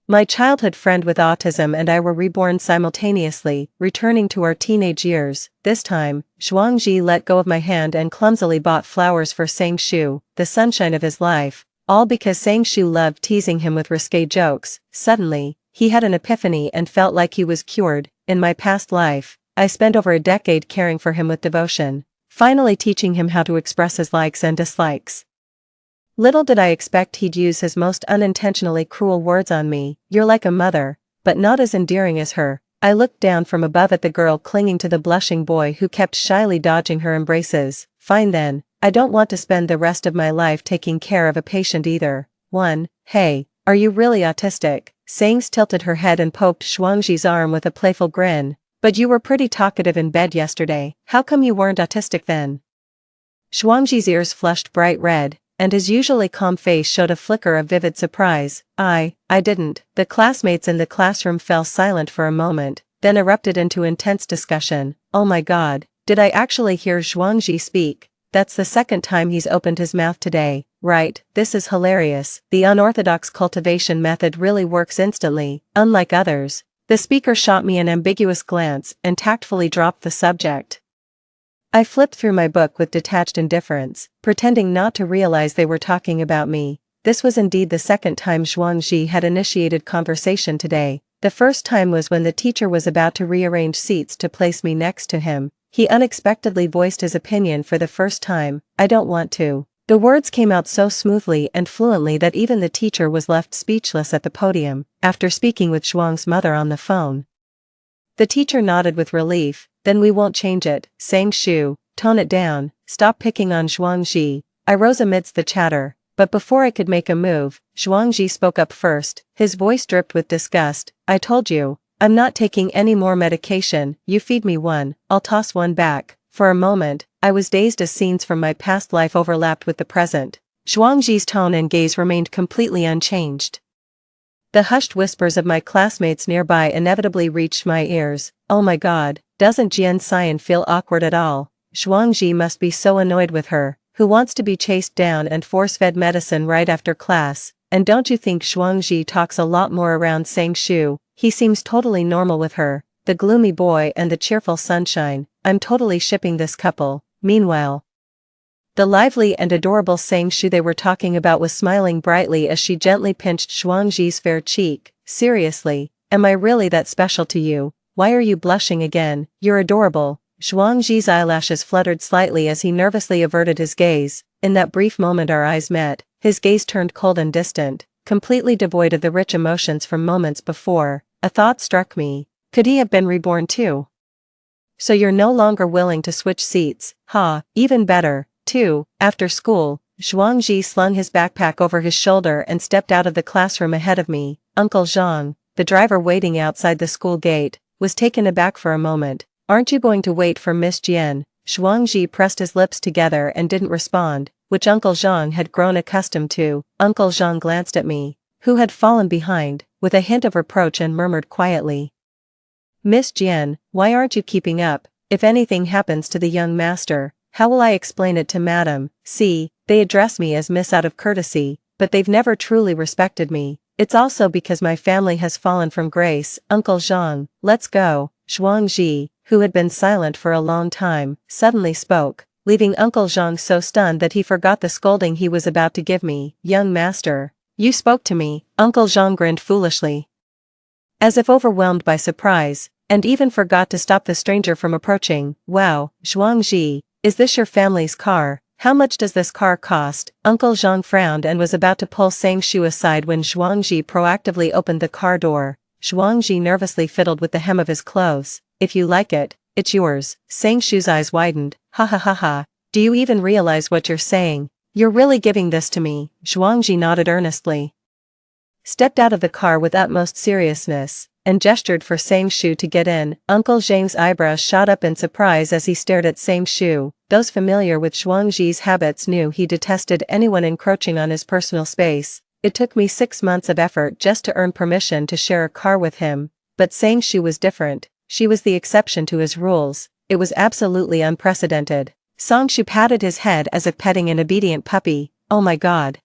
My childhood friend with autism and I were reborn simultaneously, returning to our teenage years. This time, Zhuangzi let go of my hand and clumsily bought flowers for Sangshu, the sunshine of his life, all because Sangshu loved teasing him with risque jokes. Suddenly, he had an epiphany and felt like he was cured. In my past life, I spent over a decade caring for him with devotion, finally teaching him how to express his likes and dislikes. Little did I expect he'd use his most unintentionally cruel words on me. You're like a mother, but not as endearing as her. I looked down from above at the girl clinging to the blushing boy who kept shyly dodging her embraces. Fine then, I don't want to spend the rest of my life taking care of a patient either. Hey, are you really autistic? Sangs tilted her head and poked Zhuangzi's arm with a playful grin. But you were pretty talkative in bed yesterday. How come you weren't autistic then? Zhuangzi's ears flushed bright red, and his usually calm face showed a flicker of vivid surprise. I didn't. The classmates in the classroom fell silent for a moment, then erupted into intense discussion. Oh my god, did I actually hear Zhuangzi speak? That's the second time he's opened his mouth today, right? This is hilarious. The unorthodox cultivation method really works instantly, unlike others. The speaker shot me an ambiguous glance and tactfully dropped the subject. I flipped through my book with detached indifference, pretending not to realize they were talking about me. This was indeed the second time Zhuangzi had initiated conversation today. The first time was when the teacher was about to rearrange seats to place me next to him. He unexpectedly voiced his opinion for the first time. I don't want to. The words came out so smoothly and fluently that even the teacher was left speechless at the podium, after speaking with Zhuang's mother on the phone. The teacher nodded with relief. Then we won't change it. Sangshu, tone it down, stop picking on Zhuangzi. I rose amidst the chatter, but before I could make a move, Zhuangzi spoke up first. His voice dripped with disgust. I told you, I'm not taking any more medication. You feed me one, I'll toss one back. For a moment, I was dazed as scenes from my past life overlapped with the present. Zhuangzi's tone and gaze remained completely unchanged. The hushed whispers of my classmates nearby inevitably reached my ears. Oh my god, doesn't Jian Xian feel awkward at all? Zhuangzi must be so annoyed with her, who wants to be chased down and force-fed medicine right after class. And don't you think Zhuangzi talks a lot more around Sangshu? He seems totally normal with her, the gloomy boy and the cheerful sunshine. I'm totally shipping this couple. Meanwhile, the lively and adorable Sangshu they were talking about was smiling brightly as she gently pinched Zhuangzi's fair cheek. Seriously, am I really that special to you? Why are you blushing again? You're adorable. Zhuangzi's eyelashes fluttered slightly as he nervously averted his gaze. In that brief moment our eyes met, his gaze turned cold and distant, completely devoid of the rich emotions from moments before. A thought struck me. Could he have been reborn too? So you're no longer willing to switch seats? Even better. After school, Zhuangzi slung his backpack over his shoulder and stepped out of the classroom ahead of me. Uncle Zhang, the driver waiting outside the school gate, was taken aback for a moment. Aren't you going to wait for Miss Jian? Zhuangzi pressed his lips together and didn't respond, which Uncle Zhang had grown accustomed to. Uncle Zhang glanced at me, who had fallen behind, with a hint of reproach and murmured quietly. Miss Jian, why aren't you keeping up? If anything happens to the young master, how will I explain it to Madam? See, they address me as Miss out of courtesy, but they've never truly respected me. It's also because my family has fallen from grace. Uncle Zhang, let's go. Zhuangzi, who had been silent for a long time, suddenly spoke, leaving Uncle Zhang so stunned that he forgot the scolding he was about to give me. Young master, you spoke to me. Uncle Zhang grinned foolishly, as if overwhelmed by surprise, and even forgot to stop the stranger from approaching. Wow, Zhuangzi, is this your family's car? How much does this car cost? Uncle Zhang frowned and was about to pull Sangshu aside when Zhuangzi proactively opened the car door. Zhuangzi nervously fiddled with the hem of his clothes. If you like it, it's yours. Sangshu's eyes widened. Ha ha ha ha. Do you even realize what you're saying? You're really giving this to me? Zhuangzi nodded earnestly, stepped out of the car with utmost seriousness, and gestured for Sangshu to get in. Uncle Zhang's eyebrows shot up in surprise as he stared at Sangshu. Those familiar with Zhuangzi's habits knew he detested anyone encroaching on his personal space. It took me 6 months of effort just to earn permission to share a car with him. But Sangshu was different. She was the exception to his rules. It was absolutely unprecedented. Sangshu patted his head as if petting an obedient puppy. Oh my god.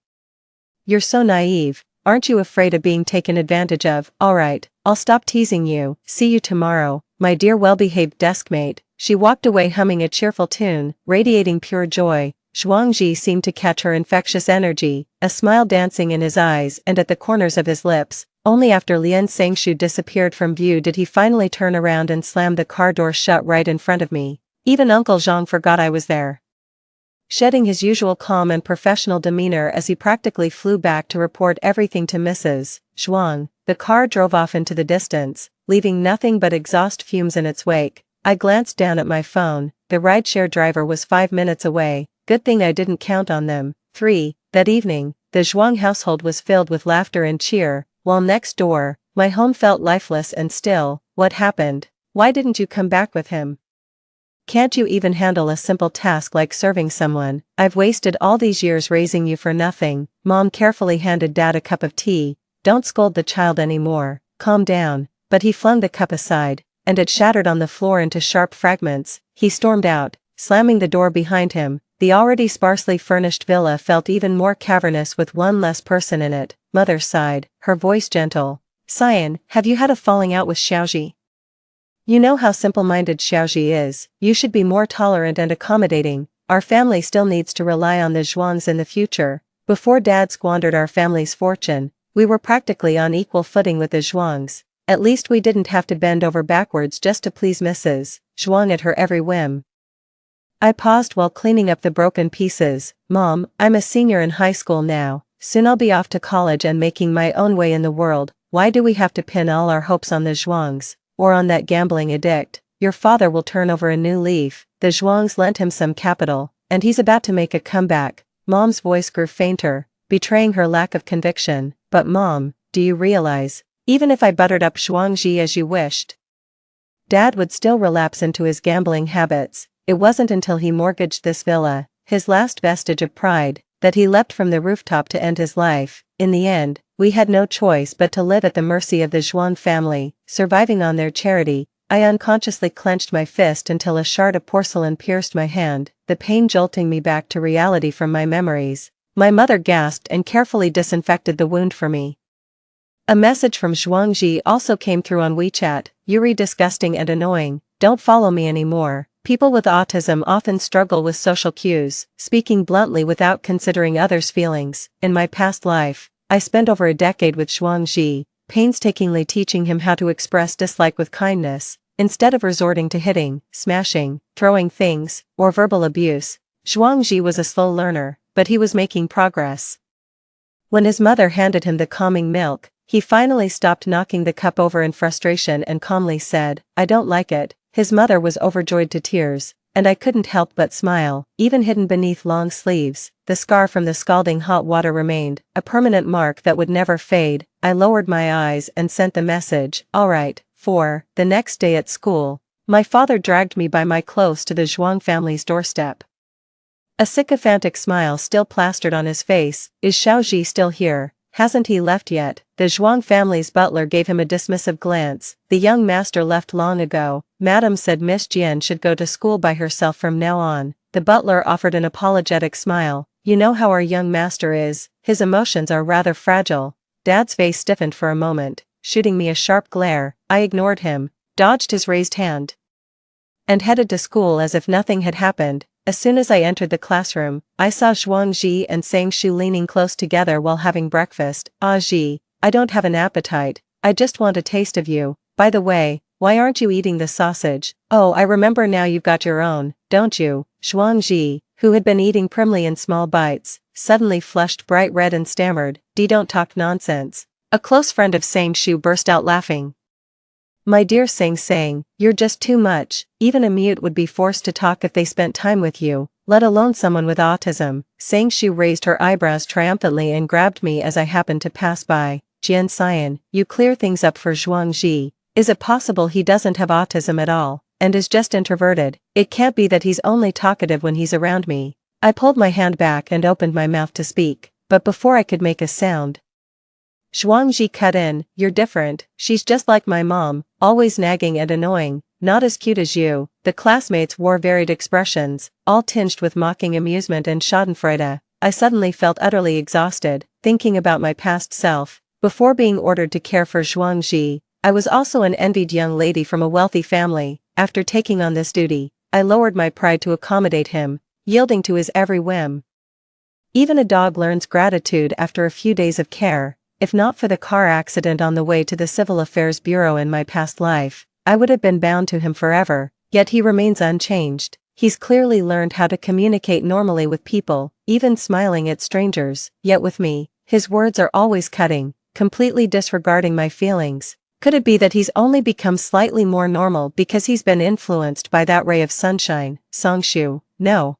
You're so naive. Aren't you afraid of being taken advantage of? Alright, I'll stop teasing you, see you tomorrow, my dear well-behaved deskmate. She walked away humming a cheerful tune, radiating pure joy. Zhuangzi seemed to catch her infectious energy, a smile dancing in his eyes and at the corners of his lips. Only after Lian Sangshu disappeared from view did he finally turn around and slam the car door shut right in front of me. Even Uncle Zhang forgot I was there. Shedding his usual calm and professional demeanor as he practically flew back to report everything to Mrs. Zhuang, the car drove off into the distance, leaving nothing but exhaust fumes in its wake. I glanced down at my phone. The rideshare driver was 5 minutes away. Good thing I didn't count on them. 3. That evening, the Zhuang household was filled with laughter and cheer, while next door, my home felt lifeless and still. What happened? Why didn't you come back with him? Can't you even handle a simple task like serving someone? I've wasted all these years raising you for nothing. Mom carefully handed Dad a cup of tea. Don't scold the child anymore. Calm down. But he flung the cup aside, and it shattered on the floor into sharp fragments. He stormed out, slamming the door behind him. The already sparsely furnished villa felt even more cavernous with one less person in it. Mother sighed, her voice gentle. Cyan, have you had a falling out with Xiaoji? You know how simple-minded Xiaoji is. You should be more tolerant and accommodating. Our family still needs to rely on the Zhuangs in the future. Before Dad squandered our family's fortune, we were practically on equal footing with the Zhuangs. At least we didn't have to bend over backwards just to please Mrs. Zhuang at her every whim. I paused while cleaning up the broken pieces. Mom, I'm a senior in high school now. Soon I'll be off to college and making my own way in the world. Why do we have to pin all our hopes on the Zhuangs? Or on that gambling addict? Your father will turn over a new leaf. The Zhuangs lent him some capital, and he's about to make a comeback. Mom's voice grew fainter, betraying her lack of conviction. But Mom, do you realize, even if I buttered up Zhuangzi as you wished, Dad would still relapse into his gambling habits. It wasn't until he mortgaged this villa, his last vestige of pride, that he leapt from the rooftop to end his life. In the end, we had no choice but to live at the mercy of the Zhuang family, surviving on their charity. I unconsciously clenched my fist until a shard of porcelain pierced my hand, the pain jolting me back to reality from my memories. My mother gasped and carefully disinfected the wound for me. A message from Zhuangzi also came through on WeChat. Yuri, disgusting and annoying. Don't follow me anymore. People with autism often struggle with social cues, speaking bluntly without considering others' feelings. In my past life, I spent over a decade with Zhuangzi, painstakingly teaching him how to express dislike with kindness, instead of resorting to hitting, smashing, throwing things, or verbal abuse. Zhuangzi was a slow learner, but he was making progress. When his mother handed him the calming milk, he finally stopped knocking the cup over in frustration and calmly said, I don't like it. His mother was overjoyed to tears, and I couldn't help but smile. Even hidden beneath long sleeves, the scar from the scalding hot water remained, a permanent mark that would never fade. I lowered my eyes and sent the message, alright. 4. The next day at school, my father dragged me by my clothes to the Zhuang family's doorstep. A sycophantic smile still plastered on his face. Is Xiaoji still here? Hasn't he left yet? The Zhuang family's butler gave him a dismissive glance. The young master left long ago. Madam said Miss Jian should go to school by herself from now on. The butler offered an apologetic smile. You know how our young master is. His emotions are rather fragile. Dad's face stiffened for a moment, shooting me a sharp glare. I ignored him, dodged his raised hand, and headed to school as if nothing had happened. As soon as I entered the classroom, I saw Zhuangzi and Sangshu leaning close together while having breakfast. Ah Ji, I don't have an appetite, I just want a taste of you. By the way, why aren't you eating the sausage? Oh, I remember now, you've got your own, don't you? Zhuangzi, who had been eating primly in small bites, suddenly flushed bright red and stammered, Don't talk nonsense. A close friend of Sangshu burst out laughing. My dear Sang, you're just too much. Even a mute would be forced to talk if they spent time with you, let alone someone with autism. Sangshu raised her eyebrows triumphantly and grabbed me as I happened to pass by. Jian Cyan, you clear things up for Zhuangzi. Is it possible he doesn't have autism at all, and is just introverted? It can't be that he's only talkative when he's around me. I pulled my hand back and opened my mouth to speak, but before I could make a sound, Zhuangzi cut in, you're different. She's just like my mom, always nagging and annoying, not as cute as you. The classmates wore varied expressions, all tinged with mocking amusement and schadenfreude. I suddenly felt utterly exhausted. thinking about my past self. Before being ordered to care for Zhuangzi, I was also an envied young lady from a wealthy family. After taking on this duty, I lowered my pride to accommodate him, yielding to his every whim. Even a dog learns gratitude after a few days of care. If not for the car accident on the way to the Civil Affairs Bureau in my past life, I would have been bound to him forever, yet he remains unchanged. He's clearly learned how to communicate normally with people, even smiling at strangers, yet with me, his words are always cutting, completely disregarding my feelings. Could it be that he's only become slightly more normal because he's been influenced by that ray of sunshine, Songshu? No.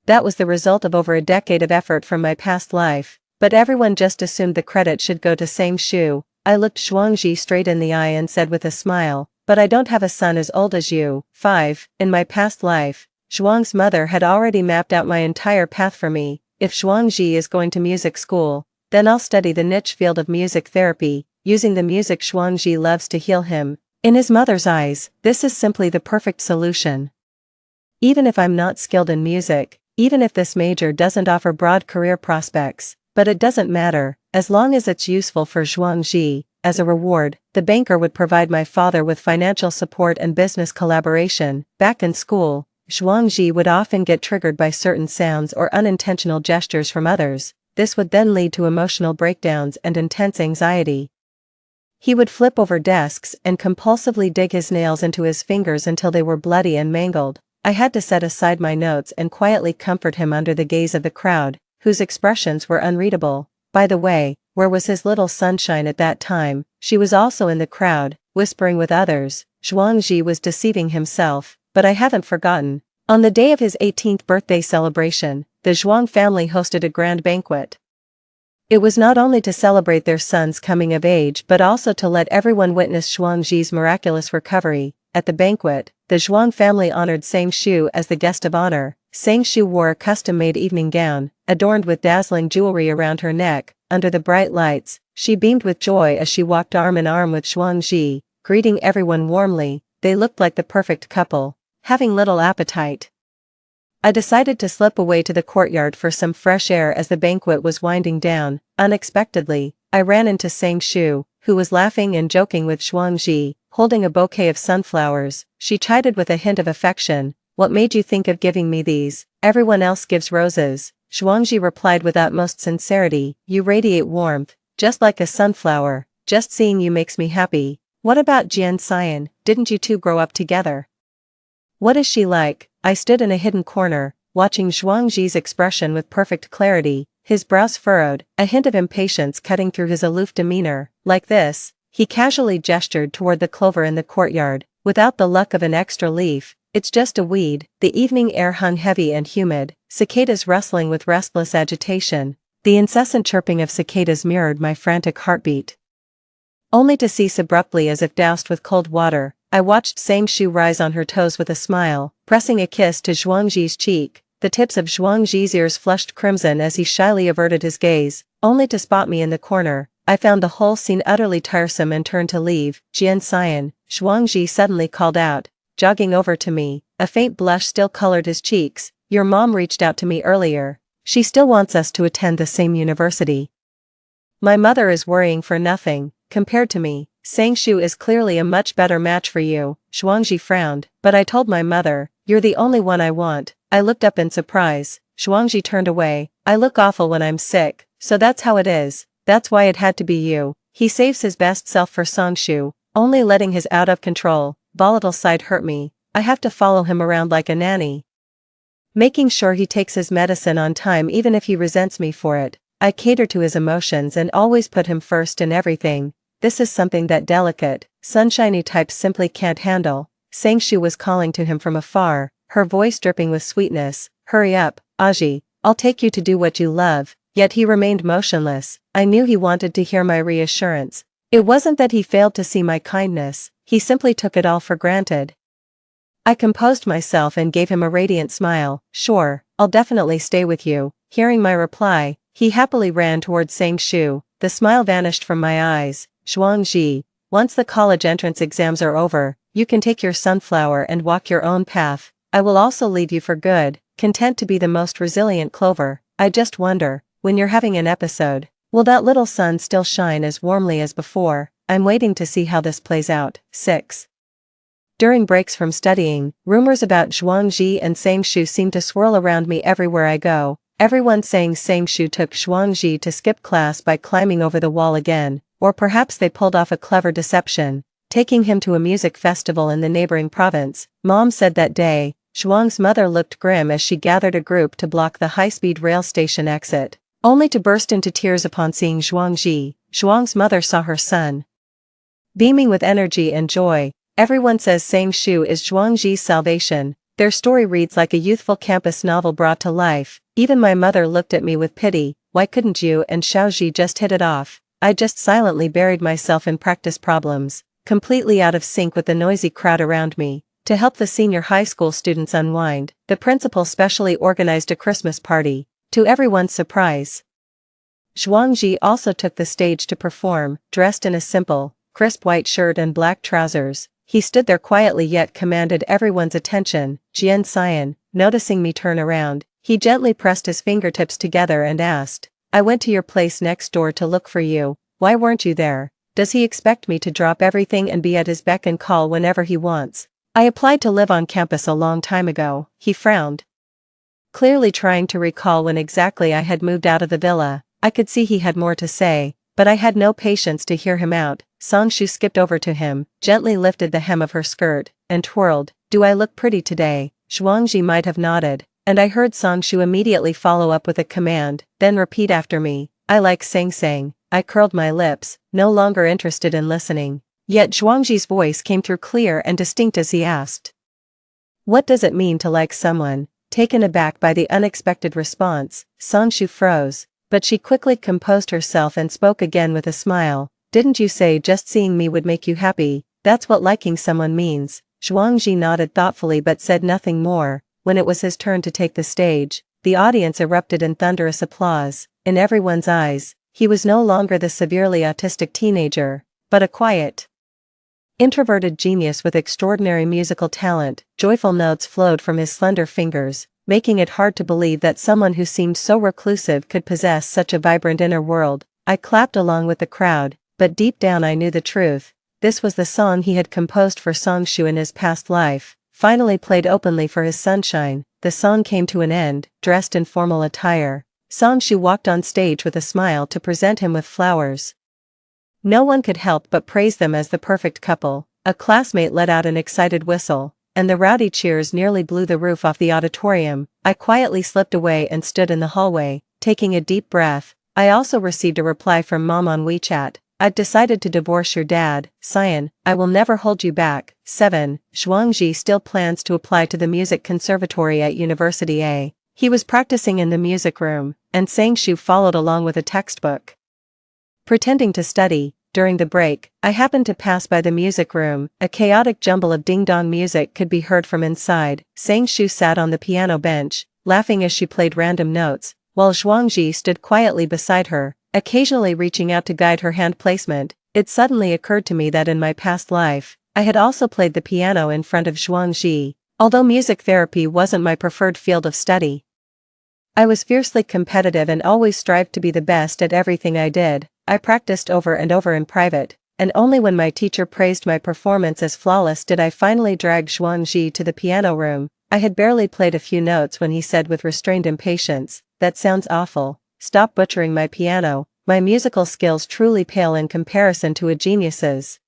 That was the result of over a decade of effort from my past life, but everyone just assumed the credit should go to Songshu. I looked Zhuangzi straight in the eye and said with a smile, "But I don't have a son as old as you." 5. In my past life, Zhuang's mother had already mapped out my entire path for me. If Zhuangzi is going to music school, then I'll study the niche field of music therapy, using the music Zhuangzi loves to heal him. In his mother's eyes, this is simply the perfect solution. Even if I'm not skilled in music, even if this major doesn't offer broad career prospects, but it doesn't matter, as long as it's useful for Zhuangzi. As a reward, the banker would provide my father with financial support and business collaboration. Back in school, Zhuangzi would often get triggered by certain sounds or unintentional gestures from others. This would then lead to emotional breakdowns and intense anxiety. He would flip over desks and compulsively dig his nails into his fingers until they were bloody and mangled. I had to set aside my notes and quietly comfort him under the gaze of the crowd, whose expressions were unreadable. By the way, where was his little sunshine at that time? She was also in the crowd, whispering with others. Zhuangzi was deceiving himself, but I haven't forgotten. On the day of his 18th birthday celebration, the Zhuang family hosted a grand banquet. It was not only to celebrate their son's coming of age but also to let everyone witness Zhuangzi's miraculous recovery. At the banquet, the Zhuang family honored Songshu as the guest of honor. Songshu wore a custom-made evening gown, adorned with dazzling jewelry around her neck. Under the bright lights, she beamed with joy as she walked arm in arm with Zhuangzi, greeting everyone warmly. They looked like the perfect couple, having little appetite. I decided to slip away to the courtyard for some fresh air as the banquet was winding down. Unexpectedly, I ran into Songshu, who was laughing and joking with Zhuangzi, holding a bouquet of sunflowers. She chided with a hint of affection, "What made you think of giving me these? Everyone else gives roses." Zhuangzi replied with utmost sincerity, "You radiate warmth, just like a sunflower. Just seeing you makes me happy." "What about Jian Xian? Didn't you two grow up together? What is she like?" I stood in a hidden corner, watching Zhuangzi's expression with perfect clarity, his brows furrowed, a hint of impatience cutting through his aloof demeanor. "Like this." He casually gestured toward the clover in the courtyard. "Without the luck of an extra leaf, it's just a weed." The evening air hung heavy and humid, cicadas rustling with restless agitation. The incessant chirping of cicadas mirrored my frantic heartbeat, only to cease abruptly as if doused with cold water. I watched Songshu rise on her toes with a smile, pressing a kiss to Zhuangzi's cheek. The tips of Zhuangzi's ears flushed crimson as he shyly averted his gaze, only to spot me in the corner. I found the whole scene utterly tiresome and turned to leave. "Jian Xian," Zhuangzi suddenly called out, jogging over to me. A faint blush still colored his cheeks. "Your mom reached out to me earlier. She still wants us to attend the same university." "My mother is worrying for nothing. Compared to me, Songshu is clearly a much better match for you." Zhuangzi frowned, "But I told my mother, you're the only one I want." I looked up in surprise. Zhuangzi turned away. "I look awful when I'm sick, so that's how it is. That's why it had to be you." He saves his best self for Songshu, only letting his out-of-control, volatile side hurt me. I have to follow him around like a nanny, making sure he takes his medicine on time even if he resents me for it. I cater to his emotions and always put him first in everything. This is something that delicate, sunshiny types simply can't handle. Songshu was calling to him from afar, her voice dripping with sweetness. "Hurry up, Aji, I'll take you to do what you love." Yet he remained motionless. I knew he wanted to hear my reassurance. It wasn't that he failed to see my kindness, he simply took it all for granted. I composed myself and gave him a radiant smile. "Sure, I'll definitely stay with you." Hearing my reply, he happily ran toward Songshu. The smile vanished from my eyes. "Zhuangzi, once the college entrance exams are over, you can take your sunflower and walk your own path. I will also leave you for good, content to be the most resilient clover. I just wonder, when you're having an episode, will that little sun still shine as warmly as before? I'm waiting to see how this plays out. 6. During breaks from studying, rumors about Zhuangzi and Sangshu seem to swirl around me everywhere I go. Everyone saying Sangshu took Zhuangzi to skip class by climbing over the wall again, or perhaps they pulled off a clever deception, taking him to a music festival in the neighboring province. Mom said that day, Zhuang's mother looked grim as she gathered a group to block the high-speed rail station exit, only to burst into tears upon seeing Zhuangzi. Zhuang's mother saw her son beaming with energy and joy. Everyone says Sangshu is Zhuangzi's salvation. Their story reads like a youthful campus novel brought to life. Even my mother looked at me with pity. Why couldn't you and Xiaoji just hit it off? I just silently buried myself in practice problems, completely out of sync with the noisy crowd around me. To help the senior high school students unwind, the principal specially organized a Christmas party. To everyone's surprise, Zhuangzi also took the stage to perform, dressed in a simple, crisp white shirt and black trousers. He stood there quietly yet commanded everyone's attention. Jian Xian, noticing me turn around, he gently pressed his fingertips together and asked, I went to your place next door to look for you. Why weren't you there? Does he expect me to drop everything and be at his beck and call whenever he wants? I applied to live on campus a long time ago. He frowned, clearly trying to recall when exactly I had moved out of the villa. I could see he had more to say, but I had no patience to hear him out. Sangshu skipped over to him, gently lifted the hem of her skirt, and twirled. Do I look pretty today? Zhuangzi might have nodded, and I heard Sangshu immediately follow up with a command, then repeat after me. I like Sang. I curled my lips, no longer interested in listening. Yet Zhuangzi's voice came through clear and distinct as he asked, what does it mean to like someone? Taken aback by the unexpected response, Sangshu froze, but she quickly composed herself and spoke again with a smile. Didn't you say just seeing me would make you happy? That's what liking someone means. Zhuangzi nodded thoughtfully but said nothing more. When it was his turn to take the stage, the audience erupted in thunderous applause. In everyone's eyes, he was no longer the severely autistic teenager, but a quiet, introverted genius with extraordinary musical talent. Joyful notes flowed from his slender fingers, making it hard to believe that someone who seemed so reclusive could possess such a vibrant inner world. I clapped along with the crowd, but deep down I knew the truth. This was the song he had composed for Sangshu in his past life, finally played openly for his sunshine. The song came to an end. Dressed in formal attire, Sangshu walked on stage with a smile to present him with flowers. No one could help but praise them as the perfect couple. A classmate let out an excited whistle, and the rowdy cheers nearly blew the roof off the auditorium. I quietly slipped away and stood in the hallway, taking a deep breath. I also received a reply from Mom on WeChat. I've decided to divorce your dad, Xian. I will never hold you back. 7. Zhuangzi still plans to apply to the music conservatory at University A. He was practicing in the music room, and Sangshu followed along with a textbook, pretending to study. During the break, I happened to pass by the music room. A chaotic jumble of ding-dong music could be heard from inside. Sangshu sat on the piano bench, laughing as she played random notes, while Zhuangzi stood quietly beside her, occasionally reaching out to guide her hand placement. It suddenly occurred to me that in my past life, I had also played the piano in front of Zhuangzi. Although music therapy wasn't my preferred field of study, I was fiercely competitive and always strived to be the best at everything I did. I practiced over and over in private, and only when my teacher praised my performance as flawless did I finally drag Zhuangzi to the piano room. I had barely played a few notes when he said with restrained impatience, "That sounds awful. Stop butchering my piano. My musical skills truly pale in comparison to a genius's."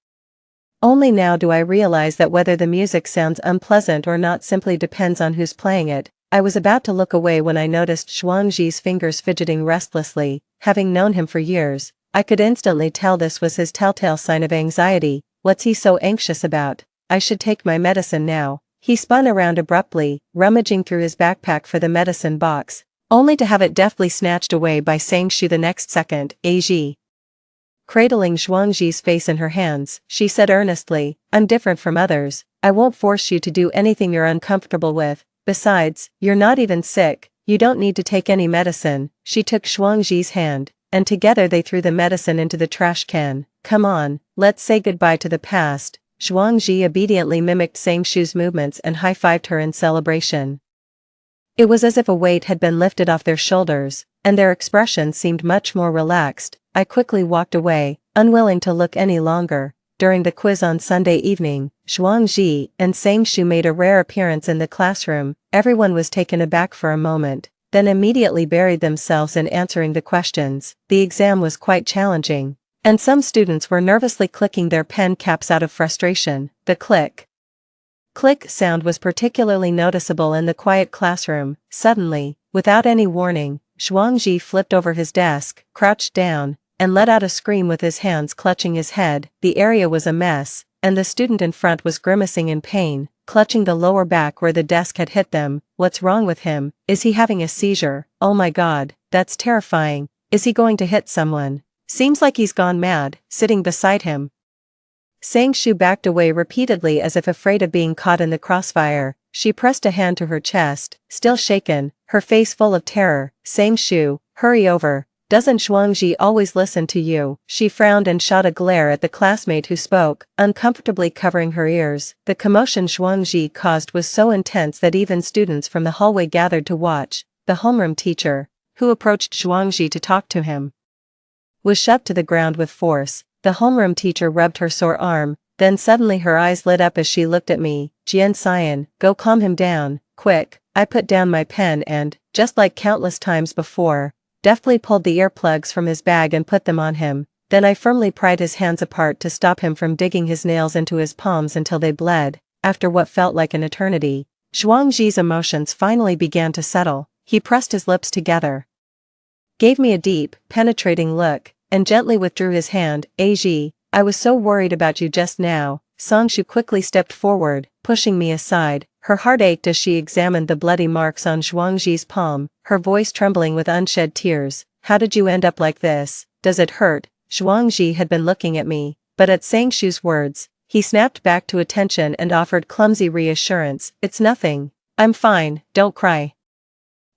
Only now do I realize that whether the music sounds unpleasant or not simply depends on who's playing it. I was about to look away when I noticed Zhuangzi's fingers fidgeting restlessly. Having known him for years, I could instantly tell this was his telltale sign of anxiety. What's he so anxious about? I should take my medicine now. He spun around abruptly, rummaging through his backpack for the medicine box, only to have it deftly snatched away by Sangshu the next second. Aji. Cradling Zhuangzi's face in her hands, she said earnestly, "I'm different from others. I won't force you to do anything you're uncomfortable with. Besides, you're not even sick. You don't need to take any medicine." She took Zhuangzi's hand, and together they threw the medicine into the trash can. "Come on, let's say goodbye to the past." Zhuangzi obediently mimicked Sangshu's movements and high-fived her in celebration. It was as if a weight had been lifted off their shoulders, and their expressions seemed much more relaxed. I quickly walked away, unwilling to look any longer. During the quiz on Sunday evening, Zhuangzi and Sangshu made a rare appearance in the classroom. Everyone was taken aback for a moment, then immediately buried themselves in answering the questions. The exam was quite challenging, and some students were nervously clicking their pen caps out of frustration. The click sound was particularly noticeable in the quiet classroom. Suddenly, without any warning, Zhuangzi flipped over his desk, crouched down, and let out a scream with his hands clutching his head. The area was a mess, and the student in front was grimacing in pain, clutching the lower back where the desk had hit them. What's wrong with him? Is he having a seizure? Oh my god, that's terrifying. Is he going to hit someone? Seems like he's gone mad. Sitting beside him, Sangshu backed away repeatedly as if afraid of being caught in the crossfire. She pressed a hand to her chest, still shaken, her face full of terror. Sangshu, hurry over. Doesn't Zhuangzi always listen to you? She frowned and shot a glare at the classmate who spoke, uncomfortably covering her ears. The commotion Zhuangzi caused was so intense that even students from the hallway gathered to watch. The homeroom teacher, who approached Zhuangzi to talk to him, was shoved to the ground with force. The homeroom teacher rubbed her sore arm, then suddenly her eyes lit up as she looked at me. Jian Xian, go calm him down, quick. I put down my pen and, just like countless times before, deftly pulled the earplugs from his bag and put them on him. Then I firmly pried his hands apart to stop him from digging his nails into his palms until they bled. After what felt like an eternity, Zhuangzi's emotions finally began to settle. He pressed his lips together, gave me a deep, penetrating look, and gently withdrew his hand. Aji, I was so worried about you just now. Sangshu quickly stepped forward, pushing me aside. Her heart ached as she examined the bloody marks on Zhuangzi's palm, her voice trembling with unshed tears. How did you end up like this? Does it hurt? Zhuangzi had been looking at me, but at Sangshu's words, he snapped back to attention and offered clumsy reassurance. It's nothing. I'm fine, don't cry.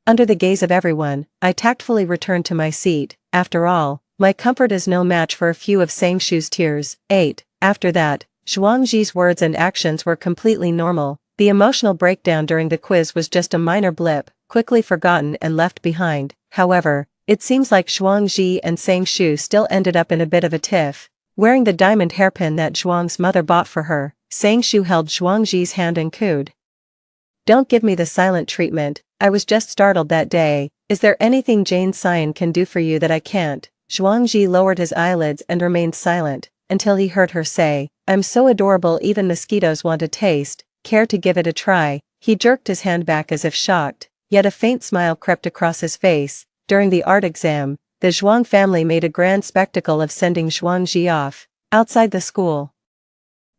Under the gaze of everyone, I tactfully returned to my seat. After all, my comfort is no match for a few of Sangshu's tears. 8. After that, Zhuangzi's words and actions were completely normal. The emotional breakdown during the quiz was just a minor blip, quickly forgotten and left behind. However, it seems like Zhuangzi and Sangshu still ended up in a bit of a tiff. Wearing the diamond hairpin that Zhuang's mother bought for her, Sangshu held Zhuangzi's hand and cooed. Don't give me the silent treatment. I was just startled that day. Is there anything Jane Xian can do for you that I can't? Zhuangzi lowered his eyelids and remained silent, until he heard her say, I'm so adorable even mosquitoes want a taste. Care to give it a try? He jerked his hand back as if shocked, yet a faint smile crept across his face. During the art exam, the Zhuang family made a grand spectacle of sending Zhuangzi off. Outside the school,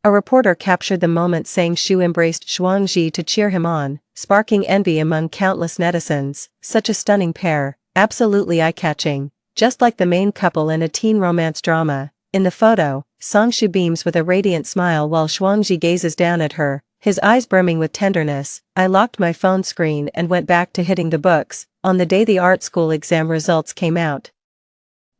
a reporter captured the moment Sangshu embraced Zhuangzi to cheer him on, sparking envy among countless netizens. Such a stunning pair, absolutely eye-catching, just like the main couple in a teen romance drama. In the photo, Sangshu beams with a radiant smile while Zhuangzi gazes down at her, his eyes brimming with tenderness. I locked my phone screen and went back to hitting the books. On the day the art school exam results came out,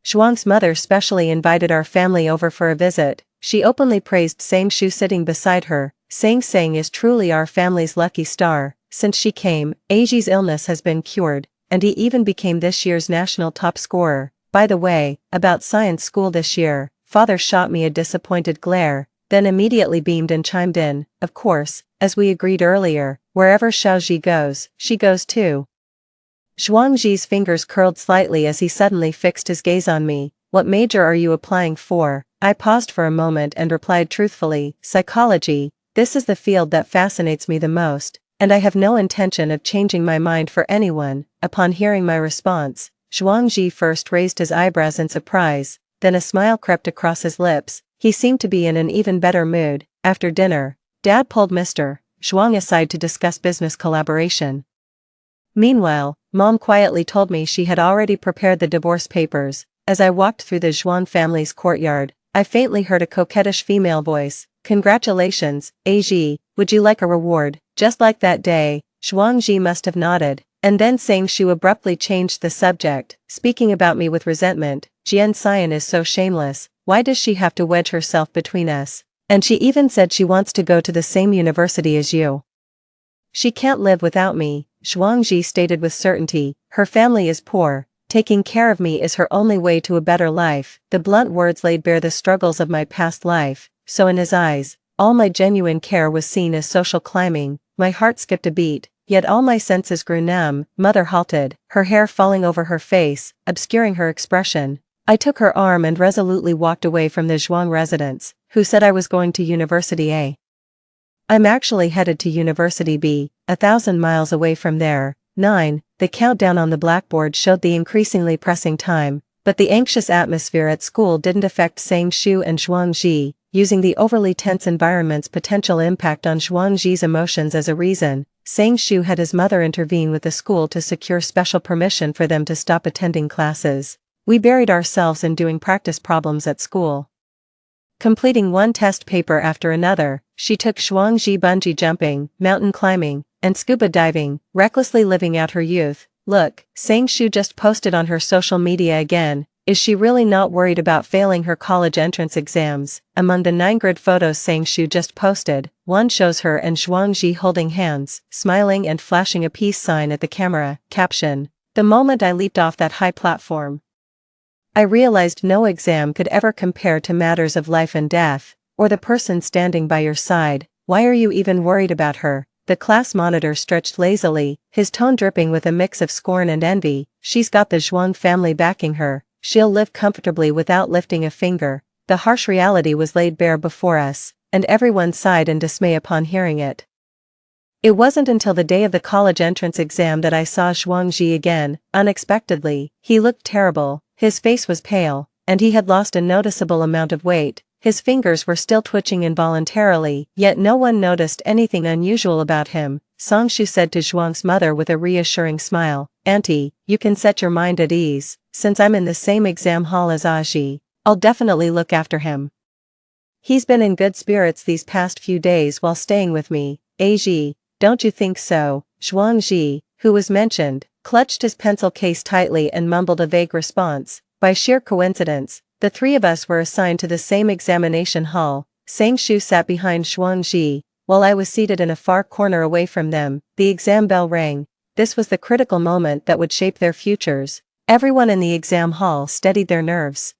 Zhuang's mother specially invited our family over for a visit. She openly praised Sangshu sitting beside her, saying Sang is truly our family's lucky star. Since she came, Aji's illness has been cured, and he even became this year's national top scorer. By the way, about science school this year, father shot me a disappointed glare, then immediately beamed and chimed in, of course, as we agreed earlier, wherever Xiaoji goes, she goes too. Zhuangzi's fingers curled slightly as he suddenly fixed his gaze on me. What major are you applying for? I paused for a moment and replied truthfully, psychology. This is the field that fascinates me the most, and I have no intention of changing my mind for anyone. Upon hearing my response, Zhuangzi first raised his eyebrows in surprise, then a smile crept across his lips. He seemed to be in an even better mood. After dinner, Dad pulled Mr. Zhuang aside to discuss business collaboration. Meanwhile, Mom quietly told me she had already prepared the divorce papers. As I walked through the Zhuang family's courtyard, I faintly heard a coquettish female voice. Congratulations, Aji, would you like a reward? Just like that day, Zhuangzi must have nodded, and then Sangshu abruptly changed the subject, speaking about me with resentment. Jian Xian is so shameless, why does she have to wedge herself between us? And she even said she wants to go to the same university as you. She can't live without me, Zhuangzi stated with certainty. Her family is poor, Taking care of me is her only way to a better life. The blunt words laid bare the struggles of my past life, so in his eyes, all my genuine care was seen as social climbing. My heart skipped a beat, yet all my senses grew numb. Mother halted, her hair falling over her face, obscuring her expression. I took her arm and resolutely walked away from the Zhuang residence. Who said I was going to University A? I'm actually headed to University B, 1,000 miles away from there. 9. The countdown on the blackboard showed the increasingly pressing time, but the anxious atmosphere at school didn't affect Sang Shu and Zhuang Ji, using the overly tense environment's potential impact on Zhuang Ji's emotions as a reason. Sang Shu had his mother intervene with the school to secure special permission for them to stop attending classes. We buried ourselves in doing practice problems at school. Completing one test paper after another, she took Zhuang Ji bungee jumping, mountain climbing, and scuba diving, recklessly living out her youth. Look, Sang Shu just posted on her social media again. Is she really not worried about failing her college entrance exams? Among the 9 grid photos Sang Shu just posted, one shows her and Zhuang Ji holding hands, smiling and flashing a peace sign at the camera. Caption: The moment I leaped off that high platform, I realized no exam could ever compare to matters of life and death, or the person standing by your side. Why are you even worried about her? The class monitor stretched lazily, his tone dripping with a mix of scorn and envy. She's got the Zhuang family backing her. She'll live comfortably without lifting a finger. The harsh reality was laid bare before us, and everyone sighed in dismay upon hearing it. It wasn't until the day of the college entrance exam that I saw Zhuang Ji again. Unexpectedly, he looked terrible. His face was pale, and he had lost a noticeable amount of weight. His fingers were still twitching involuntarily, yet no one noticed anything unusual about him. Sang Shu said to Zhuang's mother with a reassuring smile, "Auntie, you can set your mind at ease. Since I'm in the same exam hall as Aji, I'll definitely look after him. He's been in good spirits these past few days while staying with me. Aji, don't you think so?" Zhuang Ji, who was mentioned, clutched his pencil case tightly and mumbled a vague response. By sheer coincidence, the 3 of us were assigned to the same examination hall. Sang Shu sat behind Zhuang Ji, while I was seated in a far corner away from them. The exam bell rang. This was the critical moment that would shape their futures. Everyone in the exam hall steadied their nerves,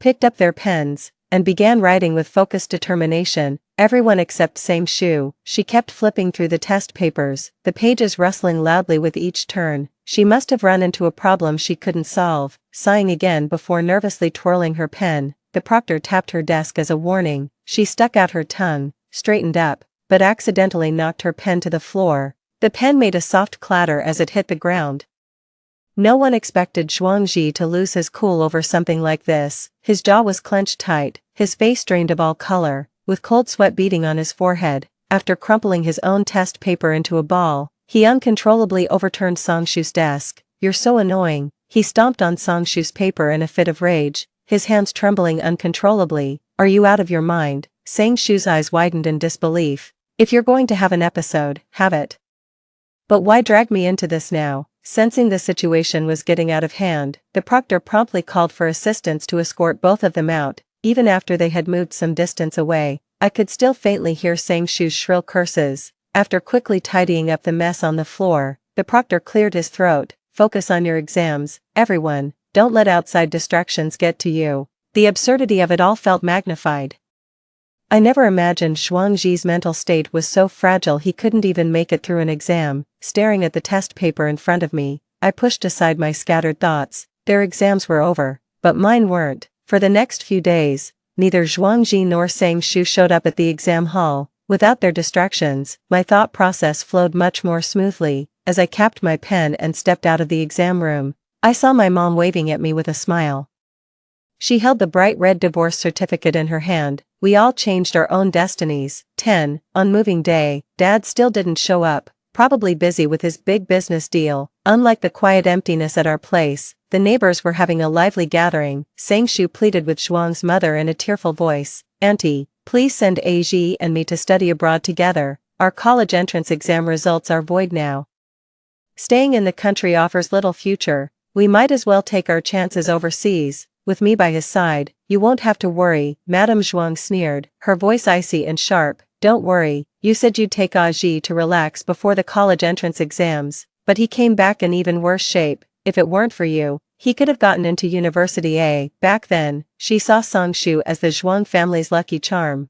picked up their pens, and began writing with focused determination. Everyone except Sang Shu. She kept flipping through the test papers, the pages rustling loudly with each turn. She must have run into a problem she couldn't solve. Sighing again before nervously twirling her pen, the proctor tapped her desk as a warning. She stuck out her tongue, straightened up, but accidentally knocked her pen to the floor. The pen made a soft clatter as it hit the ground. No one expected Zhuang Ji to lose his cool over something like this. His jaw was clenched tight, his face drained of all color, with cold sweat beading on his forehead. After crumpling his own test paper into a ball, he uncontrollably overturned Sang Shu's desk. "You're so annoying." He stomped on Sang Shu's paper in a fit of rage, his hands trembling uncontrollably. "Are you out of your mind?" Sang Shu's eyes widened in disbelief. "If you're going to have an episode, have it. But why drag me into this now?" Sensing the situation was getting out of hand, the proctor promptly called for assistance to escort both of them out. Even after they had moved some distance away, I could still faintly hear Sang Shu's shrill curses. After quickly tidying up the mess on the floor, the proctor cleared his throat. "Focus on your exams, everyone. Don't let outside distractions get to you." The absurdity of it all felt magnified. I never imagined Zhuang Ji's mental state was so fragile he couldn't even make it through an exam. Staring at the test paper in front of me, I pushed aside my scattered thoughts. Their exams were over, but mine weren't. For the next few days, neither Zhuang Ji nor Sang Shu showed up at the exam hall. Without their distractions, my thought process flowed much more smoothly. As I capped my pen and stepped out of the exam room, I saw my mom waving at me with a smile. She held the bright red divorce certificate in her hand. We all changed our own destinies. 10. On moving day, Dad still didn't show up, probably busy with his big business deal. Unlike the quiet emptiness at our place, the neighbors were having a lively gathering. Sang Shu pleaded with Zhuang's mother in a tearful voice, "Auntie, please send Aji and me to study abroad together. Our college entrance exam results are void now. Staying in the country offers little future. We might as well take our chances overseas. With me by his side, you won't have to worry." Madame Zhuang sneered, her voice icy and sharp. "Don't worry, you said you'd take Aji to relax before the college entrance exams, but he came back in even worse shape. if it weren't for you, he could have gotten into University A. Back then, she saw Song Shu as the Zhuang family's lucky charm,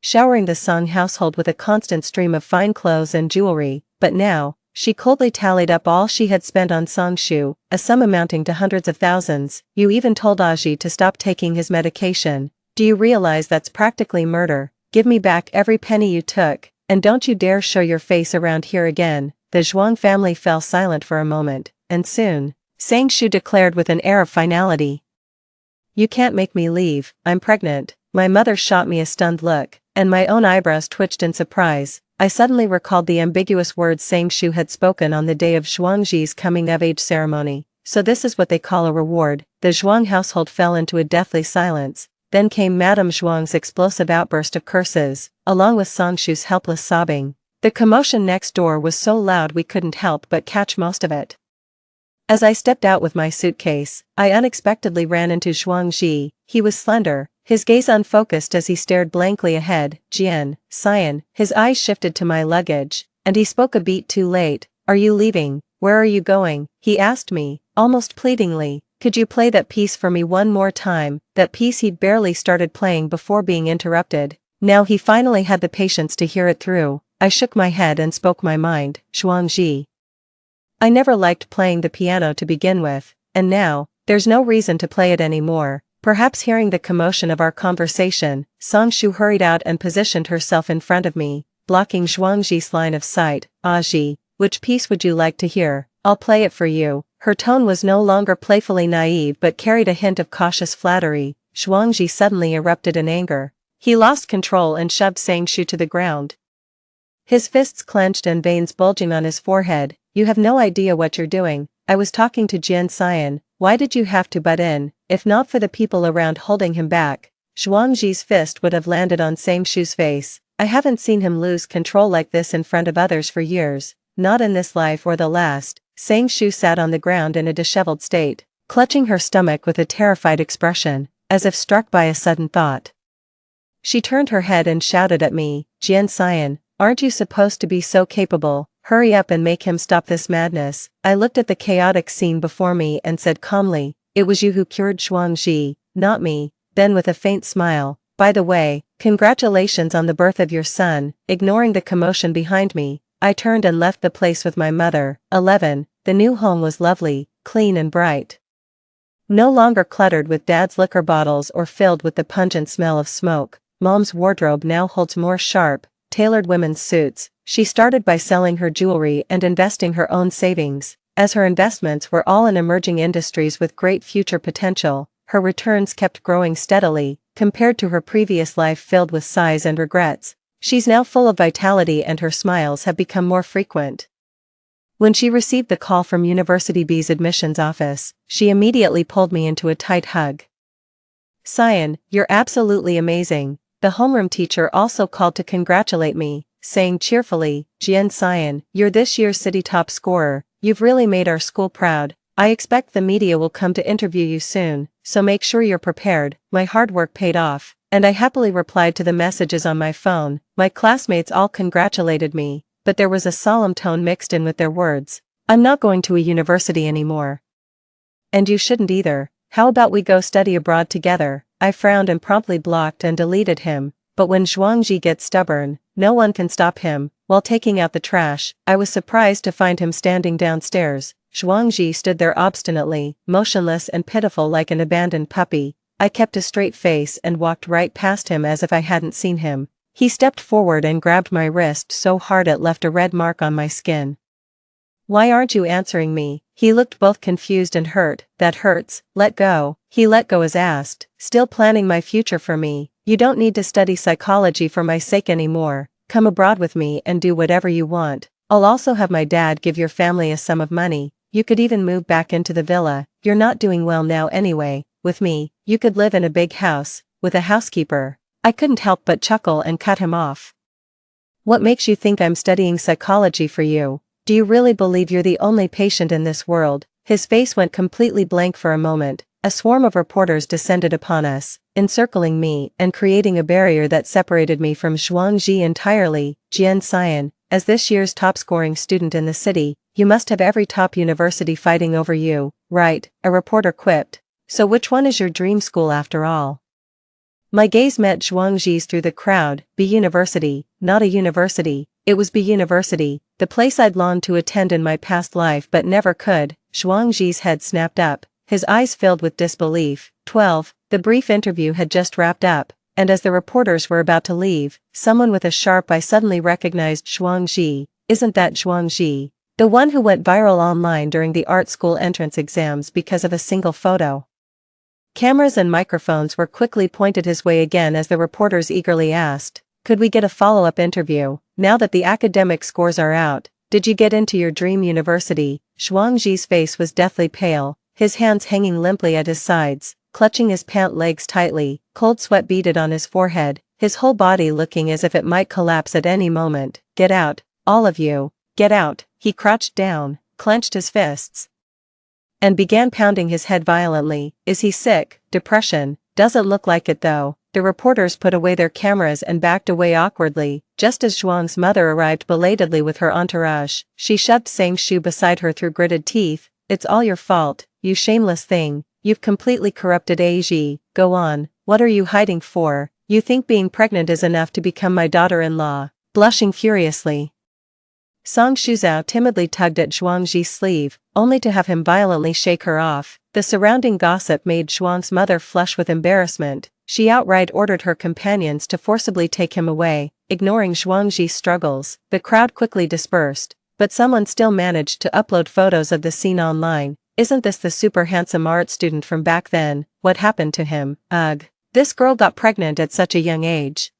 showering the Song household with a constant stream of fine clothes and jewelry, but now, she coldly tallied up all she had spent on Song Shu, a sum amounting to hundreds of thousands. You even told Aji to stop taking his medication. Do you realize that's practically murder? Give me back every penny you took, and don't you dare show your face around here again. The Zhuang family fell silent for a moment, and soon, Sang Shu declared with an air of finality. You can't make me leave, I'm pregnant. My mother shot me a stunned look, and my own eyebrows twitched in surprise. I suddenly recalled the ambiguous words Sang Shu had spoken on the day of Zhuangji's coming-of-age ceremony. So this is what they call a reward. The Zhuang household fell into a deathly silence. Then came Madame Zhuang's explosive outburst of curses, along with Sang Shu's helpless sobbing. The commotion next door was so loud we couldn't help but catch most of it. As I stepped out with my suitcase, I unexpectedly ran into Zhuangji. He was slender, his gaze unfocused as he stared blankly ahead. Jian, Cyan, his eyes shifted to my luggage, and he spoke a beat too late. Are you leaving? Where are you going? He asked me, almost pleadingly. Could you play that piece for me one more time? That piece he'd barely started playing before being interrupted. Now he finally had the patience to hear it through. I shook my head and spoke my mind. Zhuangji, I never liked playing the piano to begin with, and now, there's no reason to play it anymore. Perhaps hearing the commotion of our conversation, Song Shu hurried out and positioned herself in front of me, blocking Zhuangji's line of sight. Aji, which piece would you like to hear? I'll play it for you. Her tone was no longer playfully naive but carried a hint of cautious flattery. Zhuangji suddenly erupted in anger. He lost control and shoved Sang Shu to the ground, his fists clenched and veins bulging on his forehead. You have no idea what you're doing. I was talking to Jian Cyan. Why did you have to butt in? If not for the people around holding him back, Zhuangji's fist would have landed on Sang Shu's face. I haven't seen him lose control like this in front of others for years, not in this life or the last. Sang Shu sat on the ground in a disheveled state, clutching her stomach with a terrified expression, as if struck by a sudden thought. She turned her head and shouted at me, Jian Cyan, aren't you supposed to be so capable? Hurry up and make him stop this madness. I looked at the chaotic scene before me and said calmly, it was you who cured Zhuangji, not me. Then with a faint smile, by the way, congratulations on the birth of your son. Ignoring the commotion behind me, I turned and left the place with my mother. 11. The new home was lovely, clean and bright. No longer cluttered with Dad's liquor bottles or filled with the pungent smell of smoke. Mom's wardrobe now holds more sharp, tailored women's suits. She started by selling her jewelry and investing her own savings. As her investments were all in emerging industries with great future potential, her returns kept growing steadily, compared to her previous life filled with sighs and regrets. She's now full of vitality and her smiles have become more frequent. When she received the call from University B's admissions office, she immediately pulled me into a tight hug. Cyan, you're absolutely amazing. The homeroom teacher also called to congratulate me, saying cheerfully, Jian Cyan, you're this year's city top scorer. You've really made our school proud. I expect the media will come to interview you soon, so make sure you're prepared. My hard work paid off, and I happily replied to the messages on my phone. My classmates all congratulated me, but there was a solemn tone mixed in with their words. I'm not going to a university anymore. And you shouldn't either. How about we go study abroad together? I frowned and promptly blocked and deleted him, but when Zhuangji gets stubborn, no one can stop him. While taking out the trash, I was surprised to find him standing downstairs. Zhuangji stood there obstinately, motionless and pitiful like an abandoned puppy. I kept a straight face and walked right past him as if I hadn't seen him. He stepped forward and grabbed my wrist so hard it left a red mark on my skin. Why aren't you answering me? He looked both confused and hurt. That hurts. Let go. He let go as asked, still planning my future for me. You don't need to study psychology for my sake anymore. Come abroad with me and do whatever you want. I'll also have my dad give your family a sum of money. You could even move back into the villa. You're not doing well now anyway. With me, you could live in a big house, with a housekeeper. I couldn't help but chuckle and cut him off. What makes you think I'm studying psychology for you? Do you really believe you're the only patient in this world? His face went completely blank for a moment. A swarm of reporters descended upon us, encircling me and creating a barrier that separated me from Zhuangji entirely. Jian Cyan, as this year's top-scoring student in the city, you must have every top university fighting over you, right? A reporter quipped. So which one is your dream school after all? My gaze met Zhuangzi's through the crowd. B University, not a university, it was B University, the place I'd longed to attend in my past life but never could. Zhuangzi's head snapped up, his eyes filled with disbelief. 12. The brief interview had just wrapped up, and as the reporters were about to leave, someone with a sharp eye suddenly recognized Zhuangzi. Isn't that Zhuangzi? The one who went viral online during the art school entrance exams because of a single photo. Cameras and microphones were quickly pointed his way again as the reporters eagerly asked, "Could we get a follow-up interview? Now that the academic scores are out, did you get into your dream university?" Zhuangzi's face was deathly pale, his hands hanging limply at his sides, clutching his pant legs tightly, cold sweat beaded on his forehead, his whole body looking as if it might collapse at any moment. "Get out, all of you, get out." He crouched down, clenched his fists, and began pounding his head violently. "Is he sick? Depression? Doesn't look like it though." The reporters put away their cameras and backed away awkwardly, just as Zhuang's mother arrived belatedly with her entourage. She shoved Sang Shu beside her through gritted teeth. "It's all your fault, you shameless thing, you've completely corrupted Aji. Go on, what are you hiding for? You think being pregnant is enough to become my daughter-in-law?" Blushing furiously, Sang Shuzhou timidly tugged at Zhuangzi's sleeve, only to have him violently shake her off. The surrounding gossip made Zhuang's mother flush with embarrassment. She outright ordered her companions to forcibly take him away, ignoring Zhuangzi's struggles. The crowd quickly dispersed, but someone still managed to upload photos of the scene online. "Isn't this the super handsome art student from back then? What happened to him? Ugh. This girl got pregnant at such a young age.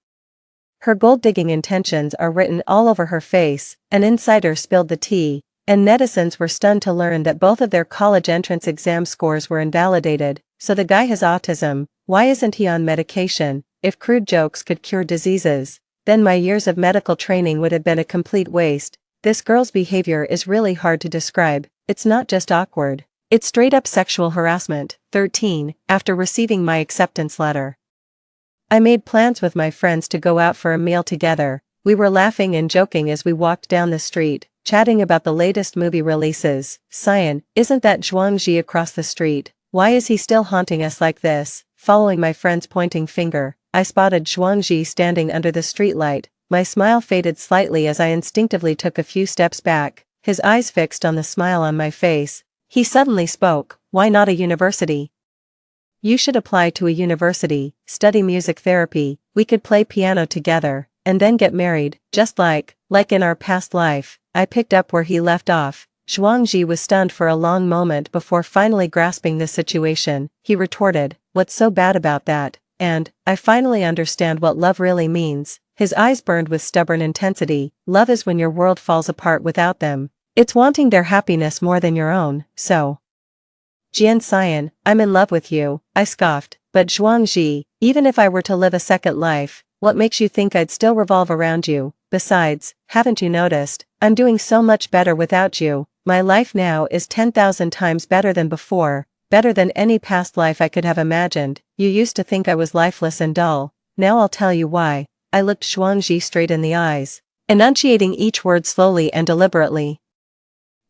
Her gold-digging intentions are written all over her face." An insider spilled the tea, and netizens were stunned to learn that both of their college entrance exam scores were invalidated. "So the guy has autism, why isn't he on medication? If crude jokes could cure diseases, then my years of medical training would have been a complete waste." This girl's behavior is really hard to describe. It's not just awkward, it's straight-up sexual harassment. 13. After receiving my acceptance letter, I made plans with my friends to go out for a meal together. We were laughing and joking as we walked down the street, chatting about the latest movie releases. "Cyan, isn't that Zhuangzi across the street? Why is he still haunting us like this?" Following my friend's pointing finger, I spotted Zhuangzi standing under the streetlight. My smile faded slightly as I instinctively took a few steps back, his eyes fixed on the smile on my face. He suddenly spoke, "Why not a university? You should apply to a university, study music therapy, we could play piano together, and then get married, just like in our past life." I picked up where he left off. Zhuangzi was stunned for a long moment before finally grasping the situation. He retorted, "What's so bad about that? And, I finally understand what love really means." His eyes burned with stubborn intensity. "Love is when your world falls apart without them. It's wanting their happiness more than your own, so." "Jian Cyan, I'm in love with you," I scoffed. "But Zhuangzi, even if I were to live a second life, what makes you think I'd still revolve around you? Besides, haven't you noticed, I'm doing so much better without you. My life now is 10,000 times better than before, better than any past life I could have imagined. You used to think I was lifeless and dull, now I'll tell you why." I looked Zhuangzi straight in the eyes, enunciating each word slowly and deliberately.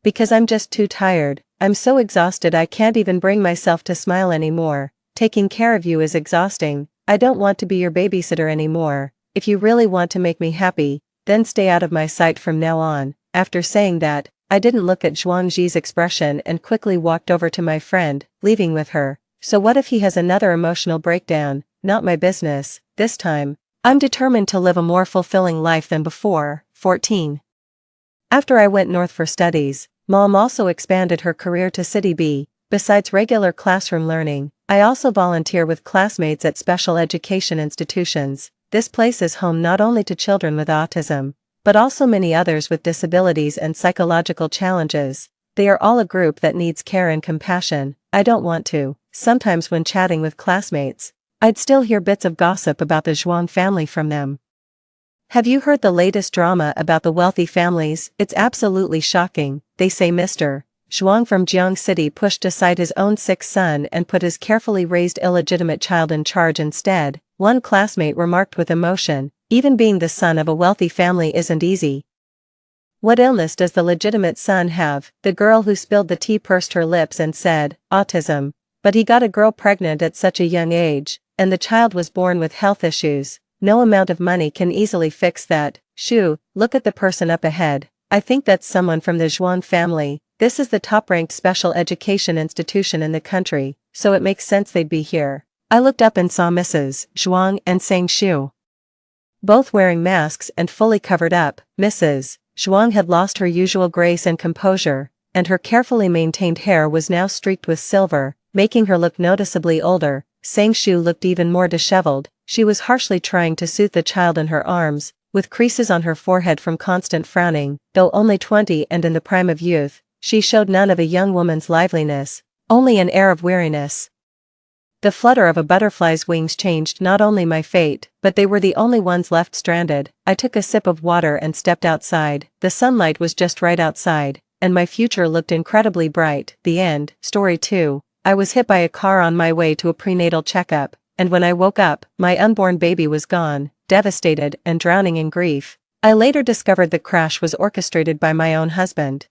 "Because I'm just too tired. I'm so exhausted I can't even bring myself to smile anymore. Taking care of you is exhausting. I don't want to be your babysitter anymore. If you really want to make me happy, then stay out of my sight from now on." After saying that, I didn't look at Zhuangzi's expression and quickly walked over to my friend, leaving with her. So what if he has another emotional breakdown? Not my business. This time, I'm determined to live a more fulfilling life than before. 14. After I went north for studies, Mom also expanded her career to City B. Besides regular classroom learning, I also volunteer with classmates at special education institutions. This place is home not only to children with autism, but also many others with disabilities and psychological challenges. They are all a group that needs care and compassion. I don't want to. Sometimes when chatting with classmates, I'd still hear bits of gossip about the Zhuang family from them. "Have you heard the latest drama about the wealthy families? It's absolutely shocking. They say Mr. Zhuang from Jiang City pushed aside his own sick son and put his carefully raised illegitimate child in charge instead," one classmate remarked with emotion. "Even being the son of a wealthy family isn't easy." What illness does the legitimate son have? The girl who spilled the tea pursed her lips and said, autism. But he got a girl pregnant at such a young age, and the child was born with health issues. No amount of money can easily fix that. Shoo, look at the person up ahead. I think that's someone from the Zhuang family. This is the top-ranked special education institution in the country, so it makes sense they'd be here. I looked up and saw Mrs. Zhuang and Sang Shu, both wearing masks and fully covered up. Mrs. Zhuang had lost her usual grace and composure, and her carefully maintained hair was now streaked with silver, making her look noticeably older. Sang Shu looked even more disheveled. She was harshly trying to soothe the child in her arms, with creases on her forehead from constant frowning. Though only 20 and in the prime of youth, she showed none of a young woman's liveliness, only an air of weariness. The flutter of a butterfly's wings changed not only my fate, but they were the only ones left stranded. I took a sip of water and stepped outside. The sunlight was just right outside, and my future looked incredibly bright. The end. Story 2. I was hit by a car on my way to a prenatal checkup, and when I woke up, my unborn baby was gone, devastated and drowning in grief. I later discovered the crash was orchestrated by my own husband.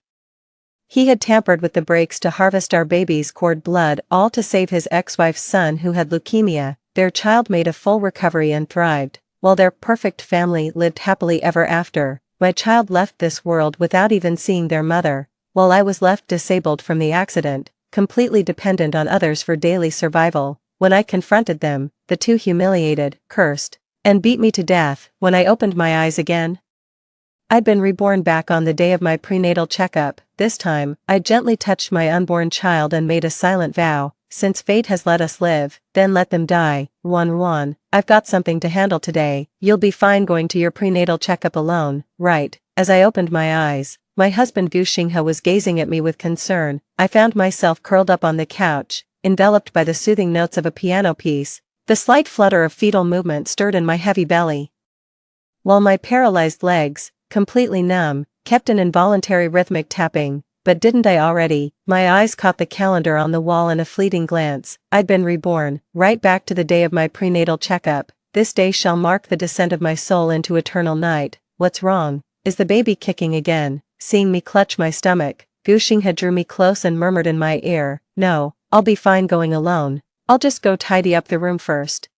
He had tampered with the brakes to harvest our baby's cord blood, all to save his ex-wife's son who had leukemia. Their child made a full recovery and thrived, while their perfect family lived happily ever after. My child left this world without even seeing their mother, while I was left disabled from the accident, completely dependent on others for daily survival. When I confronted them, the two humiliated, cursed, and beat me to death. When I opened my eyes again, I'd been reborn back on the day of my prenatal checkup. This time, I gently touched my unborn child and made a silent vow, since fate has let us live, then let them die. Ruan, I've got something to handle today. You'll be fine going to your prenatal checkup alone, right? As I opened my eyes, my husband Gu Xinghe was gazing at me with concern. I found myself curled up on the couch, enveloped by the soothing notes of a piano piece. The slight flutter of fetal movement stirred in my heavy belly, while my paralyzed legs, completely numb, kept an involuntary rhythmic tapping. But didn't I already? My eyes caught the calendar on the wall in a fleeting glance. I'd been reborn, right back to the day of my prenatal checkup. This day shall mark the descent of my soul into eternal night. What's wrong? Is the baby kicking again? Seeing me clutch my stomach, Gu Xinghe drew me close and murmured in my ear, no, I'll be fine going alone. I'll just go tidy up the room first.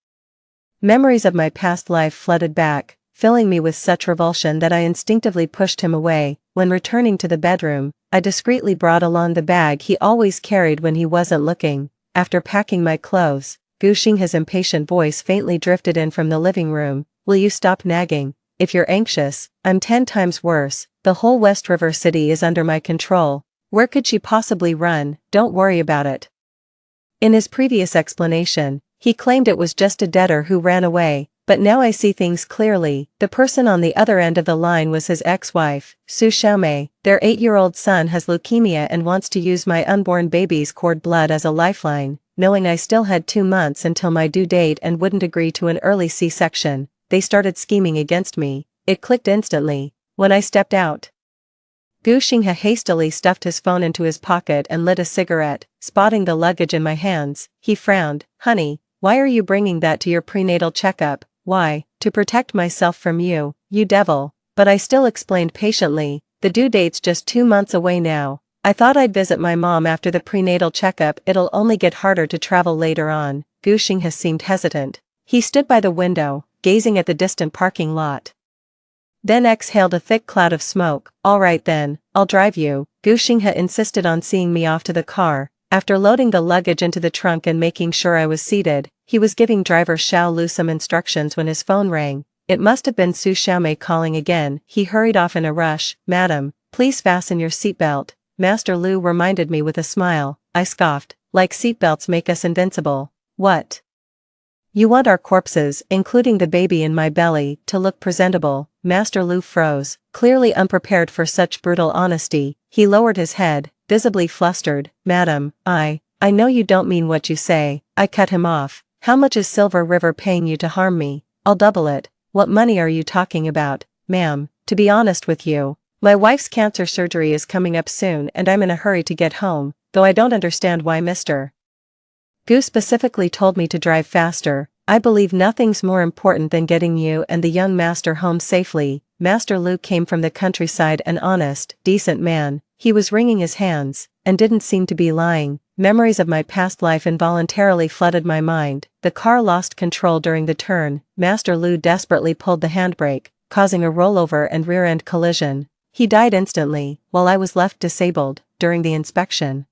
Memories of my past life flooded back, filling me with such revulsion that I instinctively pushed him away. When returning to the bedroom, I discreetly brought along the bag he always carried when he wasn't looking. After packing my clothes, Gu Xinghe's impatient voice faintly drifted in from the living room. Will you stop nagging? If you're anxious, I'm 10 times worse. The whole West River City is under my control. Where could she possibly run? Don't worry about it. In his previous explanation, he claimed it was just a debtor who ran away. But now I see things clearly. The person on the other end of the line was his ex-wife, Su Xiaomei. Their 8-year-old son has leukemia and wants to use my unborn baby's cord blood as a lifeline. Knowing I still had 2 months until my due date and wouldn't agree to an early C-section, they started scheming against me. It clicked instantly. When I stepped out, Gu Xinghe hastily stuffed his phone into his pocket and lit a cigarette. Spotting the luggage in my hands, he frowned. Honey, why are you bringing that to your prenatal checkup? Why? To protect myself from you, you devil. But I still explained patiently, the due date's just 2 months away now. I thought I'd visit my mom after the prenatal checkup. It'll only get harder to travel later on. Gu Xinghe seemed hesitant. He stood by the window, gazing at the distant parking lot, then exhaled a thick cloud of smoke. All right then, I'll drive you. Gu Xinghe insisted on seeing me off to the car. After loading the luggage into the trunk and making sure I was seated, he was giving driver Xiao Lu some instructions when his phone rang. It must have been Su Xiaomei calling again. He hurried off in a rush. Madam, please fasten your seatbelt. Master Lu reminded me with a smile. I scoffed. Like seatbelts make us invincible. What? You want our corpses, including the baby in my belly, to look presentable? Master Lu froze, clearly unprepared for such brutal honesty. He lowered his head, visibly flustered. Madam, I know you don't mean what you say. I cut him off. How much is Silver River paying you to harm me? I'll double it. What money are you talking about? Ma'am, to be honest with you, my wife's cancer surgery is coming up soon and I'm in a hurry to get home, though I don't understand why Mr. Gu specifically told me to drive faster. I believe nothing's more important than getting you and the young master home safely. Master Lu came from the countryside, an honest, decent man. He was wringing his hands, and didn't seem to be lying. Memories of my past life involuntarily flooded my mind. The car lost control during the turn. Master Lu desperately pulled the handbrake, causing a rollover and rear-end collision. He died instantly, while I was left disabled. During the inspection,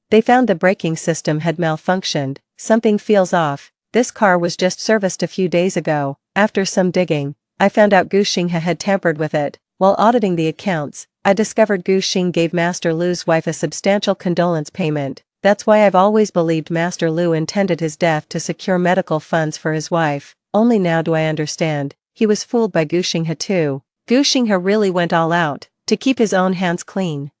they found the braking system had malfunctioned. Something feels off. This car was just serviced a few days ago. After some digging, I found out Gu Xinghe had tampered with it. While auditing the accounts, I discovered Gu Xing gave Master Lu's wife a substantial condolence payment. That's why I've always believed Master Lu intended his death to secure medical funds for his wife. Only now do I understand. He was fooled by Gu Xinghe too. Gu Xinghe really went all out to keep his own hands clean.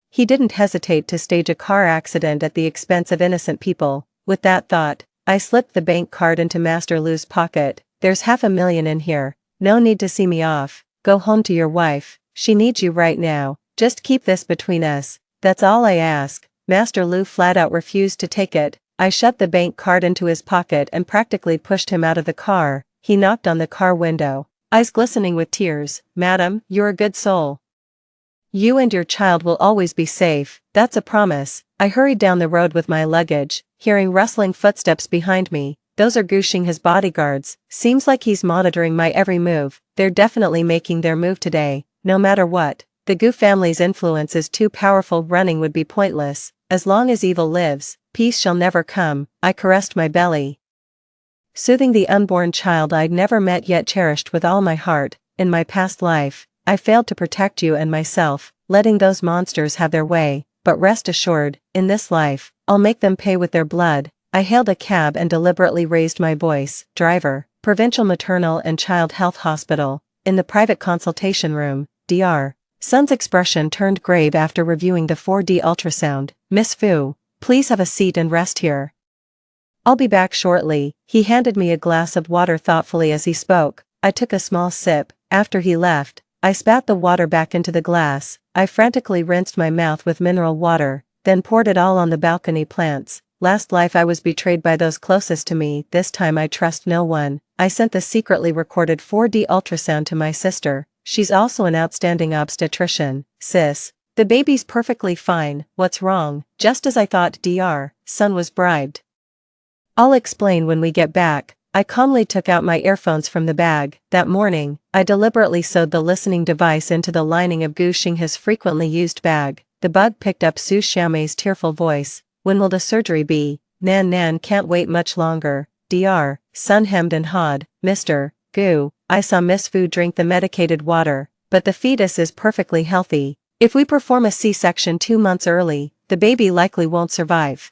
He didn't hesitate to stage a car accident at the expense of innocent people. With that thought, I slipped the bank card into Master Lu's pocket. There's $500,000 in here. No need to see me off. Go home to your wife. She needs you right now. Just keep this between us. That's all I ask. Master Lu flat out refused to take it. I shoved the bank card into his pocket and practically pushed him out of the car. He knocked on the car window, eyes glistening with tears. Madam, you're a good soul. You and your child will always be safe. That's a promise. I hurried down the road with my luggage, hearing rustling footsteps behind me. Those are Gu Xinghe's bodyguards. Seems like he's monitoring my every move. They're definitely making their move today. No matter what, the Gu family's influence is too powerful. Running would be pointless. As long as evil lives, peace shall never come. I caressed my belly, soothing the unborn child I'd never met yet cherished with all my heart. In my past life, I failed to protect you and myself, letting those monsters have their way, but rest assured, in this life, I'll make them pay with their blood. I hailed a cab and deliberately raised my voice. Driver, Provincial Maternal and Child Health Hospital. In the private consultation room, Dr. Sun's expression turned grave after reviewing the 4D ultrasound. Miss Fu, please have a seat and rest here. I'll be back shortly. He handed me a glass of water thoughtfully as he spoke. I took a small sip. After he left, I spat the water back into the glass. I frantically rinsed my mouth with mineral water, then poured it all on the balcony plants. Last life I was betrayed by those closest to me. This time I trust no one. I sent the secretly recorded 4D ultrasound to my sister. She's also an outstanding obstetrician. Sis, the baby's perfectly fine. What's wrong? Just as I thought. Dr. Sun was bribed. I'll explain when we get back. I calmly took out my earphones from the bag. That morning, I deliberately sewed the listening device into the lining of Gu Xinghe's frequently used bag. The bug picked up Su Xiaomei's tearful voice. When will the surgery be? Nan can't wait much longer. Dr. Sun hemmed and hawed. Mr. Gu, I saw Miss Fu drink the medicated water, but the fetus is perfectly healthy. If we perform a C-section 2 months early, the baby likely won't survive.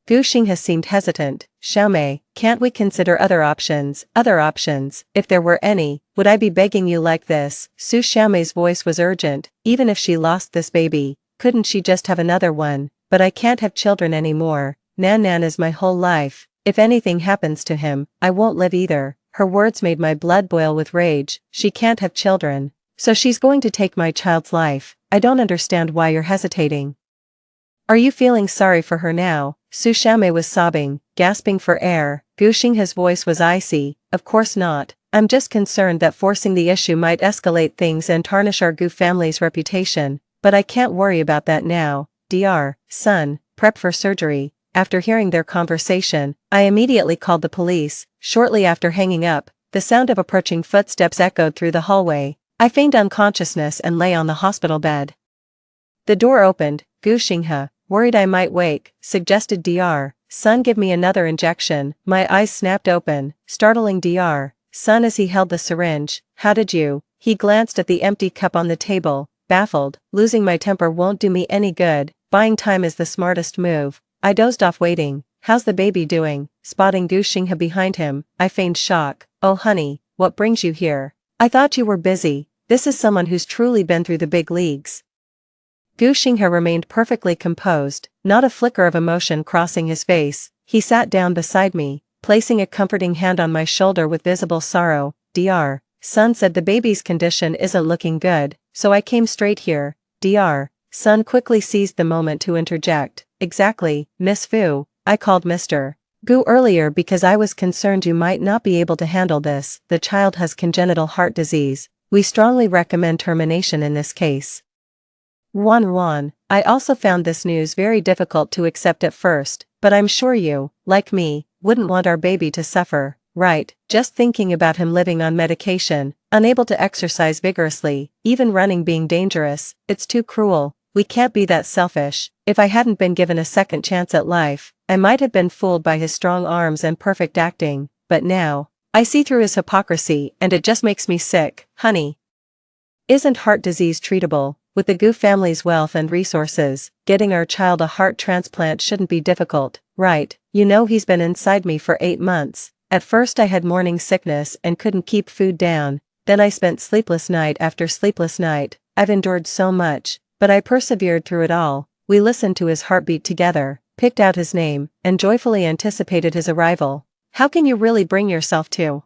Gu Xinghe seemed hesitant. Xiaomei, can't we consider other options? Other options? If there were any, would I be begging you like this? Su Xiaomei's voice was urgent. Even if she lost this baby, couldn't she just have another one? But I can't have children anymore. Nan is my whole life. If anything happens to him, I won't live either. Her words made my blood boil with rage. She can't have children, so she's going to take my child's life. I don't understand why you're hesitating. Are you feeling sorry for her now? Su Xiaomei was sobbing, gasping for air. Gu Xinghe's voice was icy. Of course not. I'm just concerned that forcing the issue might escalate things and tarnish our Gu family's reputation. But I can't worry about that now. Dr. Sun, prep for surgery. After hearing their conversation, I immediately called the police. Shortly after hanging up, the sound of approaching footsteps echoed through the hallway. I feigned unconsciousness and lay on the hospital bed. The door opened. Gu Xinghe, worried I might wake, suggested Dr. Sun give me another injection. My eyes snapped open, startling Dr. Sun as he held the syringe. How did you? He glanced at the empty cup on the table, baffled. Losing my temper won't do me any good. Buying time is the smartest move. I dozed off waiting. How's the baby doing? Spotting Gu Xinghe behind him, I feigned shock. Oh honey, what brings you here? I thought you were busy. This is someone who's truly been through the big leagues. Gu Xinghe remained perfectly composed, not a flicker of emotion crossing his face. He sat down beside me, placing a comforting hand on my shoulder with visible sorrow. Dr. Sun said the baby's condition isn't looking good, so I came straight here. Dr. Sun quickly seized the moment to interject. Exactly, Miss Fu. I called Mr. Gu earlier because I was concerned you might not be able to handle this. The child has congenital heart disease. We strongly recommend termination in this case. Wan, I also found this news very difficult to accept at first, but I'm sure you, like me, wouldn't want our baby to suffer, right? Just thinking about him living on medication, unable to exercise vigorously, even running being dangerous, it's too cruel. We can't be that selfish. If I hadn't been given a second chance at life, I might have been fooled by his strong arms and perfect acting, but now, I see through his hypocrisy and it just makes me sick, honey. Isn't heart disease treatable? With the Gu family's wealth and resources, getting our child a heart transplant shouldn't be difficult, right? You know he's been inside me for 8 months. At first I had morning sickness and couldn't keep food down, then I spent sleepless night after sleepless night. I've endured so much, but I persevered through it all. We listened to his heartbeat together, picked out his name, and joyfully anticipated his arrival. How can you really bring yourself to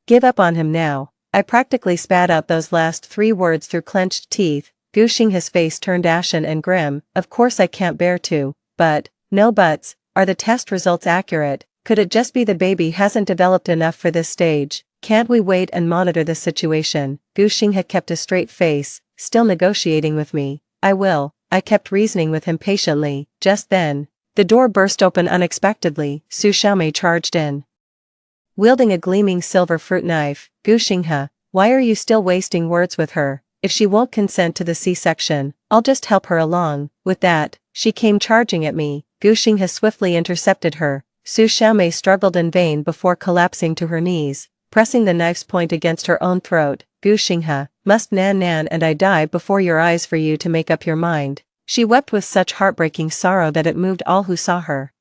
give up on him now? I practically spat out those last 3 words through clenched teeth. Gu Xinghe's face turned ashen and grim. Of course I can't bear to, but, no buts, are the test results accurate? Could it just be the baby hasn't developed enough for this stage? Can't we wait and monitor the situation? Gu Xinghe kept a straight face, still negotiating with me. I will, I kept reasoning with him patiently. Just then, the door burst open unexpectedly. Su Xiaomei charged in, wielding a gleaming silver fruit knife. Gu Xinghe, why are you still wasting words with her? If she won't consent to the C-section, I'll just help her along. With that, she came charging at me. Gu Xinghe swiftly intercepted her. Su Xiaomei struggled in vain before collapsing to her knees, pressing the knife's point against her own throat. Gu Xinghe, must Nan and I die before your eyes for you to make up your mind? She wept with such heartbreaking sorrow that it moved all who saw her.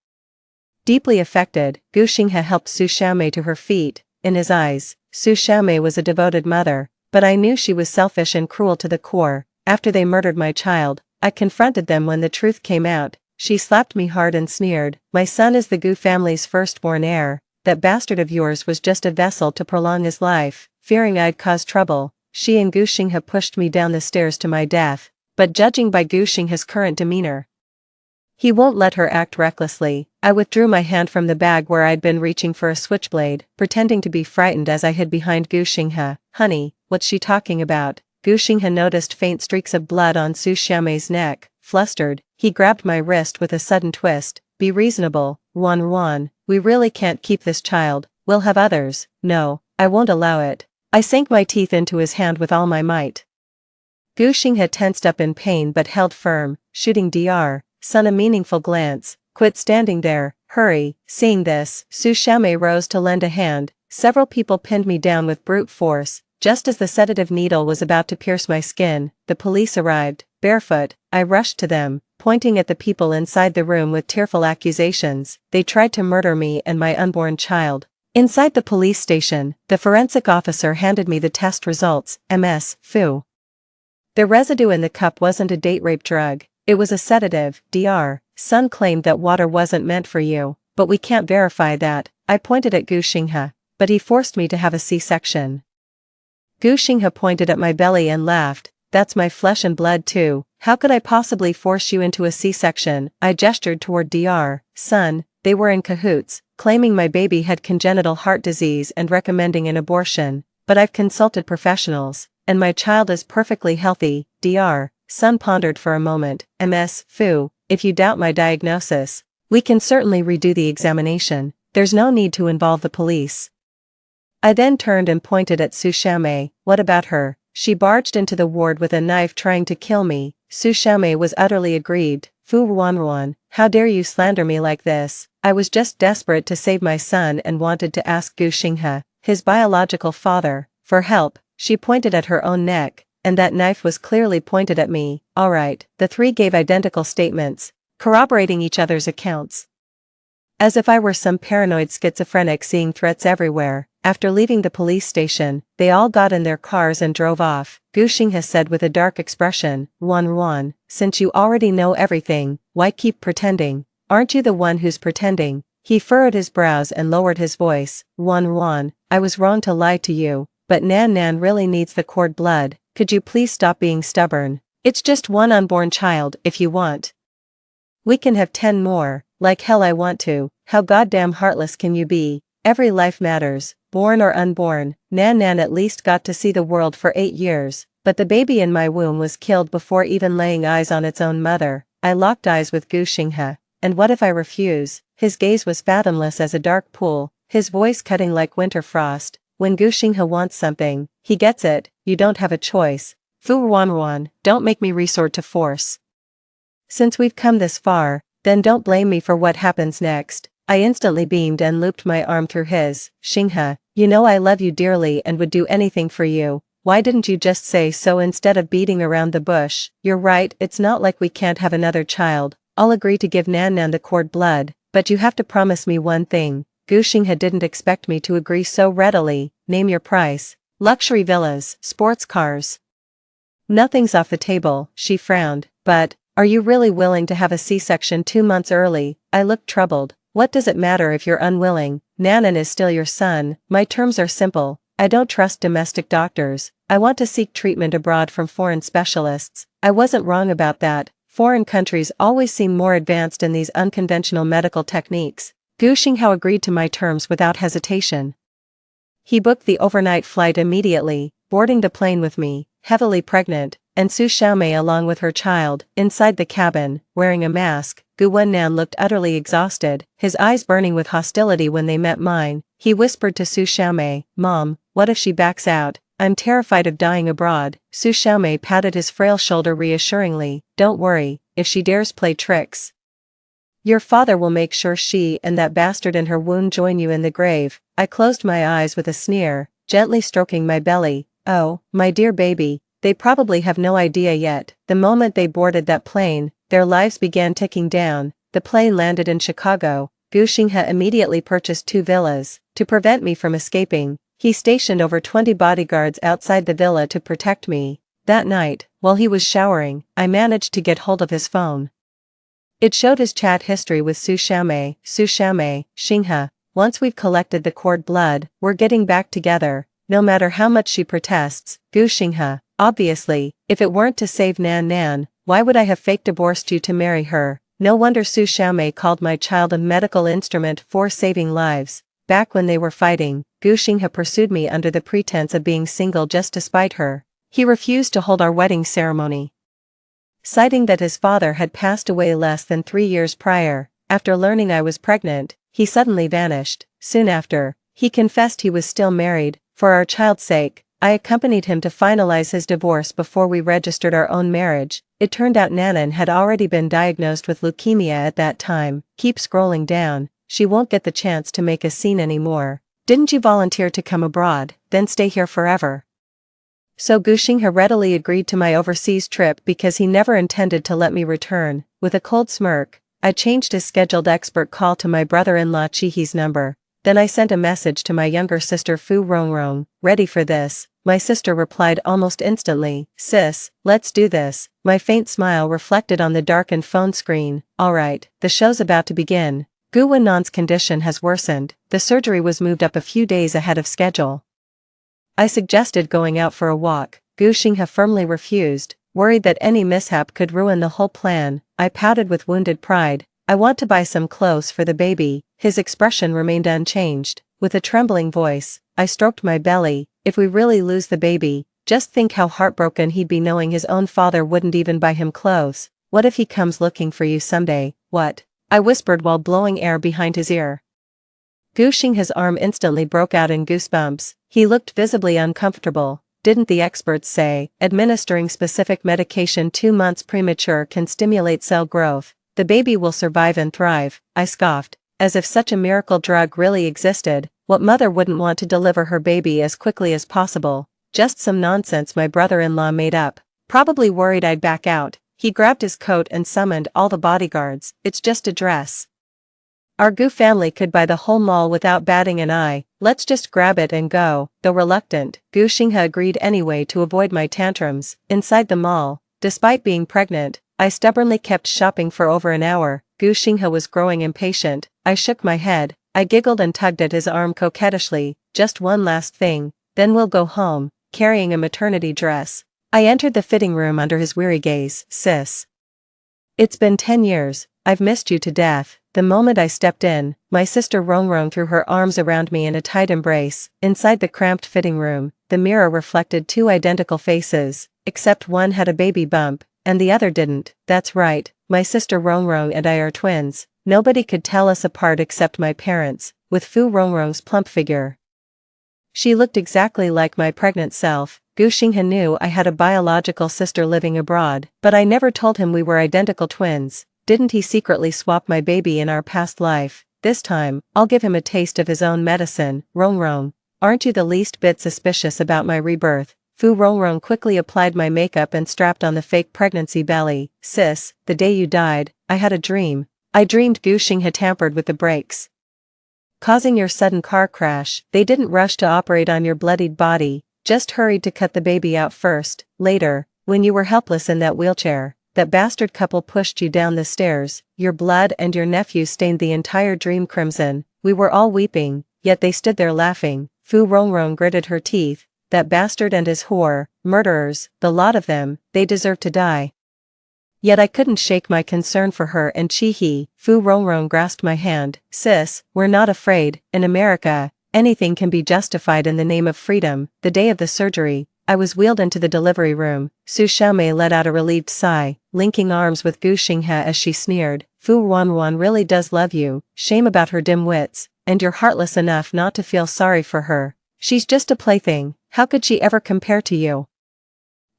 Deeply affected, Gu Xinghe helped Su Xiaomei to her feet. In his eyes, Su Xiaomei was a devoted mother, but I knew she was selfish and cruel to the core. After they murdered my child, I confronted them when the truth came out. She slapped me hard and sneered, my son is the Gu family's firstborn heir. That bastard of yours was just a vessel to prolong his life. Fearing I'd cause trouble, she and Gu Xinghe pushed me down the stairs to my death. But judging by Gu Xinghe's current demeanor, he won't let her act recklessly. I withdrew my hand from the bag where I'd been reaching for a switchblade, pretending to be frightened as I hid behind Gu Xinghe. Honey, what's she talking about? Gu Xinghe noticed faint streaks of blood on Su Xiaomei's neck. Flustered, he grabbed my wrist with a sudden twist. Be reasonable, Wan, we really can't keep this child. We'll have others. No, I won't allow it. I sank my teeth into his hand with all my might. Gu Xinghe tensed up in pain but held firm, shooting Dr. Son a meaningful glance. Quit standing there, hurry. Seeing this, Su Xiaomei rose to lend a hand. Several people pinned me down with brute force. Just as the sedative needle was about to pierce my skin, the police arrived. Barefoot, I rushed to them, pointing at the people inside the room with tearful accusations. They tried to murder me and my unborn child. Inside the police station, the forensic officer handed me the test results. Ms. Fu. The residue in the cup wasn't a date rape drug. It was a sedative. Dr. Son claimed that water wasn't meant for you, but we can't verify that. I pointed at Gu Xinghe, but he forced me to have a C-section. Gu Xinghe pointed at my belly and laughed. That's my flesh and blood too. How could I possibly force you into a C-section? I gestured toward Dr. Son. They were in cahoots, claiming my baby had congenital heart disease and recommending an abortion. But I've consulted professionals, and my child is perfectly healthy. Dr. Son pondered for a moment. Ms. Fu, if you doubt my diagnosis, we can certainly redo the examination. There's no need to involve the police. I then turned and pointed at Su Xiaomei. What about her? She barged into the ward with a knife trying to kill me. Su Xiaomei was utterly aggrieved. Fu Ruan, how dare you slander me like this? I was just desperate to save my son and wanted to ask Gu Xinghe, his biological father, for help. She pointed at her own neck, and that knife was clearly pointed at me. Alright, the 3 gave identical statements, corroborating each other's accounts. As if I were some paranoid schizophrenic seeing threats everywhere. After leaving the police station, they all got in their cars and drove off. Gu Xinghe said with a dark expression, Wan, since you already know everything, why keep pretending? Aren't you the one who's pretending? He furrowed his brows and lowered his voice. Wan, I was wrong to lie to you, but Nan really needs the cord blood. Could you please stop being stubborn? It's just one unborn child. If you want, we can have 10 more. Like hell I want to. How goddamn heartless can you be? Every life matters. Born or unborn, Nan Nan at least got to see the world for 8 years, but the baby in my womb was killed before even laying eyes on its own mother. I locked eyes with Gu Xinghe. And what if I refuse? His gaze was fathomless as a dark pool, his voice cutting like winter frost. When Gu Xinghe wants something, he gets it, you don't have a choice. Fu Ruan, don't make me resort to force. Since we've come this far, then don't blame me for what happens next. I instantly beamed and looped my arm through his. Xinghe, you know I love you dearly and would do anything for you. Why didn't you just say so instead of beating around the bush? You're right, it's not like we can't have another child. I'll agree to give Nan Nan the cord blood, but you have to promise me one thing. Gu Xinghe didn't expect me to agree so readily. Name your price. Luxury villas, sports cars. Nothing's off the table, she frowned, but, are you really willing to have a C-section 2 months early? I looked troubled. What does it matter if you're unwilling? Nan Nan is still your son. My terms are simple. I don't trust domestic doctors. I want to seek treatment abroad from foreign specialists. I wasn't wrong about that. Foreign countries always seem more advanced in these unconventional medical techniques. Gu Xinghe agreed to my terms without hesitation. He booked the overnight flight immediately, boarding the plane with me, heavily pregnant, and Su Xiaomei along with her child, inside the cabin, wearing a mask. Gu Wennan looked utterly exhausted, his eyes burning with hostility when they met mine. He whispered to Su Xiaomei, Mom, what if she backs out? I'm terrified of dying abroad. Su Xiaomei patted his frail shoulder reassuringly. Don't worry, if she dares play tricks, your father will make sure she and that bastard in her wound join you in the grave. I closed my eyes with a sneer, gently stroking my belly. Oh, my dear baby, they probably have no idea yet. The moment they boarded that plane, their lives began ticking down. The plane landed in Chicago. Gu Xinghe immediately purchased 2 villas. To prevent me from escaping, he stationed over 20 bodyguards outside the villa to protect me. That night, while he was showering, I managed to get hold of his phone. It showed his chat history with Su Xiaomei. Su Xiaomei, Xinghe, once we've collected the cord blood, we're getting back together, no matter how much she protests. Gu Xinghe, obviously, if it weren't to save Nan Nan, why would I have fake divorced you to marry her? No wonder Su Xiaomei called my child a medical instrument for saving lives. Back when they were fighting, Gu Xinghe pursued me under the pretense of being single just to spite her. He refused to hold our wedding ceremony, citing that his father had passed away less than 3 years prior. After learning I was pregnant, he suddenly vanished. Soon after, he confessed he was still married. For our child's sake, I accompanied him to finalize his divorce before we registered our own marriage. It turned out Nanan had already been diagnosed with leukemia at that time. Keep scrolling down, she won't get the chance to make a scene anymore. Didn't you volunteer to come abroad, then stay here forever? So Gu Xinghe readily agreed to my overseas trip because he never intended to let me return. With a cold smirk, I changed his scheduled expert call to my brother-in-law Chihi's number. Then I sent a message to my younger sister Fu Rongrong. Ready for this? My sister replied almost instantly. Sis, let's do this. My faint smile reflected on the darkened phone screen. Alright, the show's about to begin. Gu Wennan's condition has worsened. The surgery was moved up a few days ahead of schedule. I suggested going out for a walk. Gu Xinghe firmly refused, worried that any mishap could ruin the whole plan. I pouted with wounded pride. I want to buy some clothes for the baby. His expression remained unchanged. With a trembling voice, I stroked my belly. If we really lose the baby, just think how heartbroken he'd be knowing his own father wouldn't even buy him clothes. What if he comes looking for you someday? What? I whispered while blowing air behind his ear. Gu Xinghe's arm instantly broke out in goosebumps. He looked visibly uncomfortable. Didn't the experts say, administering specific medication 2 months premature can stimulate cell growth? The baby will survive and thrive. I scoffed. As if such a miracle drug really existed, what mother wouldn't want to deliver her baby as quickly as possible? Just some nonsense my brother-in-law made up. Probably worried I'd back out. He grabbed his coat and summoned all the bodyguards. It's just a dress. Our Gu family could buy the whole mall without batting an eye. Let's just grab it and go. Though reluctant, Gu Xinghe agreed anyway to avoid my tantrums. Inside the mall, despite being pregnant, I stubbornly kept shopping for over an hour. Gu Xinghe was growing impatient. I shook my head. I giggled and tugged at his arm coquettishly. Just one last thing, then we'll go home, carrying a maternity dress. I entered the fitting room under his weary gaze. Sis, it's been 10 years, I've missed you to death. The moment I stepped in, my sister Rongrong threw her arms around me in a tight embrace. Inside the cramped fitting room, the mirror reflected two identical faces, except one had a baby bump, and the other didn't. That's right, my sister Rongrong and I are twins. Nobody could tell us apart except my parents, with Fu Rongrong's plump figure. She looked exactly like my pregnant self. Gu Xinghe knew I had a biological sister living abroad, but I never told him we were identical twins. Didn't he secretly swap my baby in our past life? This time, I'll give him a taste of his own medicine. Rongrong, aren't you the least bit suspicious about my rebirth? Fu Rongrong quickly applied my makeup and strapped on the fake pregnancy belly. Sis, the day you died, I had a dream. I dreamed Gu Xinghe tampered with the brakes, causing your sudden car crash. They didn't rush to operate on your bloodied body, just hurried to cut the baby out first. Later, when you were helpless in that wheelchair, that bastard couple pushed you down the stairs. Your blood and your nephew stained the entire dream crimson. We were all weeping, yet they stood there laughing. Fu Rongrong gritted her teeth. That bastard and his whore, murderers, the lot of them, they deserve to die. Yet I couldn't shake my concern for her and Chi-He. Fu Rongrong grasped my hand. Sis, we're not afraid. In America, anything can be justified in the name of freedom. The day of the surgery, I was wheeled into the delivery room. Su Xiaomei let out a relieved sigh, linking arms with Gu Xinghe as she sneered. Fu Wanwan really does love you. Shame about her dim wits, and you're heartless enough not to feel sorry for her. She's just a plaything. How could she ever compare to you?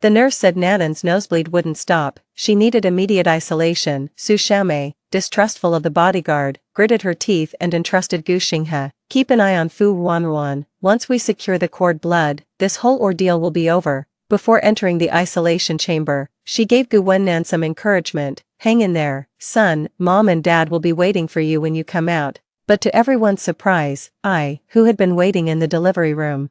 The nurse said Nanan's nosebleed wouldn't stop. She needed immediate isolation. Su Xiaomei, distrustful of the bodyguard, gritted her teeth and entrusted Gu Xinghe. Keep an eye on Fu Wanwan. Once we secure the cord blood, this whole ordeal will be over. Before entering the isolation chamber, she gave Gu Wennan some encouragement. Hang in there, son, mom and dad will be waiting for you when you come out. But to everyone's surprise, I, who had been waiting in the delivery room,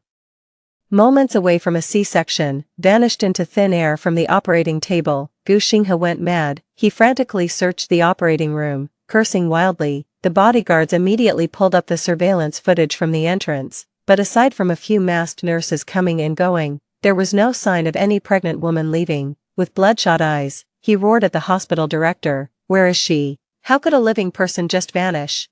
moments away from a C-section, vanished into thin air from the operating table. Gu Xinghe went mad. He frantically searched the operating room, cursing wildly. The bodyguards immediately pulled up the surveillance footage from the entrance, but aside from a few masked nurses coming and going, there was no sign of any pregnant woman leaving. With bloodshot eyes, he roared at the hospital director. Where is she? How could a living person just vanish?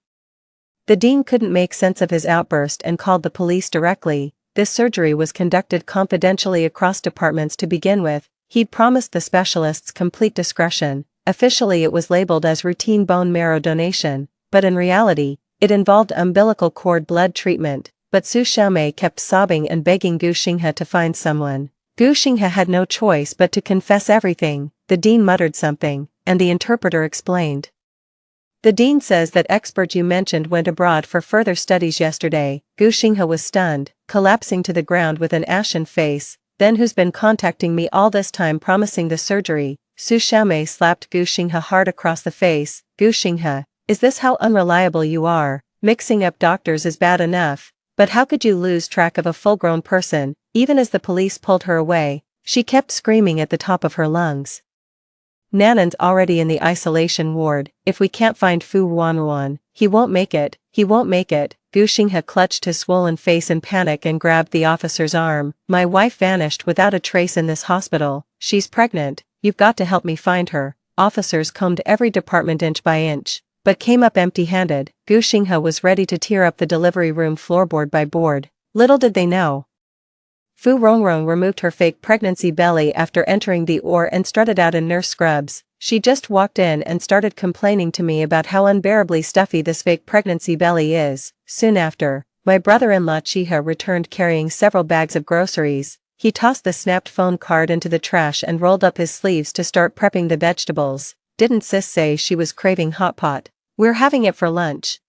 The dean couldn't make sense of his outburst and called the police directly. This surgery was conducted confidentially across departments to begin with. He'd promised the specialists complete discretion. Officially it was labeled as routine bone marrow donation, but in reality, it involved umbilical cord blood treatment. But Su Xiaomei kept sobbing and begging Gu Xinghe to find someone. Gu Xinghe had no choice but to confess everything. The dean muttered something, and the interpreter explained. The dean says that expert you mentioned went abroad for further studies yesterday. Gu Xinghe was stunned, collapsing to the ground with an ashen face. Then who's been contacting me all this time promising the surgery? Su Xiaomei slapped Gu Xinghe hard across the face. Gu Xinghe, is this how unreliable you are? Mixing up doctors is bad enough, but how could you lose track of a full-grown person? Even as the police pulled her away, she kept screaming at the top of her lungs. Nanan's already in the isolation ward. If we can't find Fu Wanwan, he won't make it. He won't make it. Gu Xinghe clutched his swollen face in panic and grabbed the officer's arm. My wife vanished without a trace in this hospital. She's pregnant. You've got to help me find her. Officers combed every department inch by inch, but came up empty-handed. Gu Xinghe was ready to tear up the delivery room floorboard by board. Little did they know. Fu Rongrong removed her fake pregnancy belly after entering the OR and strutted out in nurse scrubs. She just walked in and started complaining to me about how unbearably stuffy this fake pregnancy belly is. Soon after, my brother-in-law Chiha returned carrying several bags of groceries. He tossed the snapped phone card into the trash and rolled up his sleeves to start prepping the vegetables. Didn't sis say she was craving hot pot? We're having it for lunch.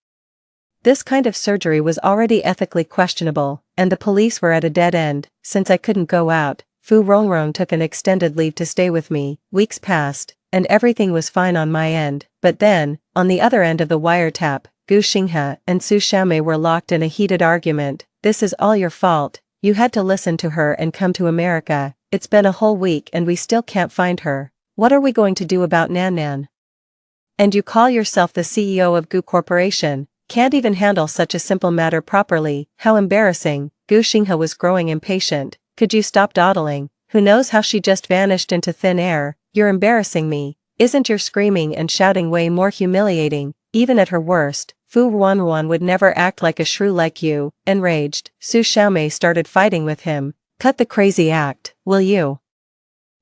This kind of surgery was already ethically questionable, and the police were at a dead end. Since I couldn't go out, Fu Rongrong took an extended leave to stay with me. Weeks passed, and everything was fine on my end. But then, on the other end of the wiretap, Gu Xinghe and Su Xiaomei were locked in a heated argument. This is all your fault. You had to listen to her and come to America. It's been a whole week and we still can't find her. What are we going to do about Nan? And you call yourself the CEO of Gu Corporation? Can't even handle such a simple matter properly. How embarrassing. Gu Xinghe was growing impatient. Could you stop dawdling? Who knows how she just vanished into thin air? You're embarrassing me. Isn't your screaming and shouting way more humiliating? Even at her worst, Fu Ruanruan would never act like a shrew like you. Enraged, Su Xiaomei started fighting with him. Cut the crazy act, will you?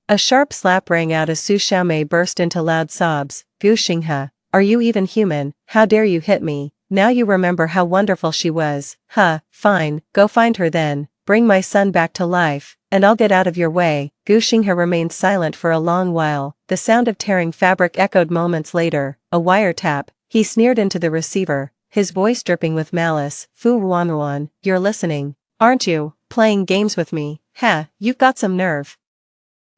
A sharp slap rang out as Su Xiaomei burst into loud sobs. Gu Xinghe, are you even human? How dare you hit me? Now you remember how wonderful she was. Huh, fine, go find her then, bring my son back to life, and I'll get out of your way. Gu Xinghe remained silent for a long while. The sound of tearing fabric echoed moments later. A wiretap. He sneered into the receiver, his voice dripping with malice. Fu Ruanruan, you're listening, aren't you? Playing games with me? Heh, you've got some nerve.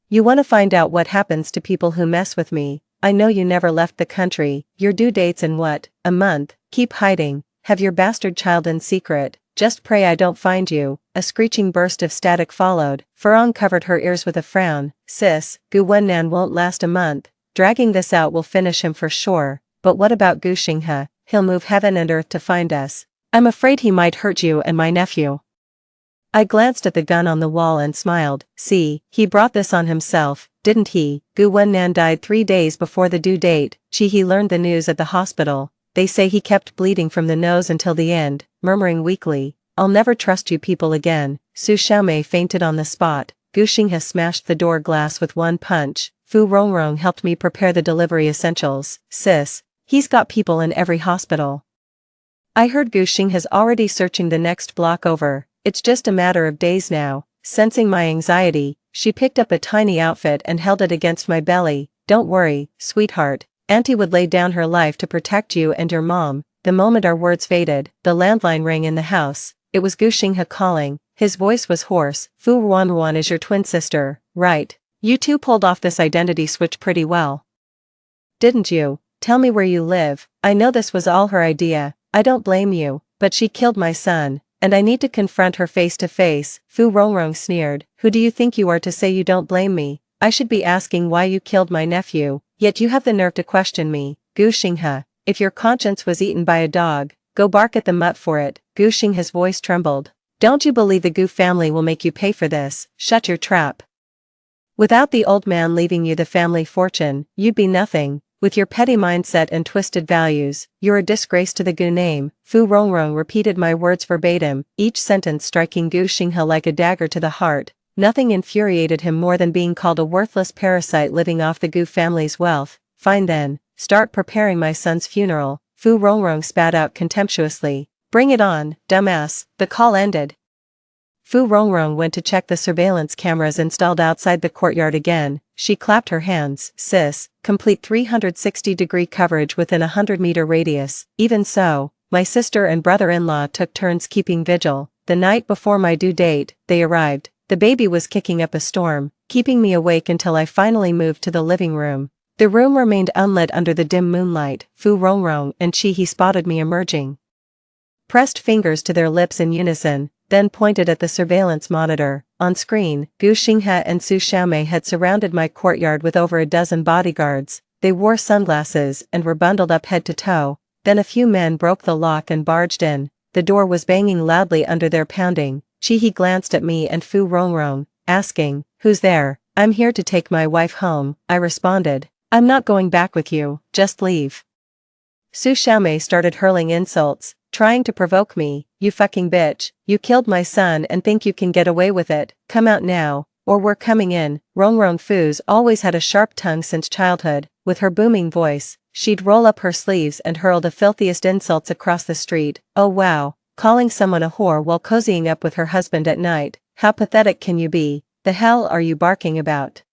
You want to find out what happens to people who mess with me? I know you never left the country. Your due date's in what? A month. Keep hiding. Have your bastard child in secret. Just pray I don't find you. A screeching burst of static followed. Furong covered her ears with a frown. Sis, Gu Wennan won't last a month. Dragging this out will finish him for sure. But what about Gu Xinghe? He'll move heaven and earth to find us. I'm afraid he might hurt you and my nephew. I glanced at the gun on the wall and smiled. See, he brought this on himself, didn't he? Gu Wennan died 3 days before the due date. He learned the news at the hospital. They say he kept bleeding from the nose until the end, murmuring weakly, I'll never trust you people again. Su Xiaomei fainted on the spot. Gu Xinghe smashed the door glass with one punch. Fu Rongrong helped me prepare the delivery essentials. Sis, he's got people in every hospital. I heard Gu Xinghe's already searching the next block over. It's just a matter of days now. Sensing my anxiety, she picked up a tiny outfit and held it against my belly. Don't worry, sweetheart. Auntie would lay down her life to protect you and your mom. The moment our words faded, the landline rang in the house. It was Gu Xinghe calling. His voice was hoarse. Fu Ruanruan is your twin sister, right? You two pulled off this identity switch pretty well. Didn't you? Tell me where you live. I know this was all her idea. I don't blame you, but she killed my son, and I need to confront her face to face. Fu Rongrong sneered. Who do you think you are to say you don't blame me? I should be asking why you killed my nephew, yet you have the nerve to question me. Gu Xinghe, if your conscience was eaten by a dog, go bark at the mutt for it. Gu Xinghe's voice trembled. Don't you believe the Gu family will make you pay for this? Shut your trap. Without the old man leaving you the family fortune, you'd be nothing. With your petty mindset and twisted values, you're a disgrace to the Gu name. Fu Rongrong repeated my words verbatim, each sentence striking Gu Xinghe like a dagger to the heart. Nothing infuriated him more than being called a worthless parasite living off the Gu family's wealth. Fine then, start preparing my son's funeral. Fu Rongrong spat out contemptuously. Bring it on, dumbass. The call ended. Fu Rongrong went to check the surveillance cameras installed outside the courtyard again. She clapped her hands. Sis, complete 360-degree coverage within a 100-meter radius. Even so, my sister and brother-in-law took turns keeping vigil. The night before my due date, they arrived. The baby was kicking up a storm, keeping me awake until I finally moved to the living room. The room remained unlit under the dim moonlight. Fu Rongrong and he spotted me emerging. Pressed fingers to their lips in unison, then pointed at the surveillance monitor. On screen, Gu Xinghe and Su Xiaomei had surrounded my courtyard with over a dozen bodyguards. They wore sunglasses and were bundled up head to toe. Then a few men broke the lock and barged in. The door was banging loudly under their pounding. He glanced at me and Fu Rongrong, asking, "Who's there?" "I'm here to take my wife home," I responded. "I'm not going back with you, just leave." Su Xiaomei started hurling insults, trying to provoke me. "You fucking bitch, you killed my son and think you can get away with it. Come out now, or we're coming in." Rongrong Fu's always had a sharp tongue since childhood. With her booming voice, she'd roll up her sleeves and hurl the filthiest insults across the street. Oh wow, calling someone a whore while cozying up with her husband at night. How pathetic can you be? The hell are you barking about?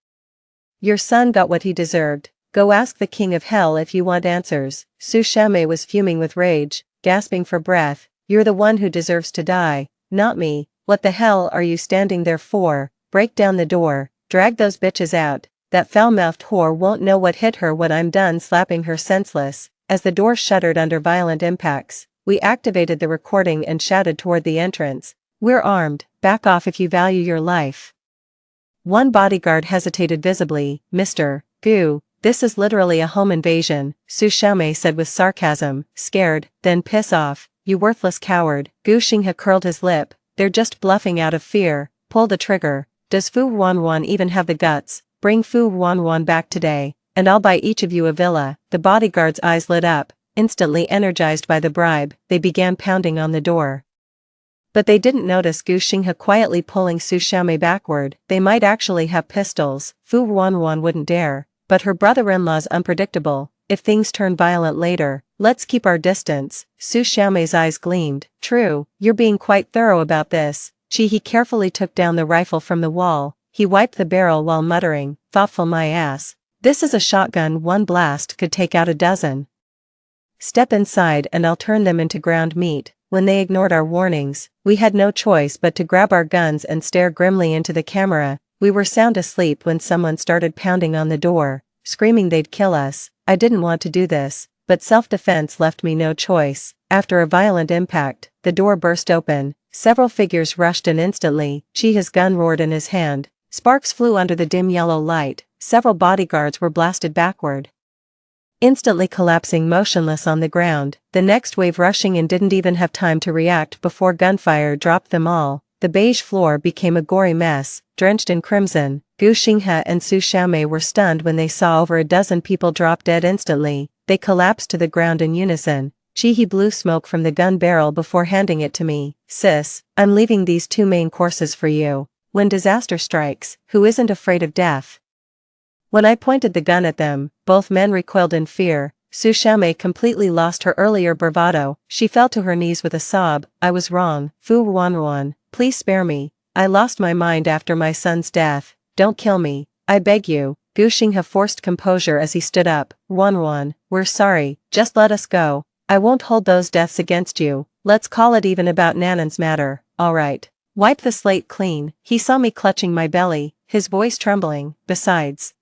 Your son got what he deserved. Go ask the king of hell if you want answers. Su Xiaomei was fuming with rage, gasping for breath. You're the one who deserves to die, not me. What the hell are you standing there for? Break down the door, drag those bitches out. That foul-mouthed whore won't know what hit her when I'm done slapping her senseless. As the door shuddered under violent impacts, we activated the recording and shouted toward the entrance. We're armed, back off if you value your life. One bodyguard hesitated visibly. Mr. Gu, this is literally a home invasion, Su Xiaomei said with sarcasm. Scared? Then piss off, you worthless coward. Gu Xinghe curled his lip. They're just bluffing out of fear. Pull the trigger. Does Fu Ruanruan even have the guts? Bring Fu Ruanruan back today, and I'll buy each of you a villa. The bodyguard's eyes lit up. Instantly energized by the bribe, they began pounding on the door. But they didn't notice Gu Xinghe quietly pulling Su Xiaomei backward. They might actually have pistols. Fu Ruanruan wouldn't dare. But her brother-in-law's unpredictable. If things turn violent later, let's keep our distance. Su Xiaomei's eyes gleamed. True, you're being quite thorough about this. He carefully took down the rifle from the wall. He wiped the barrel while muttering, thoughtful my ass. This is a shotgun, one blast could take out a dozen. Step inside and I'll turn them into ground meat. When they ignored our warnings, we had no choice but to grab our guns and stare grimly into the camera. We were sound asleep when someone started pounding on the door, screaming they'd kill us. I didn't want to do this, but self-defense left me no choice. After a violent impact, the door burst open. Several figures rushed in instantly. His gun roared in his hand. Sparks flew under the dim yellow light. Several bodyguards were blasted backward, instantly collapsing motionless on the ground. The next wave rushing in didn't even have time to react before gunfire dropped them all. The beige floor became a gory mess, drenched in crimson. Gu Xinghe and Su Xiaomei were stunned when they saw over a dozen people drop dead instantly. They collapsed to the ground in unison. He blew smoke from the gun barrel before handing it to me. Sis, I'm leaving these two main courses for you. When disaster strikes, who isn't afraid of death? When I pointed the gun at them, both men recoiled in fear. Su Xiaomei completely lost her earlier bravado. She fell to her knees with a sob. I was wrong. Fu Ruanruan, please spare me. I lost my mind after my son's death. Don't kill me, I beg you. Gu Xinghe forced composure as he stood up. Ruanruan, we're sorry, just let us go. I won't hold those deaths against you. Let's call it even about Nanan's matter. Alright. Wipe the slate clean. He saw me clutching my belly, his voice trembling. Besides,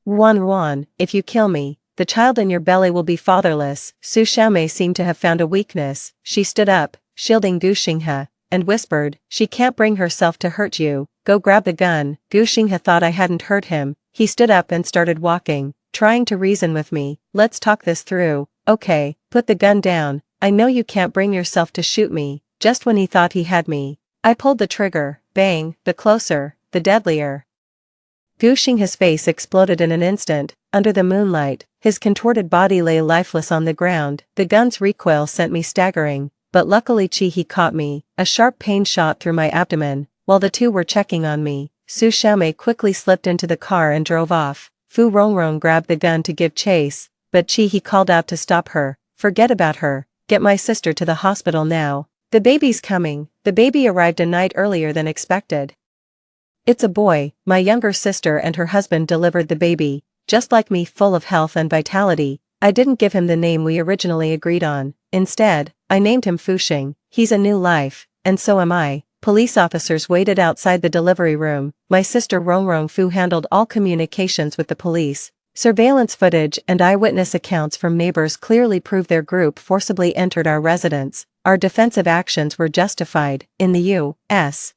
Ruanruan, if you kill me, the child in your belly will be fatherless. Su Xiaomei seemed to have found a weakness. She stood up, shielding Gu Xinghe, and whispered, she can't bring herself to hurt you. Go grab the gun. Gu Xinghe thought I hadn't hurt him. He stood up and started walking, trying to reason with me. Let's talk this through. Okay, put the gun down. I know you can't bring yourself to shoot me. Just when he thought he had me, I pulled the trigger. Bang, the closer, the deadlier. Gu Xinghe's face exploded in an instant. Under the moonlight, his contorted body lay lifeless on the ground. The gun's recoil sent me staggering, but luckily he caught me. A sharp pain shot through my abdomen. While the two were checking on me, Su Xiaomei quickly slipped into the car and drove off. Fu Rongrong grabbed the gun to give chase, but he called out to stop her. Forget about her. Get my sister to the hospital now. The baby's coming. The baby arrived a night earlier than expected. It's a boy. My younger sister and her husband delivered the baby, just like me, full of health and vitality. I didn't give him the name we originally agreed on. Instead, I named him Fuxing. He's a new life, and so am I. Police officers waited outside the delivery room. My sister Rongrong Fu handled all communications with the police. Surveillance footage and eyewitness accounts from neighbors clearly prove their group forcibly entered our residence. Our defensive actions were justified. In the U.S.,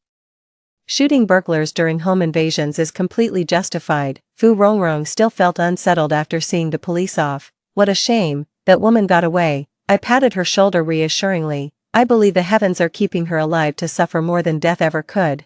shooting burglars during home invasions is completely justified. Fu Rongrong still felt unsettled after seeing the police off. What a shame, that woman got away. I patted her shoulder reassuringly. I believe the heavens are keeping her alive to suffer more than death ever could.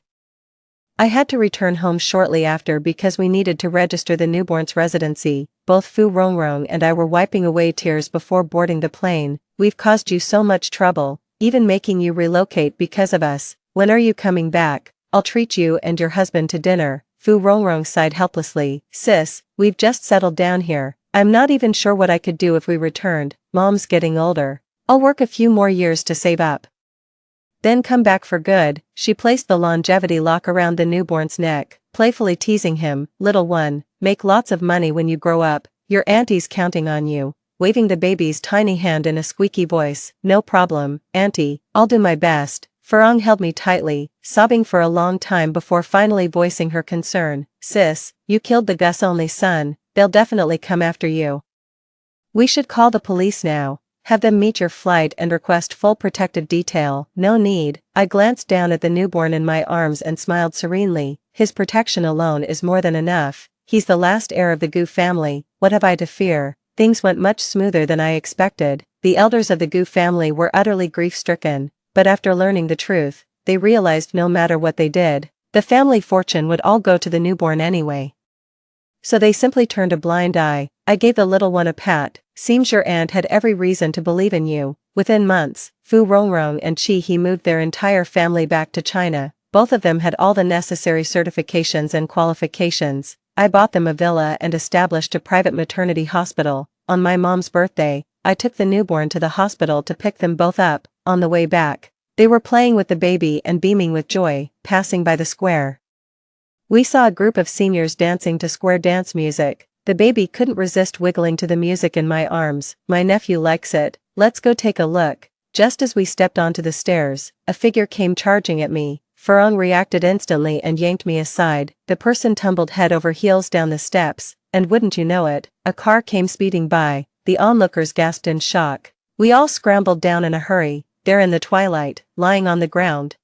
I had to return home shortly after because we needed to register the newborn's residency. Both Fu Rongrong and I were wiping away tears before boarding the plane. We've caused you so much trouble, even making you relocate because of us. When are you coming back? I'll treat you and your husband to dinner. Fu Rongrong sighed helplessly. Sis, we've just settled down here. I'm not even sure what I could do if we returned. Mom's getting older. I'll work a few more years to save up, then come back for good. She placed the longevity lock around the newborn's neck, playfully teasing him. Little one, make lots of money when you grow up. Your auntie's counting on you. Waving the baby's tiny hand in a squeaky voice. No problem, auntie, I'll do my best. Farong held me tightly, sobbing for a long time before finally voicing her concern. Sis, you killed the Gus' only son. They'll definitely come after you. We should call the police now. Have them meet your flight and request full protective detail. No need. I glanced down at the newborn in my arms and smiled serenely. His protection alone is more than enough. He's the last heir of the Gu family. What have I to fear? Things went much smoother than I expected. The elders of the Gu family were utterly grief-stricken, but after learning the truth, they realized no matter what they did, the family fortune would all go to the newborn anyway. So they simply turned a blind eye. I gave the little one a pat. Seems your aunt had every reason to believe in you. Within months, Fu Rongrong and Chi He moved their entire family back to China. Both of them had all the necessary certifications and qualifications. I bought them a villa and established a private maternity hospital. On my mom's birthday, I took the newborn to the hospital to pick them both up. On the way back, they were playing with the baby and beaming with joy, passing by the square. We saw a group of seniors dancing to square dance music. The baby couldn't resist wiggling to the music in my arms. My nephew likes it. Let's go take a look. Just as we stepped onto the stairs, a figure came charging at me. Furong reacted instantly and yanked me aside. The person tumbled head over heels down the steps, and wouldn't you know it, a car came speeding by. The onlookers gasped in shock. We all scrambled down in a hurry. There in the twilight, lying on the ground,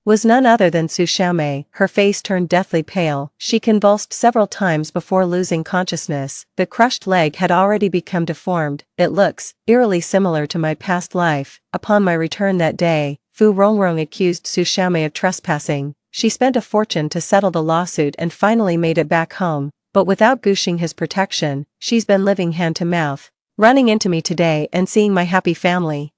was none other than Su Xiaomei. Her face turned deathly pale. She convulsed several times before losing consciousness. The crushed leg had already become deformed. It looks eerily similar to my past life. Upon my return that day, Fu Rongrong accused Su Xiaomei of trespassing. She spent a fortune to settle the lawsuit and finally made it back home, but without Gushing his protection, she's been living hand to mouth, running into me today and seeing my happy family.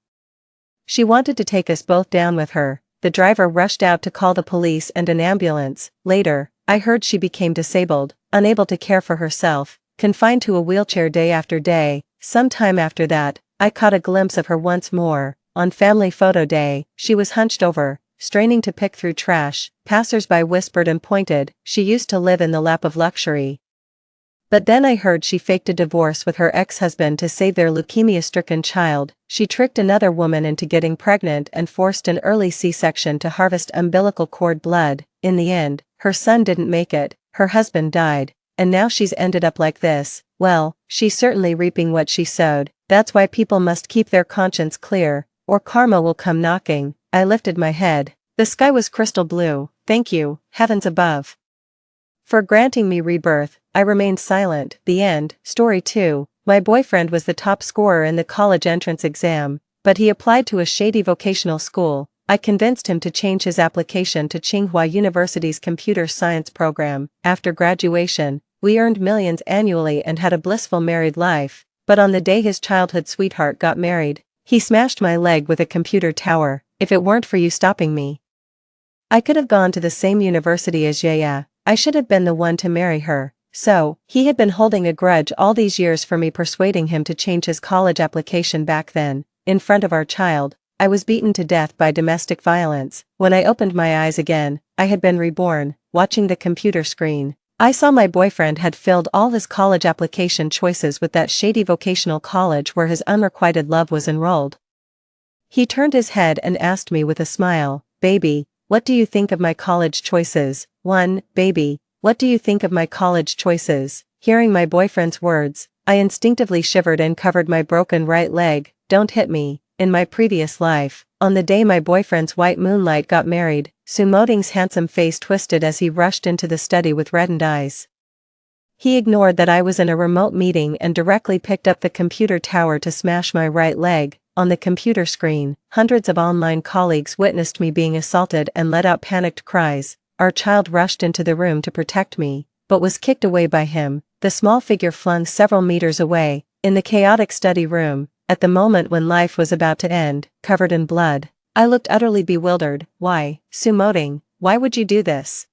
She wanted to take us both down with her. The driver rushed out to call the police and an ambulance. Later, I heard she became disabled, unable to care for herself, confined to a wheelchair day after day. Some time after that, I caught a glimpse of her once more. On family photo day, she was hunched over, straining to pick through trash. Passers-by whispered and pointed. She used to live in the lap of luxury. But then I heard she faked a divorce with her ex-husband to save their leukemia-stricken child. She tricked another woman into getting pregnant and forced an early C-section to harvest umbilical cord blood. In the end, her son didn't make it, her husband died, and now she's ended up like this. Well, she's certainly reaping what she sowed. That's why people must keep their conscience clear, or karma will come knocking. I lifted my head. The sky was crystal blue. Thank you, heavens above, for granting me rebirth. I remained silent. The end. Story 2. My boyfriend was the top scorer in the college entrance exam, but he applied to a shady vocational school. I convinced him to change his application to Tsinghua University's computer science program. After graduation, we earned millions annually and had a blissful married life. But on the day his childhood sweetheart got married, he smashed my leg with a computer tower. If it weren't for you stopping me, I could have gone to the same university as Yaya. I should have been the one to marry her. So, he had been holding a grudge all these years for me persuading him to change his college application back then. In front of our child, I was beaten to death by domestic violence. When I opened my eyes again, I had been reborn. Watching the computer screen, I saw my boyfriend had filled all his college application choices with that shady vocational college where his unrequited love was enrolled. He turned his head and asked me with a smile, "Baby, what do you think of my college choices?" Baby, what do you think of my college choices? Hearing my boyfriend's words, I instinctively shivered and covered my broken right leg. Don't hit me. In my previous life, on the day my boyfriend's white moonlight got married, Sumoding's handsome face twisted as he rushed into the study with reddened eyes. He ignored that I was in a remote meeting and directly picked up the computer tower to smash my right leg. On the computer screen, hundreds of online colleagues witnessed me being assaulted and let out panicked cries. Our child rushed into the room to protect me, but was kicked away by him. The small figure flung several meters away, in the chaotic study room, at the moment when life was about to end, covered in blood. I looked utterly bewildered. Why, Sumoding, why would you do this?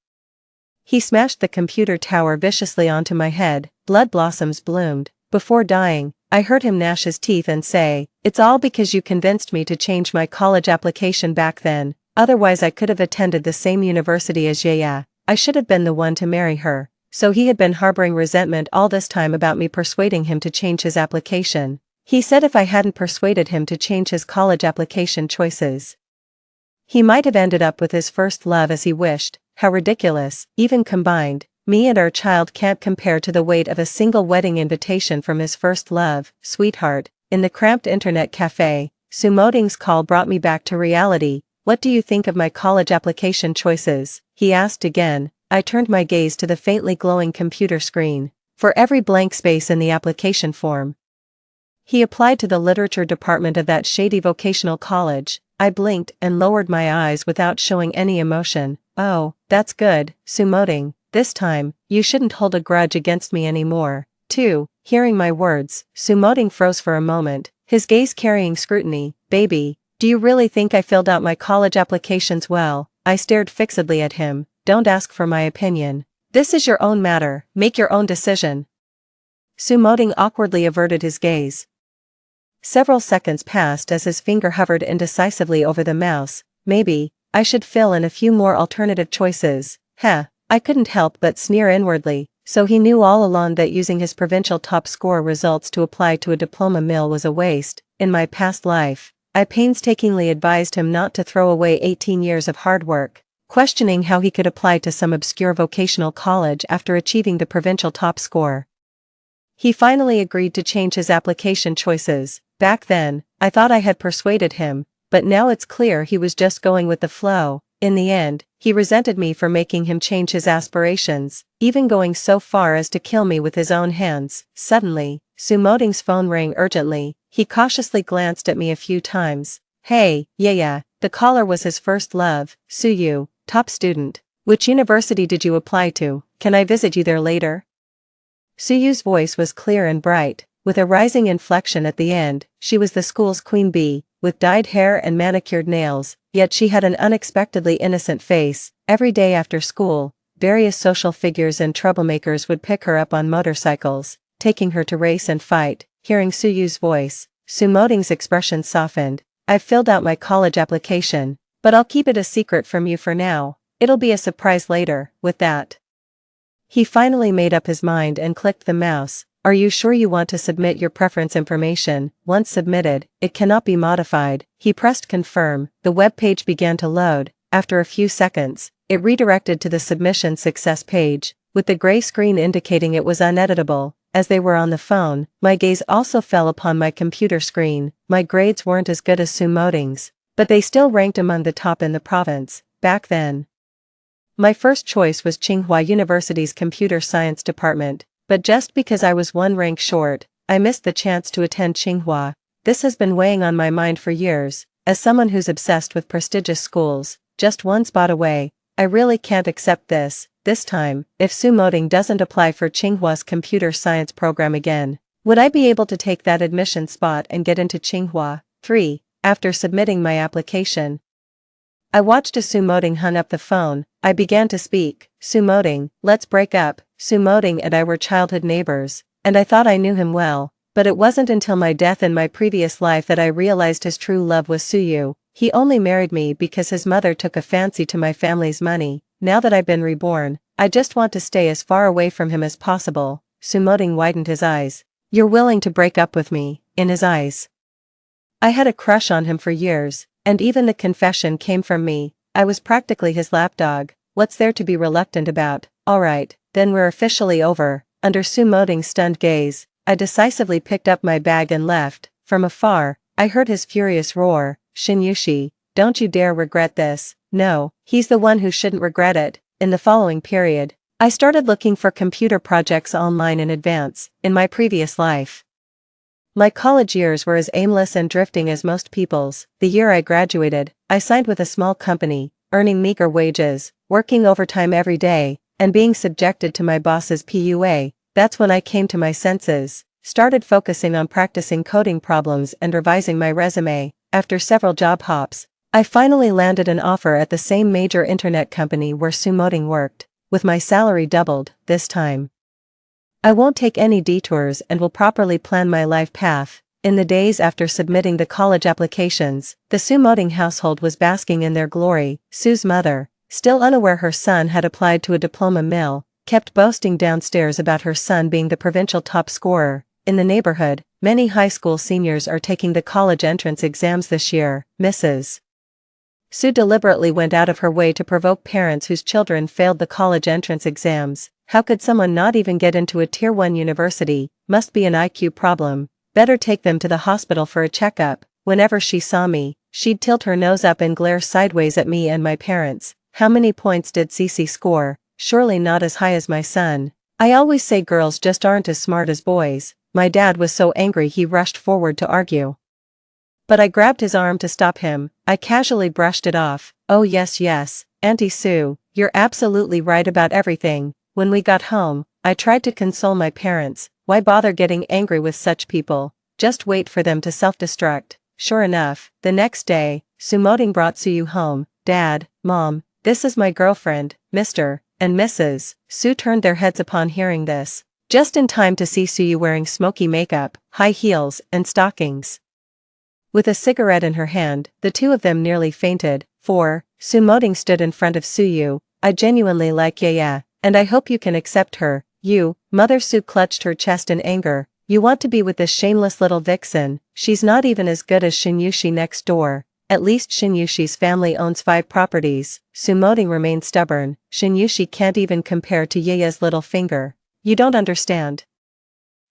He smashed the computer tower viciously onto my head. Blood blossoms bloomed. Before dying, I heard him gnash his teeth and say, "It's all because you convinced me to change my college application back then. Otherwise I could have attended the same university as Yaya. I should have been the one to marry her." So he had been harboring resentment all this time about me persuading him to change his application. He said if I hadn't persuaded him to change his college application choices, he might have ended up with his first love as he wished. How ridiculous. Even combined, me and our child can't compare to the weight of a single wedding invitation from his first love. Sweetheart, in the cramped internet cafe, Sumoding's call brought me back to reality. "What do you think of my college application choices?" he asked again. I turned my gaze to the faintly glowing computer screen. For every blank space in the application form, he applied to the literature department of that shady vocational college. I blinked and lowered my eyes without showing any emotion. "Oh, that's good, Sumoding. this time, you shouldn't hold a grudge against me anymore. 2. Hearing my words, Sumoding froze for a moment, his gaze carrying scrutiny. Baby, do you really think I filled out my college applications well? I stared fixedly at him. Don't ask for my opinion. This is your own matter, make your own decision. Sumoding awkwardly averted his gaze. Several seconds passed as his finger hovered indecisively over the mouse. Maybe, I should fill in a few more alternative choices. Heh, I couldn't help but sneer inwardly. So he knew all along that using his provincial top score results to apply to a diploma mill was a waste. In my past life, I painstakingly advised him not to throw away 18 years of hard work, questioning how he could apply to some obscure vocational college after achieving the provincial top score. He finally agreed to change his application choices. Back then, I thought I had persuaded him, but now it's clear he was just going with the flow. In the end, he resented me for making him change his aspirations, even going so far as to kill me with his own hands. Suddenly, Sumoding's phone rang urgently. He cautiously glanced at me a few times. Hey, yeah, the caller was his first love. Suyu, top student. Which university did you apply to? Can I visit you there later? Suyu's voice was clear and bright, with a rising inflection at the end. She was the school's queen bee, with dyed hair and manicured nails, yet she had an unexpectedly innocent face. Every day after school, various social figures and troublemakers would pick her up on motorcycles, taking her to race and fight. Hearing Suyu's voice, Sumoding's expression softened. I've filled out my college application, but I'll keep it a secret from you for now. It'll be a surprise later. With that, he finally made up his mind and clicked the mouse. Are you sure you want to submit your preference information? Once submitted, it cannot be modified. He pressed confirm. The web page began to load. After a few seconds, it redirected to the submission success page, with the gray screen indicating it was uneditable. As they were on the phone, my gaze also fell upon my computer screen. My grades weren't as good as Sumoding's, but they still ranked among the top in the province. Back then, my first choice was Tsinghua University's computer science department. But just because I was one rank short, I missed the chance to attend Tsinghua. This has been weighing on my mind for years. As someone who's obsessed with prestigious schools, just one spot away, I really can't accept this. This time, if Sumoding doesn't apply for Tsinghua's computer science program again, would I be able to take that admission spot and get into Tsinghua? 3. After submitting my application, I watched as Sumoding hung up the phone. I began to speak. Sumoding, let's break up. Sumoding and I were childhood neighbors, and I thought I knew him well, but it wasn't until my death in my previous life that I realized his true love was Suyu. He only married me because his mother took a fancy to my family's money. Now that I've been reborn, I just want to stay as far away from him as possible. Sumoding widened his eyes. You're willing to break up with me? In his eyes, I had a crush on him for years, and even the confession came from me. I was practically his lapdog. What's there to be reluctant about? Alright, then we're officially over. Under Sumoding's stunned gaze, I decisively picked up my bag and left. From afar, I heard his furious roar. Shinyushi, don't you dare regret this. No, he's the one who shouldn't regret it. In the following period, I started looking for computer projects online in advance. In my previous life, my college years were as aimless and drifting as most people's. The year I graduated, I signed with a small company, earning meager wages, working overtime every day, and being subjected to my boss's PUA. That's when I came to my senses, started focusing on practicing coding problems and revising my resume. After several job hops, I finally landed an offer at the same major internet company where Sumoding worked, with my salary doubled. This time, I won't take any detours and will properly plan my life path. In the days after submitting the college applications, the Sumoding household was basking in their glory. Sue's mother, still unaware her son had applied to a diploma mill, kept boasting downstairs about her son being the provincial top scorer. In the neighborhood, many high school seniors are taking the college entrance exams this year. Mrs. Sue deliberately went out of her way to provoke parents whose children failed the college entrance exams. How could someone not even get into a Tier 1 university? Must be an IQ problem. Better take them to the hospital for a checkup. Whenever she saw me, she'd tilt her nose up and glare sideways at me and my parents. How many points did Cece score? Surely not as high as my son. I always say girls just aren't as smart as boys. My dad was so angry he rushed forward to argue, but I grabbed his arm to stop him. I casually brushed it off. Oh yes, Auntie Sue, you're absolutely right about everything. When we got home, I tried to console my parents. Why bother getting angry with such people? Just wait for them to self-destruct. Sure enough, the next day, Sumoding brought Suyu home. Dad, Mom, this is my girlfriend, Mr. and Mrs. Su turned their heads upon hearing this, just in time to see Suyu wearing smoky makeup, high heels, and stockings. With a cigarette in her hand, the two of them nearly fainted. Sumoding stood in front of Suyu. I genuinely like yeah, and I hope you can accept her. You, Mother Su clutched her chest in anger. You want to be with this shameless little vixen. She's not even as good as Shinyushi next door. At least Shinyushi's family owns 5 properties. Sumoding remained stubborn. Shinyushi can't even compare to Yaya's little finger. You don't understand.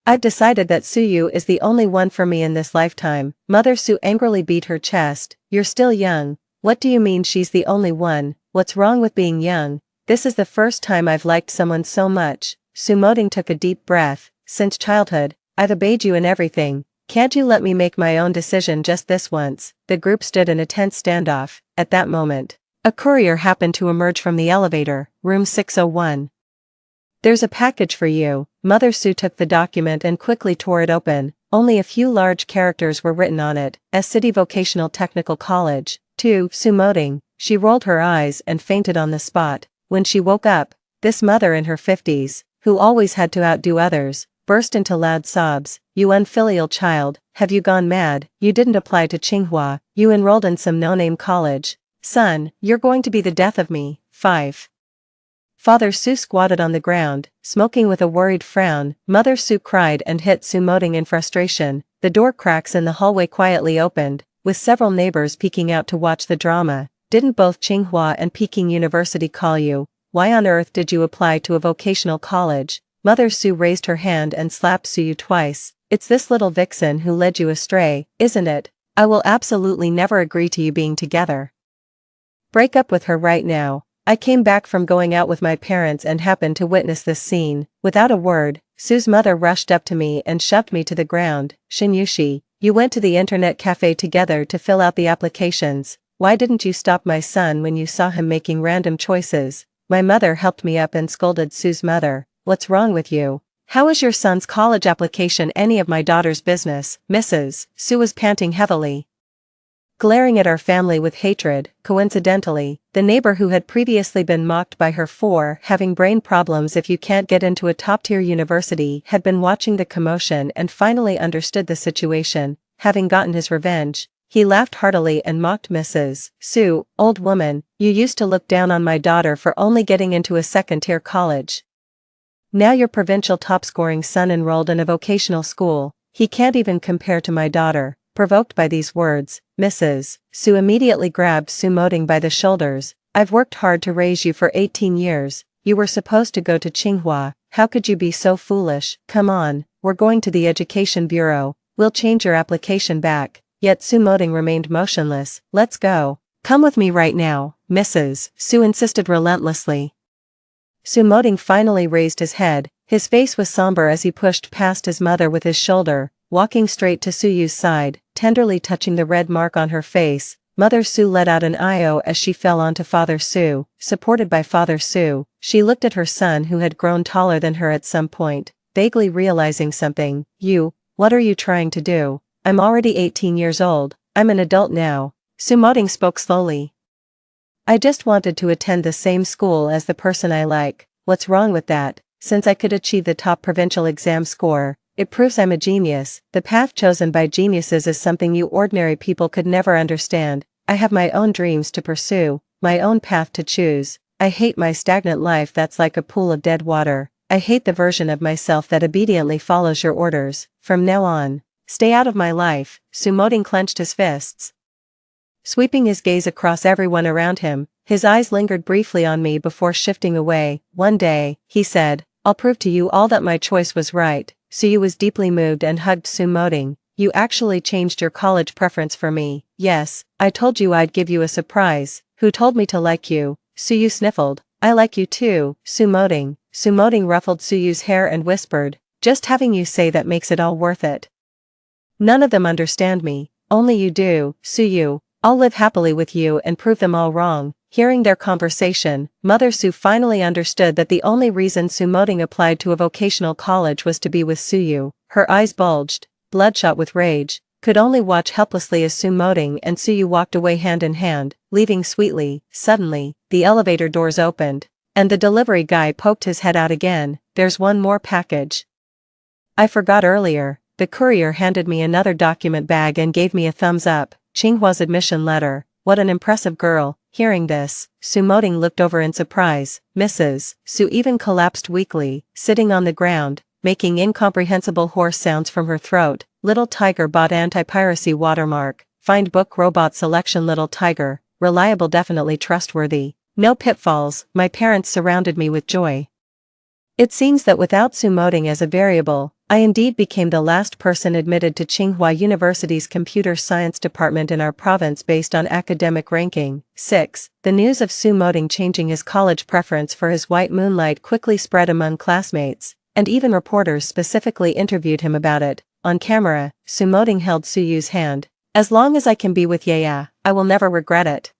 I've decided that Suyu is the only one for me in this lifetime. Mother Su angrily beat her chest. You're still young. What do you mean she's the only one? What's wrong with being young? This is the first time I've liked someone so much. Sumoding took a deep breath. Since childhood, I've obeyed you in everything. Can't you let me make my own decision just this once? The group stood in a tense standoff. At that moment, a courier happened to emerge from the elevator, room 601. There's a package for you. Mother Su took the document and quickly tore it open. Only a few large characters were written on it. S City Vocational Technical College. To Sumoding. She rolled her eyes and fainted on the spot. When she woke up, this mother in her 50s, who always had to outdo others, burst into loud sobs. You unfilial child, have you gone mad? You didn't apply to Tsinghua, you enrolled in some no-name college. Son, you're going to be the death of me. 5. Father Su squatted on the ground, smoking with a worried frown. Mother Su cried and hit Sumoding in frustration. The door cracks in the hallway quietly opened, with several neighbors peeking out to watch the drama. Didn't both Tsinghua and Peking University call you? Why on earth did you apply to a vocational college? Mother Su raised her hand and slapped Suyu twice. It's this little vixen who led you astray, isn't it? I will absolutely never agree to you being together. Break up with her right now. I came back from going out with my parents and happened to witness this scene. Without a word, Su's mother rushed up to me and shoved me to the ground. Shinyushi, you went to the internet cafe together to fill out the applications. Why didn't you stop my son when you saw him making random choices? My mother helped me up and scolded Su's mother. What's wrong with you? How is your son's college application any of my daughter's business? Mrs. Su was panting heavily, glaring at our family with hatred. Coincidentally, the neighbor who had previously been mocked by her for having brain problems if you can't get into a top-tier university had been watching the commotion and finally understood the situation. Having gotten his revenge, he laughed heartily and mocked Mrs. Su. Old woman, you used to look down on my daughter for only getting into a second-tier college. Now your provincial top-scoring son enrolled in a vocational school. He can't even compare to my daughter. Provoked by these words, Mrs. Su immediately grabbed Sumoding by the shoulders. I've worked hard to raise you for 18 years. You were supposed to go to Tsinghua. How could you be so foolish? Come on, we're going to the education bureau. We'll change your application back. Yet Sumoding remained motionless. Let's go. Come with me right now, Mrs. Su insisted relentlessly. Sumoding finally raised his head. His face was somber as he pushed past his mother with his shoulder, walking straight to Suyu's side, tenderly touching the red mark on her face. Mother Su let out an "I-O" as she fell onto Father Su. Supported by Father Su, she looked at her son who had grown taller than her at some point, vaguely realizing something. What are you trying to do? I'm already 18 years old, I'm an adult now. Sumoding spoke slowly. I just wanted to attend the same school as the person I like. What's wrong with that? Since I could achieve the top provincial exam score, it proves I'm a genius. The path chosen by geniuses is something you ordinary people could never understand. I have my own dreams to pursue, my own path to choose. I hate my stagnant life that's like a pool of dead water. I hate the version of myself that obediently follows your orders. From now on, stay out of my life. Sumoding clenched his fists, sweeping his gaze across everyone around him. His eyes lingered briefly on me before shifting away. One day, he said, I'll prove to you all that my choice was right. Suyu was deeply moved and hugged Sumoding. You actually changed your college preference for me. Yes, I told you I'd give you a surprise. Who told me to like you? Suyu sniffled. I like you too, Sumoding. Sumoding ruffled Suyu's hair and whispered, just having you say that makes it all worth it. None of them understand me, only you do, Suyu. I'll live happily with you and prove them all wrong. Hearing their conversation, Mother Su finally understood that the only reason Sumoding applied to a vocational college was to be with Suyu. Her eyes bulged, bloodshot with rage, could only watch helplessly as Sumoding and Suyu walked away hand in hand, leaving sweetly. Suddenly, the elevator doors opened, and the delivery guy poked his head out again. "There's one more package. I forgot earlier." The courier handed me another document bag and gave me a thumbs up. "Qinghua's admission letter. What an impressive girl." Hearing this, Sumoding looked over in surprise. Mrs. Su even collapsed weakly, sitting on the ground, making incomprehensible hoarse sounds from her throat. Little Tiger bought anti-piracy watermark. Find book robot selection. Little Tiger, reliable, definitely trustworthy. No pitfalls. My parents surrounded me with joy. It seems that without Sumoding as a variable, I indeed became the last person admitted to Tsinghua University's computer science department in our province based on academic ranking. 6. The news of Sumoding changing his college preference for his white moonlight quickly spread among classmates, and even reporters specifically interviewed him about it. On camera, Sumoding held Suyu's hand. "As long as I can be with Yaya, I will never regret it."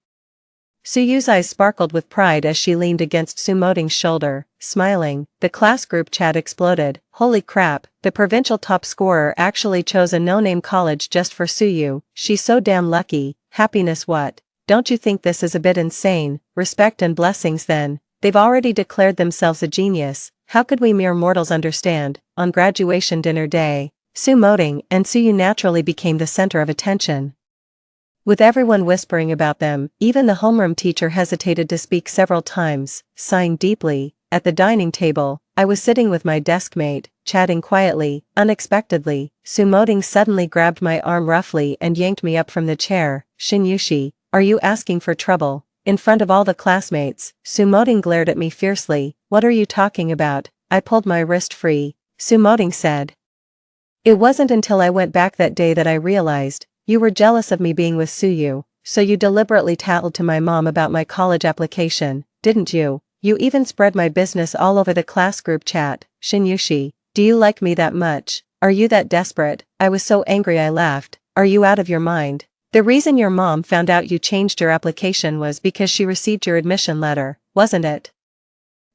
Suyu's eyes sparkled with pride as she leaned against Sumoding's shoulder, smiling. The class group chat exploded. "Holy crap, the provincial top scorer actually chose a no-name college just for Suyu. She's so damn lucky." Happiness what? Don't you think this is a bit insane? Respect and blessings then. They've already declared themselves a genius. How could we mere mortals understand? On graduation dinner day, Sumoding and Suyu naturally became the center of attention. With everyone whispering about them, even the homeroom teacher hesitated to speak several times, sighing deeply. At the dining table, I was sitting with my desk mate, chatting quietly. Unexpectedly, Sumoding suddenly grabbed my arm roughly and yanked me up from the chair. "Shinyushi, are you asking for trouble?" In front of all the classmates, Sumoding glared at me fiercely. "What are you talking about?" I pulled my wrist free. Sumoding said, "It wasn't until I went back that day that I realized. You were jealous of me being with Suyu, so you deliberately tattled to my mom about my college application, didn't you? You even spread my business all over the class group chat." "Shinyushi, do you like me that much? Are you that desperate?" I was so angry I laughed. "Are you out of your mind? The reason your mom found out you changed your application was because she received your admission letter, wasn't it?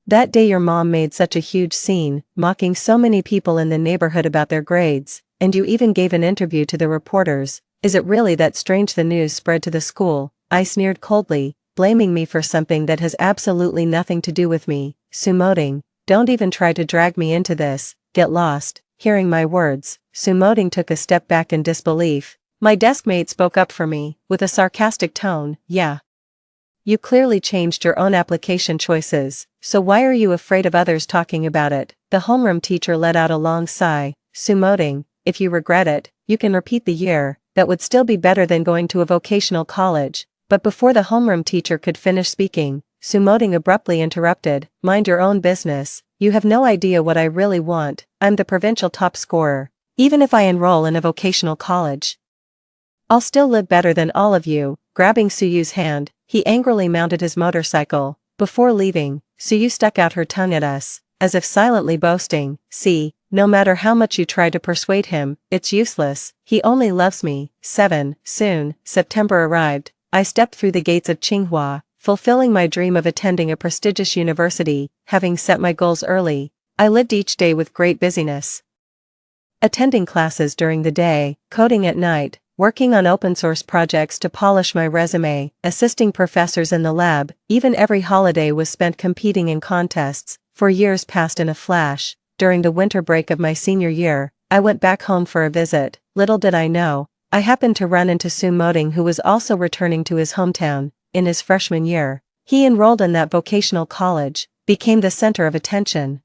That day your mom made such a huge scene, mocking so many people in the neighborhood about their grades, and you even gave an interview to the reporters. Is it really that strange the news spread to the school?" I sneered coldly, blaming me for something that has absolutely nothing to do with me. "Sumoding, don't even try to drag me into this, get lost." Hearing my words, Sumoding took a step back in disbelief. My deskmate spoke up for me, with a sarcastic tone. "Yeah. You clearly changed your own application choices, so why are you afraid of others talking about it?" The homeroom teacher let out a long sigh. "Sumoding, if you regret it, you can repeat the year. That would still be better than going to a vocational college." But before the homeroom teacher could finish speaking, Sumoding abruptly interrupted. "Mind your own business. You have no idea what I really want. I'm the provincial top scorer. Even if I enroll in a vocational college, I'll still live better than all of you." Grabbing Suyu's hand, he angrily mounted his motorcycle. Before leaving, Suyu stuck out her tongue at us, as if silently boasting. "See, no matter how much you try to persuade him, it's useless. He only loves me." 7. Soon, September arrived. I stepped through the gates of Tsinghua, fulfilling my dream of attending a prestigious university. Having set my goals early, I lived each day with great busyness. Attending classes during the day, coding at night, working on open-source projects to polish my resume, assisting professors in the lab. Even every holiday was spent competing in contests. 4 years passed in a flash. During the winter break of my senior year, I went back home for a visit. Little did I know, I happened to run into Sumoding, who was also returning to his hometown. In his freshman year, he enrolled in that vocational college, became the center of attention,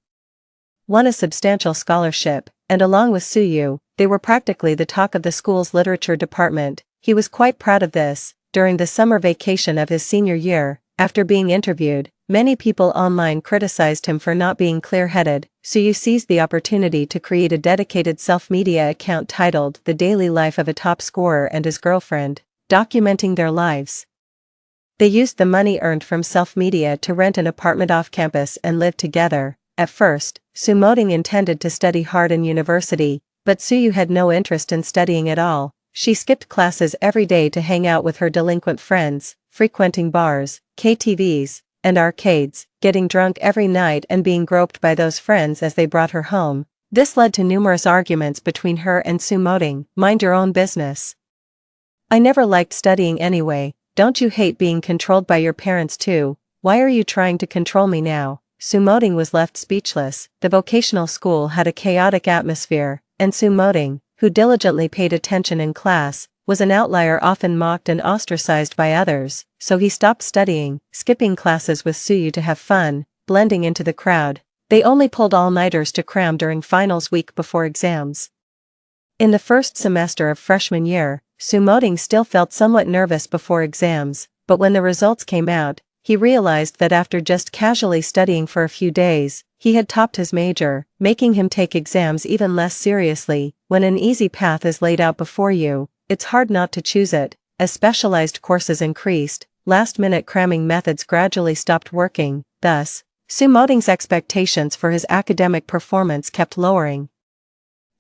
won a substantial scholarship, and along with Suyu, they were practically the talk of the school's literature department. He was quite proud of this. During the summer vacation of his senior year, after being interviewed, many people online criticized him for not being clear-headed. Suyu seized the opportunity to create a dedicated self-media account titled "The Daily Life of a Top Scorer and His Girlfriend," documenting their lives. They used the money earned from self-media to rent an apartment off campus and live together. At first, Sumoding intended to study hard in university, but Suyu had no interest in studying at all. She skipped classes every day to hang out with her delinquent friends. frequenting bars, KTVs, and arcades, getting drunk every night and being groped by those friends as they brought her home. This led to numerous arguments between her and Sumoting. Mind your own business. I never liked studying anyway. Don't you hate being controlled by your parents too? Why are you trying to control me now? Sumoting was left speechless. The vocational school had a chaotic atmosphere, and Sumoting, who diligently paid attention in class, was an outlier often mocked and ostracized by others, so he stopped studying, skipping classes with Suyu to have fun, blending into the crowd. They only pulled all-nighters to cram during finals week before exams. In the first semester of freshman year, Sumoting still felt somewhat nervous before exams, but when the results came out, he realized that after just casually studying for a few days, he had topped his major, making him take exams even less seriously. When an easy path is laid out before you, it's hard not to choose it. As specialized courses increased, last-minute cramming methods gradually stopped working, thus, Sumoting's expectations for his academic performance kept lowering.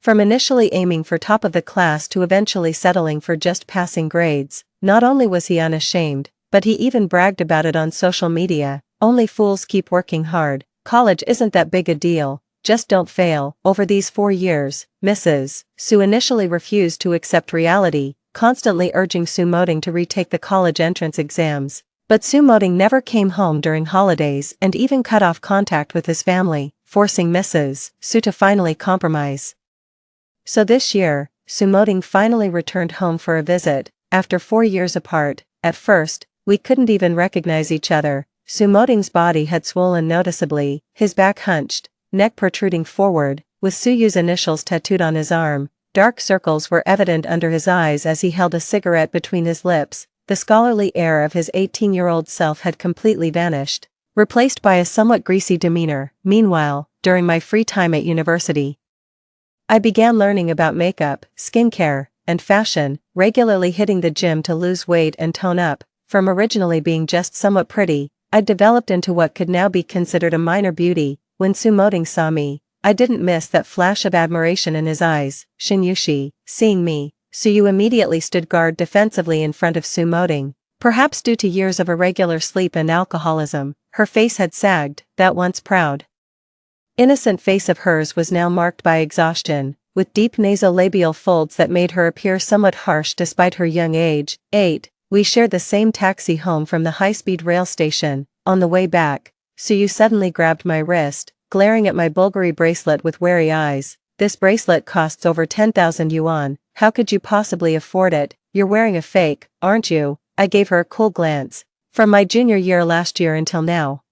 From initially aiming for top of the class to eventually settling for just passing grades, not only was he unashamed, but he even bragged about it on social media. Only fools keep working hard. College isn't that big a deal, just don't fail. Over these 4 years, Mrs. Su initially refused to accept reality, constantly urging Sumoting to retake the college entrance exams. But Sumoting never came home during holidays and even cut off contact with his family, forcing Mrs. Su to finally compromise. So this year, Sumoting finally returned home for a visit, after 4 years apart. At first, we couldn't even recognize each other. Sumoting's body had swollen noticeably, his back hunched, neck protruding forward, with Suyu's initials tattooed on his arm. Dark circles were evident under his eyes as he held a cigarette between his lips. The scholarly air of his 18-year-old self had completely vanished, replaced by a somewhat greasy demeanor. Meanwhile, during my free time at university, I began learning about makeup, skincare, and fashion, regularly hitting the gym to lose weight and tone up. From originally being just somewhat pretty, I'd developed into what could now be considered a minor beauty. When Sumoting saw me, I didn't miss that flash of admiration in his eyes. Shinyushi, seeing me, Suyu immediately stood guard defensively in front of Sumoting. Perhaps due to years of irregular sleep and alcoholism, her face had sagged. That once proud, innocent face of hers was now marked by exhaustion, with deep nasolabial folds that made her appear somewhat harsh despite her young age. 8. We shared the same taxi home from the high-speed rail station. On the way back, Suyu suddenly grabbed my wrist, glaring at my Bulgari bracelet with wary eyes. This bracelet costs over 10,000 yuan. How could you possibly afford it? You're wearing a fake, aren't you? I gave her a cool glance. From my junior year last year until now,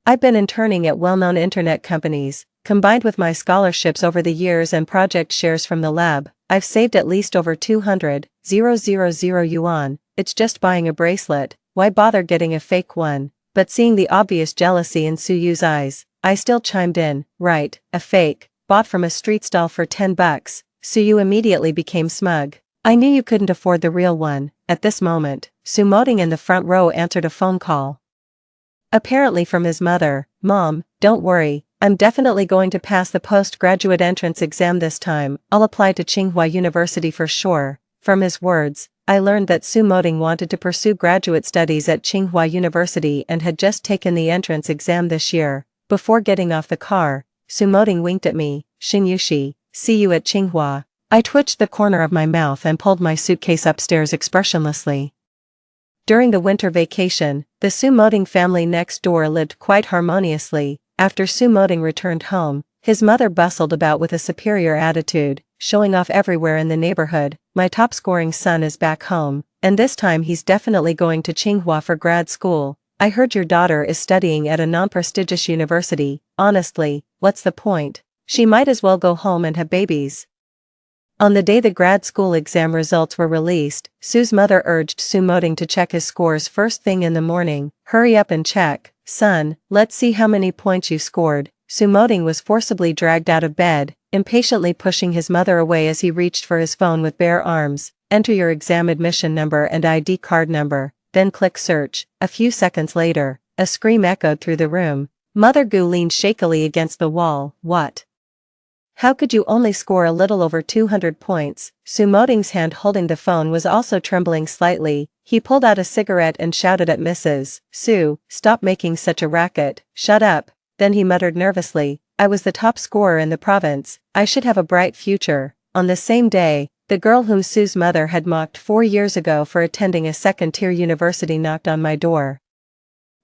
I've been interning at well-known internet companies. Combined with my scholarships over the years and project shares from the lab, I've saved at least over 200,000 yuan. It's just buying a bracelet, why bother getting a fake one? But seeing the obvious jealousy in Suyu's eyes, I still chimed in. Right, a fake, bought from a street stall for 10 bucks. Suyu immediately became smug. I knew you couldn't afford the real one. At this moment, Sumoting in the front row answered a phone call, apparently from his mother. Mom, don't worry, I'm definitely going to pass the postgraduate entrance exam this time. I'll apply to Tsinghua University for sure. From his words, I learned that Sumoting wanted to pursue graduate studies at Tsinghua University and had just taken the entrance exam this year. Before getting off the car, Sumoting winked at me. Shinyushi, see you at Tsinghua. I twitched the corner of my mouth and pulled my suitcase upstairs expressionlessly. During the winter vacation, the Sumoting family next door lived quite harmoniously. After Sumoting returned home, his mother bustled about with a superior attitude, showing off everywhere in the neighborhood. My top-scoring son is back home, and this time he's definitely going to Tsinghua for grad school. I heard your daughter is studying at a non-prestigious university. Honestly, what's the point? She might as well go home and have babies. On the day the grad school exam results were released, Su's mother urged Sumoting to check his scores first thing in the morning. Hurry up and check, son, let's see how many points you scored. Sumoting was forcibly dragged out of bed, impatiently pushing his mother away as he reached for his phone with bare arms. Enter your exam admission number and ID card number, then click search. A few seconds later, a scream echoed through the room. Mother Gu leaned shakily against the wall. What? How could you only score a little over 200 points? Sumoting's hand holding the phone was also trembling slightly. He pulled out a cigarette and shouted at Mrs. Su, "Stop making such a racket, shut up." Then he muttered nervously, "I was the top scorer in the province, I should have a bright future." On the same day, the girl whom Su's mother had mocked 4 years ago for attending a second-tier university knocked on my door.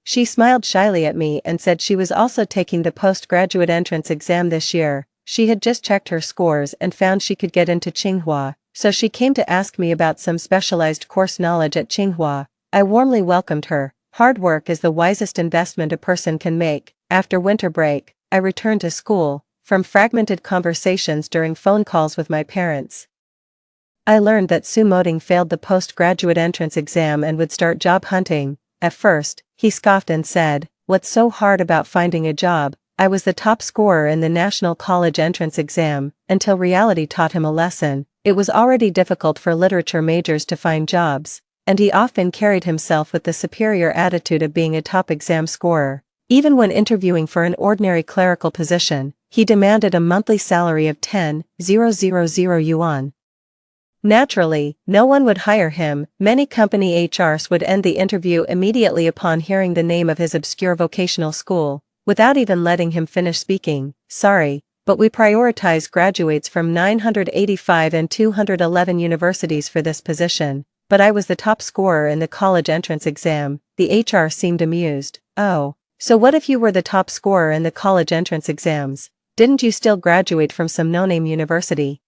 She smiled shyly at me and said she was also taking the postgraduate entrance exam this year. She had just checked her scores and found she could get into Tsinghua, so she came to ask me about some specialized course knowledge at Tsinghua. I warmly welcomed her. Hard work is the wisest investment a person can make. After winter break, I returned to school. From fragmented conversations during phone calls with my parents, I learned that Su Moding failed the postgraduate entrance exam and would start job hunting. At first, he scoffed and said, "What's so hard about finding a job? I was the top scorer in the national college entrance exam," until reality taught him a lesson. It was already difficult for literature majors to find jobs, and he often carried himself with the superior attitude of being a top exam scorer. Even when interviewing for an ordinary clerical position, he demanded a monthly salary of 10,000 yuan. Naturally, no one would hire him. Many company HRs would end the interview immediately upon hearing the name of his obscure vocational school, without even letting him finish speaking. "Sorry, but we prioritize graduates from 985 and 211 universities for this position, but I was the top scorer in the college entrance exam." The HR seemed amused. "Oh, so what if you were the top scorer in the college entrance exams? Didn't you still graduate from some no-name university?"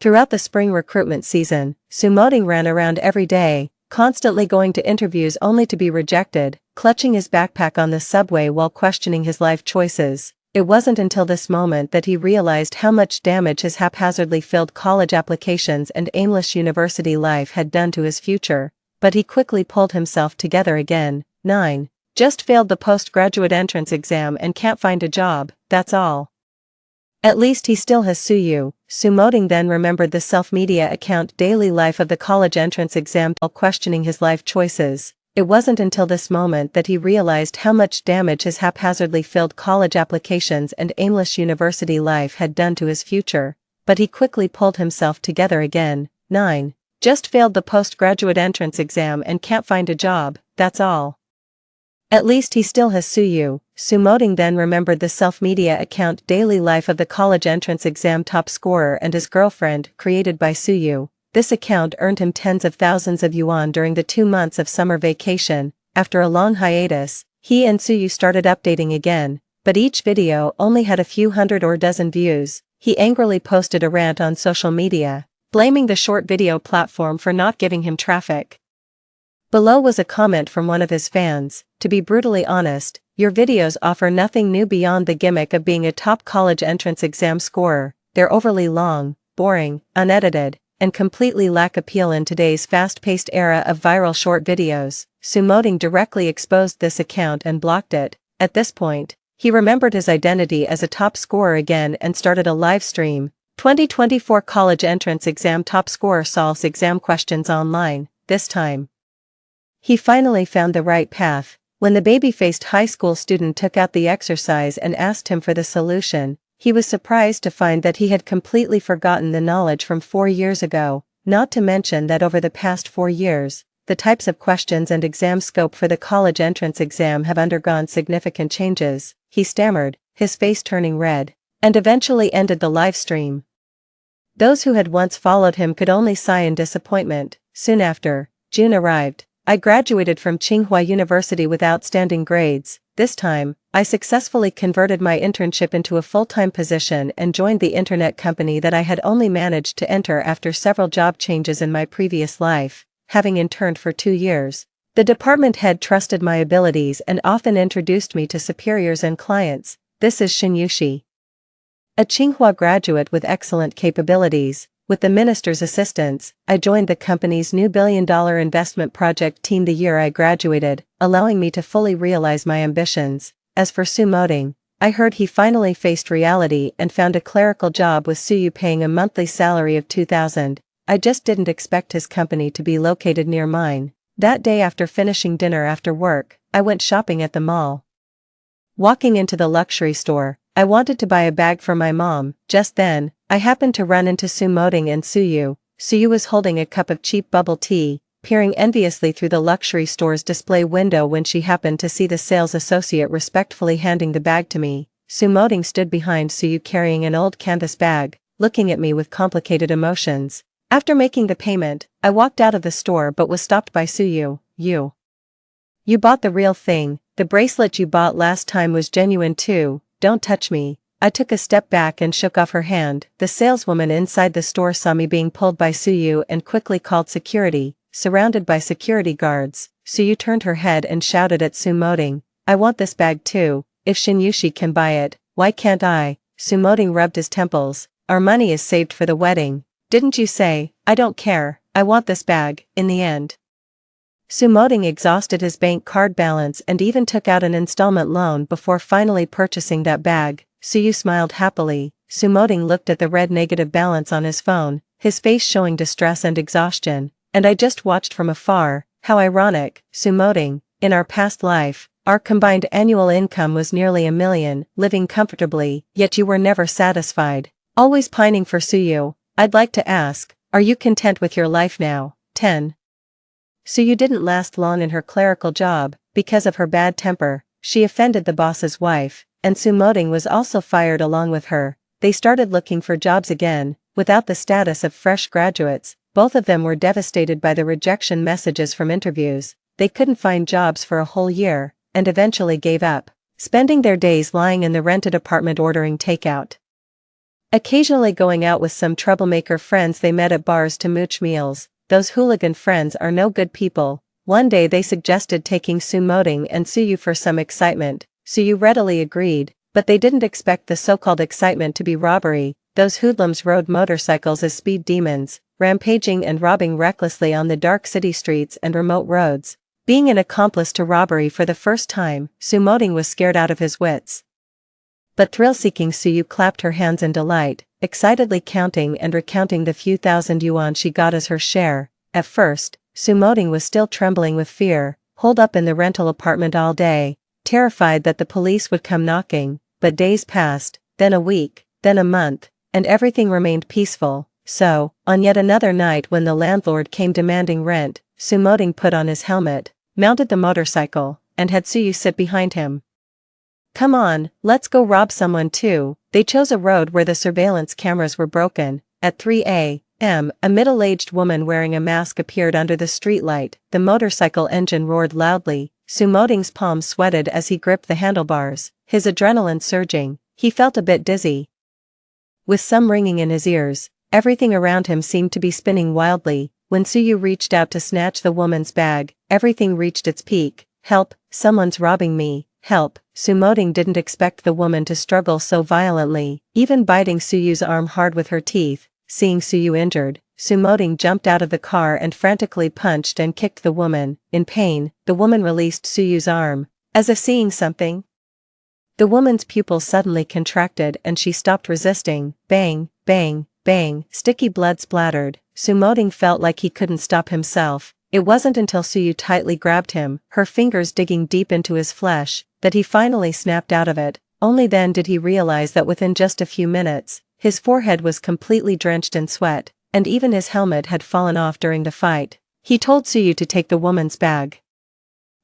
Throughout the spring recruitment season, Su Moding ran around every day, constantly going to interviews only to be rejected, clutching his backpack on the subway while questioning his life choices. It wasn't until this moment that he realized how much damage his haphazardly filled college applications and aimless university life had done to his future, but he quickly pulled himself together again. 9. Just failed the postgraduate entrance exam and can't find a job, that's all. At least he still has Suyu. Su Moding then remembered the self-media account Daily Life of the college entrance exam while questioning his life choices. It wasn't until this moment that he realized how much damage his haphazardly filled college applications and aimless university life had done to his future, but he quickly pulled himself together again. 9. Just failed the postgraduate entrance exam and can't find a job, that's all. At least he still has Suyu. Su Moding then remembered the self-media account Daily Life of the college entrance exam top scorer and his girlfriend, created by Suyu. This account earned him tens of thousands of yuan during the 2 months of summer vacation. After a long hiatus, he and Suyu started updating again, but each video only had a few hundred or dozen views. He angrily posted a rant on social media, blaming the short video platform for not giving him traffic. Below was a comment from one of his fans: "To be brutally honest, your videos offer nothing new beyond the gimmick of being a top college entrance exam scorer. They're overly long, boring, unedited, and completely lack appeal in today's fast-paced era of viral short videos." Su Moding directly exposed this account and blocked it. At this point, he remembered his identity as a top scorer again and started a live stream. 2024 college entrance exam top scorer solves exam questions online. This time, he finally found the right path. When the baby-faced high school student took out the exercise and asked him for the solution, he was surprised to find that he had completely forgotten the knowledge from 4 years ago, not to mention that over the past 4 years, the types of questions and exam scope for the college entrance exam have undergone significant changes. He stammered, his face turning red, and eventually ended the live stream. Those who had once followed him could only sigh in disappointment. Soon after, June arrived. I graduated from Tsinghua University with outstanding grades. This time, I successfully converted my internship into a full-time position and joined the internet company that I had only managed to enter after several job changes in my previous life, having interned for 2 years. The department head trusted my abilities and often introduced me to superiors and clients. This is Shinyushi, a Tsinghua graduate with excellent capabilities. With the minister's assistance, I joined the company's new billion-dollar investment project team the year I graduated, allowing me to fully realize my ambitions. As for Su Moding, I heard he finally faced reality and found a clerical job with Suyu paying a monthly salary of 2,000. I just didn't expect his company to be located near mine. That day after finishing dinner after work, I went shopping at the mall. Walking into the luxury store, I wanted to buy a bag for my mom. Just then, I happened to run into Su Moding and Suyu. Suyu was holding a cup of cheap bubble tea, peering enviously through the luxury store's display window when she happened to see the sales associate respectfully handing the bag to me. Sumoding stood behind Suyu carrying an old canvas bag, looking at me with complicated emotions. After making the payment, I walked out of the store but was stopped by Suyu. You bought the real thing. The bracelet you bought last time was genuine too. Don't touch me. I took a step back and shook off her hand. The saleswoman inside the store saw me being pulled by Suyu and quickly called security. Surrounded by security guards, Suyu turned her head and shouted at Sumoding, "I want this bag too. If Shinyushi can buy it, why can't I?" Sumoding rubbed his temples. "Our money is saved for the wedding. Didn't you say? I don't care, I want this bag." In the end, Sumoding exhausted his bank card balance and even took out an installment loan before finally purchasing that bag. Suyu smiled happily. Sumoding looked at the red negative balance on his phone, his face showing distress and exhaustion. "And I just watched from afar. How ironic, Sumoding. In our past life, our combined annual income was nearly $1 million, living comfortably, yet you were never satisfied. Always pining for Suyu. I'd like to ask, are you content with your life now?" 10. Suyu didn't last long in her clerical job. Because of her bad temper, she offended the boss's wife, and Sumoding was also fired along with her. They started looking for jobs again, without the status of fresh graduates. Both of them were devastated by the rejection messages from interviews. They couldn't find jobs for a whole year, and eventually gave up, spending their days lying in the rented apartment ordering takeout. Occasionally going out with some troublemaker friends they met at bars to mooch meals. Those hooligan friends are no good people. One day they suggested taking Sumoding and Suyu for some excitement. Suyu readily agreed, but they didn't expect the so-called excitement to be robbery. Those hoodlums rode motorcycles as speed demons, rampaging and robbing recklessly on the dark city streets and remote roads. Being an accomplice to robbery for the first time, Sumoding was scared out of his wits. But thrill-seeking Suyu clapped her hands in delight, excitedly counting and recounting the few thousand yuan she got as her share. At first, Sumoding was still trembling with fear, holed up in the rental apartment all day, terrified that the police would come knocking. But days passed, then a week, then a month, and everything remained peaceful. So, on yet another night when the landlord came demanding rent, Sumoding put on his helmet, mounted the motorcycle, and had Suyu sit behind him. "Come on, let's go rob someone too." They chose a road where the surveillance cameras were broken. At 3 a.m., a middle-aged woman wearing a mask appeared under the streetlight. The motorcycle engine roared loudly. Sumoding's palms sweated as he gripped the handlebars, his adrenaline surging. He felt a bit dizzy. With some ringing in his ears, everything around him seemed to be spinning wildly. When Suyu reached out to snatch the woman's bag, everything reached its peak. "Help, someone's robbing me, help." Sumoding didn't expect the woman to struggle so violently, even biting Suyu's arm hard with her teeth. Seeing Suyu injured, Sumoding jumped out of the car and frantically punched and kicked the woman. In pain, the woman released Suyu's arm, as if seeing something. The woman's pupils suddenly contracted and she stopped resisting. Bang, bang, bang, sticky blood splattered. Sumoding felt like he couldn't stop himself. It wasn't until Suyu tightly grabbed him, her fingers digging deep into his flesh, that he finally snapped out of it. Only then did he realize that within just a few minutes, his forehead was completely drenched in sweat, and even his helmet had fallen off during the fight. He told Suyu to take the woman's bag.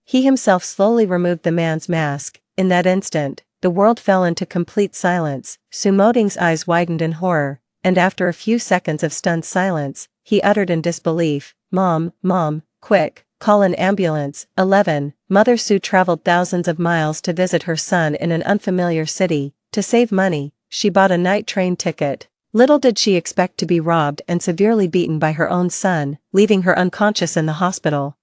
He himself slowly removed the man's mask. In that instant, the world fell into complete silence. Sumoding's eyes widened in horror, and after a few seconds of stunned silence, he uttered in disbelief, Mom, quick, call an ambulance." 11. Mother Su traveled thousands of miles to visit her son in an unfamiliar city. To save money, she bought a night train ticket. Little did she expect to be robbed and severely beaten by her own son, leaving her unconscious in the hospital.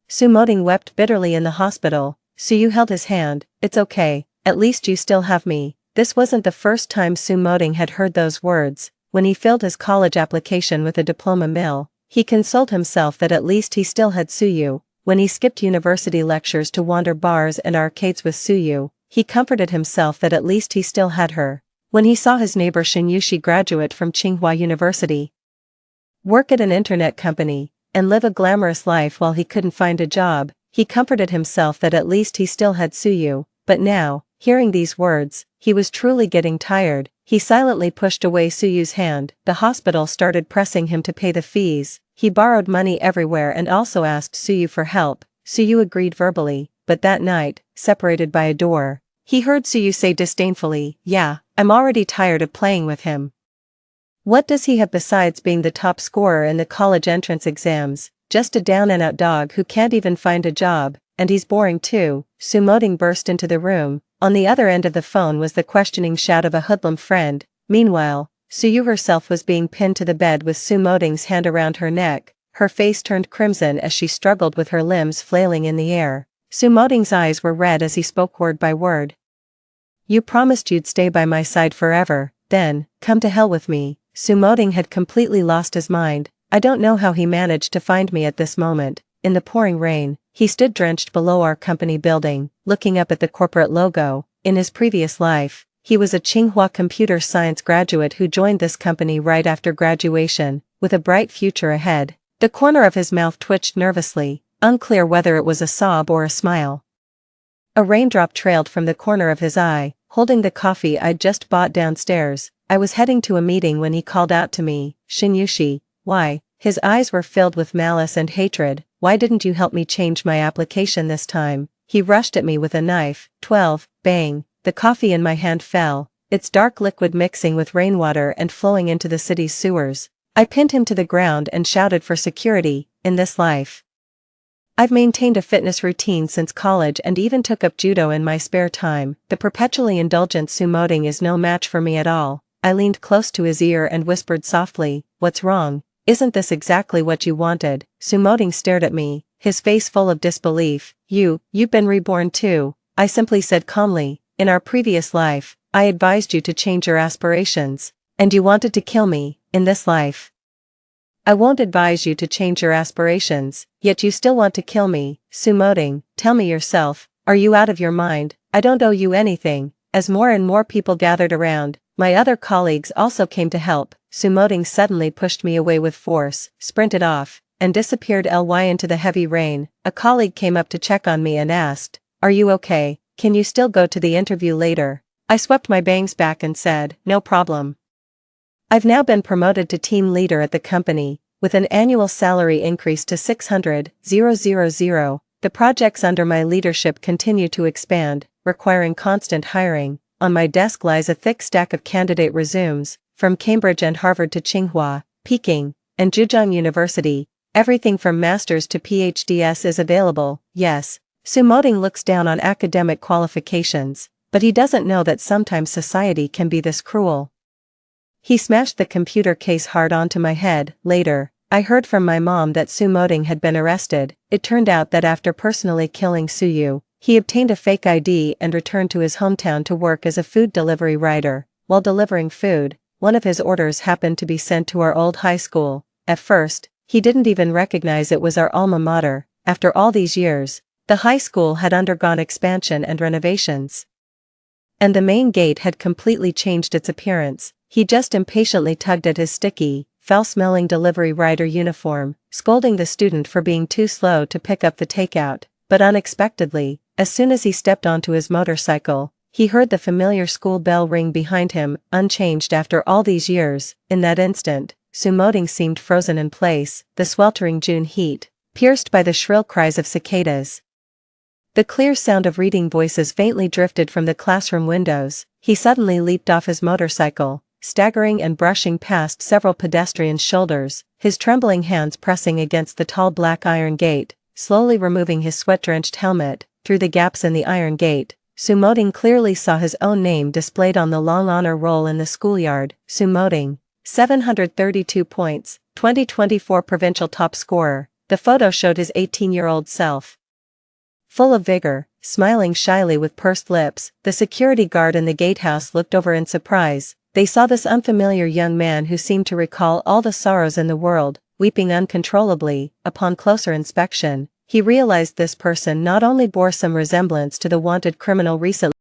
Sumoding wept bitterly in the hospital. Suyu held his hand. "It's okay, at least you still have me." This wasn't the first time Sumoding had heard those words. When he filled his college application with a diploma mill, he consoled himself that at least he still had Suyu. When he skipped university lectures to wander bars and arcades with Suyu, he comforted himself that at least he still had her. When he saw his neighbor Shinyushi graduate from Tsinghua University, work at an internet company, and live a glamorous life while he couldn't find a job, he comforted himself that at least he still had Suyu. But now, hearing these words, he was truly getting tired. He silently pushed away Suyu's hand. The hospital started pressing him to pay the fees. He borrowed money everywhere and also asked Suyu for help. Suyu agreed verbally, but that night, separated by a door, he heard Suyu say disdainfully, "Yeah, I'm already tired of playing with him. What does he have besides being the top scorer in the college entrance exams? Just a down-and-out dog who can't even find a job, and he's boring too." Sumoding burst into the room. On the other end of the phone was the questioning shout of a hoodlum friend. Meanwhile, Suyu herself was being pinned to the bed with Sumoding's hand around her neck, her face turned crimson as she struggled with her limbs flailing in the air. Sumoding's eyes were red as he spoke word by word. "You promised you'd stay by my side forever, then, come to hell with me." Sumoding had completely lost his mind. I don't know how he managed to find me at this moment. In the pouring rain, he stood drenched below our company building, looking up at the corporate logo. In his previous life, he was a Tsinghua computer science graduate who joined this company right after graduation, with a bright future ahead. The corner of his mouth twitched nervously, unclear whether it was a sob or a smile. A raindrop trailed from the corner of his eye, holding the coffee I'd just bought downstairs. I was heading to a meeting when he called out to me, "Shinyushi, why?" His eyes were filled with malice and hatred. "Why didn't you help me change my application this time?" He rushed at me with a knife. 12, bang, the coffee in my hand fell, its dark liquid mixing with rainwater and flowing into the city's sewers. I pinned him to the ground and shouted for security. In this life, I've maintained a fitness routine since college and even took up judo in my spare time. The perpetually indulgent Sumoding is no match for me at all. I leaned close to his ear and whispered softly, "What's wrong? Isn't this exactly what you wanted?" Sumoding stared at me, his face full of disbelief. You've been reborn too." I simply said calmly, "In our previous life, I advised you to change your aspirations. And you wanted to kill me. In this life, I won't advise you to change your aspirations, yet you still want to kill me." Sumoding, tell me yourself, are you out of your mind? I don't owe you anything. As more and more people gathered around, my other colleagues also came to help. Sumoding suddenly pushed me away with force, sprinted off, and disappeared into the heavy rain. A colleague came up to check on me and asked, "Are you okay? Can you still go to the interview later?" I swept my bangs back and said, "No problem. I've now been promoted to team leader at the company, with an annual salary increase to 600,000. The projects under my leadership continue to expand, requiring constant hiring. On my desk lies a thick stack of candidate resumes, from Cambridge and Harvard to Tsinghua, Peking, and Zhejiang University. Everything from masters to PhDs is available. Yes, Sumoding looks down on academic qualifications, but he doesn't know that sometimes society can be this cruel." He smashed the computer case hard onto my head. Later, I heard from my mom that Sumoding had been arrested. It turned out that after personally killing Suyu, he obtained a fake ID and returned to his hometown to work as a food delivery rider. While delivering food, one of his orders happened to be sent to our old high school. At first, he didn't even recognize it was our alma mater. After all these years, the high school had undergone expansion and renovations, and the main gate had completely changed its appearance. He just impatiently tugged at his sticky, foul-smelling delivery rider uniform, scolding the student for being too slow to pick up the takeout. But unexpectedly, as soon as he stepped onto his motorcycle, he heard the familiar school bell ring behind him. Unchanged after all these years, in that instant, Sumoding seemed frozen in place, the sweltering June heat, pierced by the shrill cries of cicadas. The clear sound of reading voices faintly drifted from the classroom windows. He suddenly leaped off his motorcycle, staggering and brushing past several pedestrians' shoulders, his trembling hands pressing against the tall black iron gate, slowly removing his sweat-drenched helmet. Through the gaps in the iron gate, Sumoding clearly saw his own name displayed on the long honor roll in the schoolyard. Sumoding, 732 points, 2024 provincial top scorer. The photo showed his 18-year-old self, full of vigor, smiling shyly with pursed lips. The security guard in the gatehouse looked over in surprise. They saw this unfamiliar young man who seemed to recall all the sorrows in the world, weeping uncontrollably. Upon closer inspection, he realized this person not only bore some resemblance to the wanted criminal recently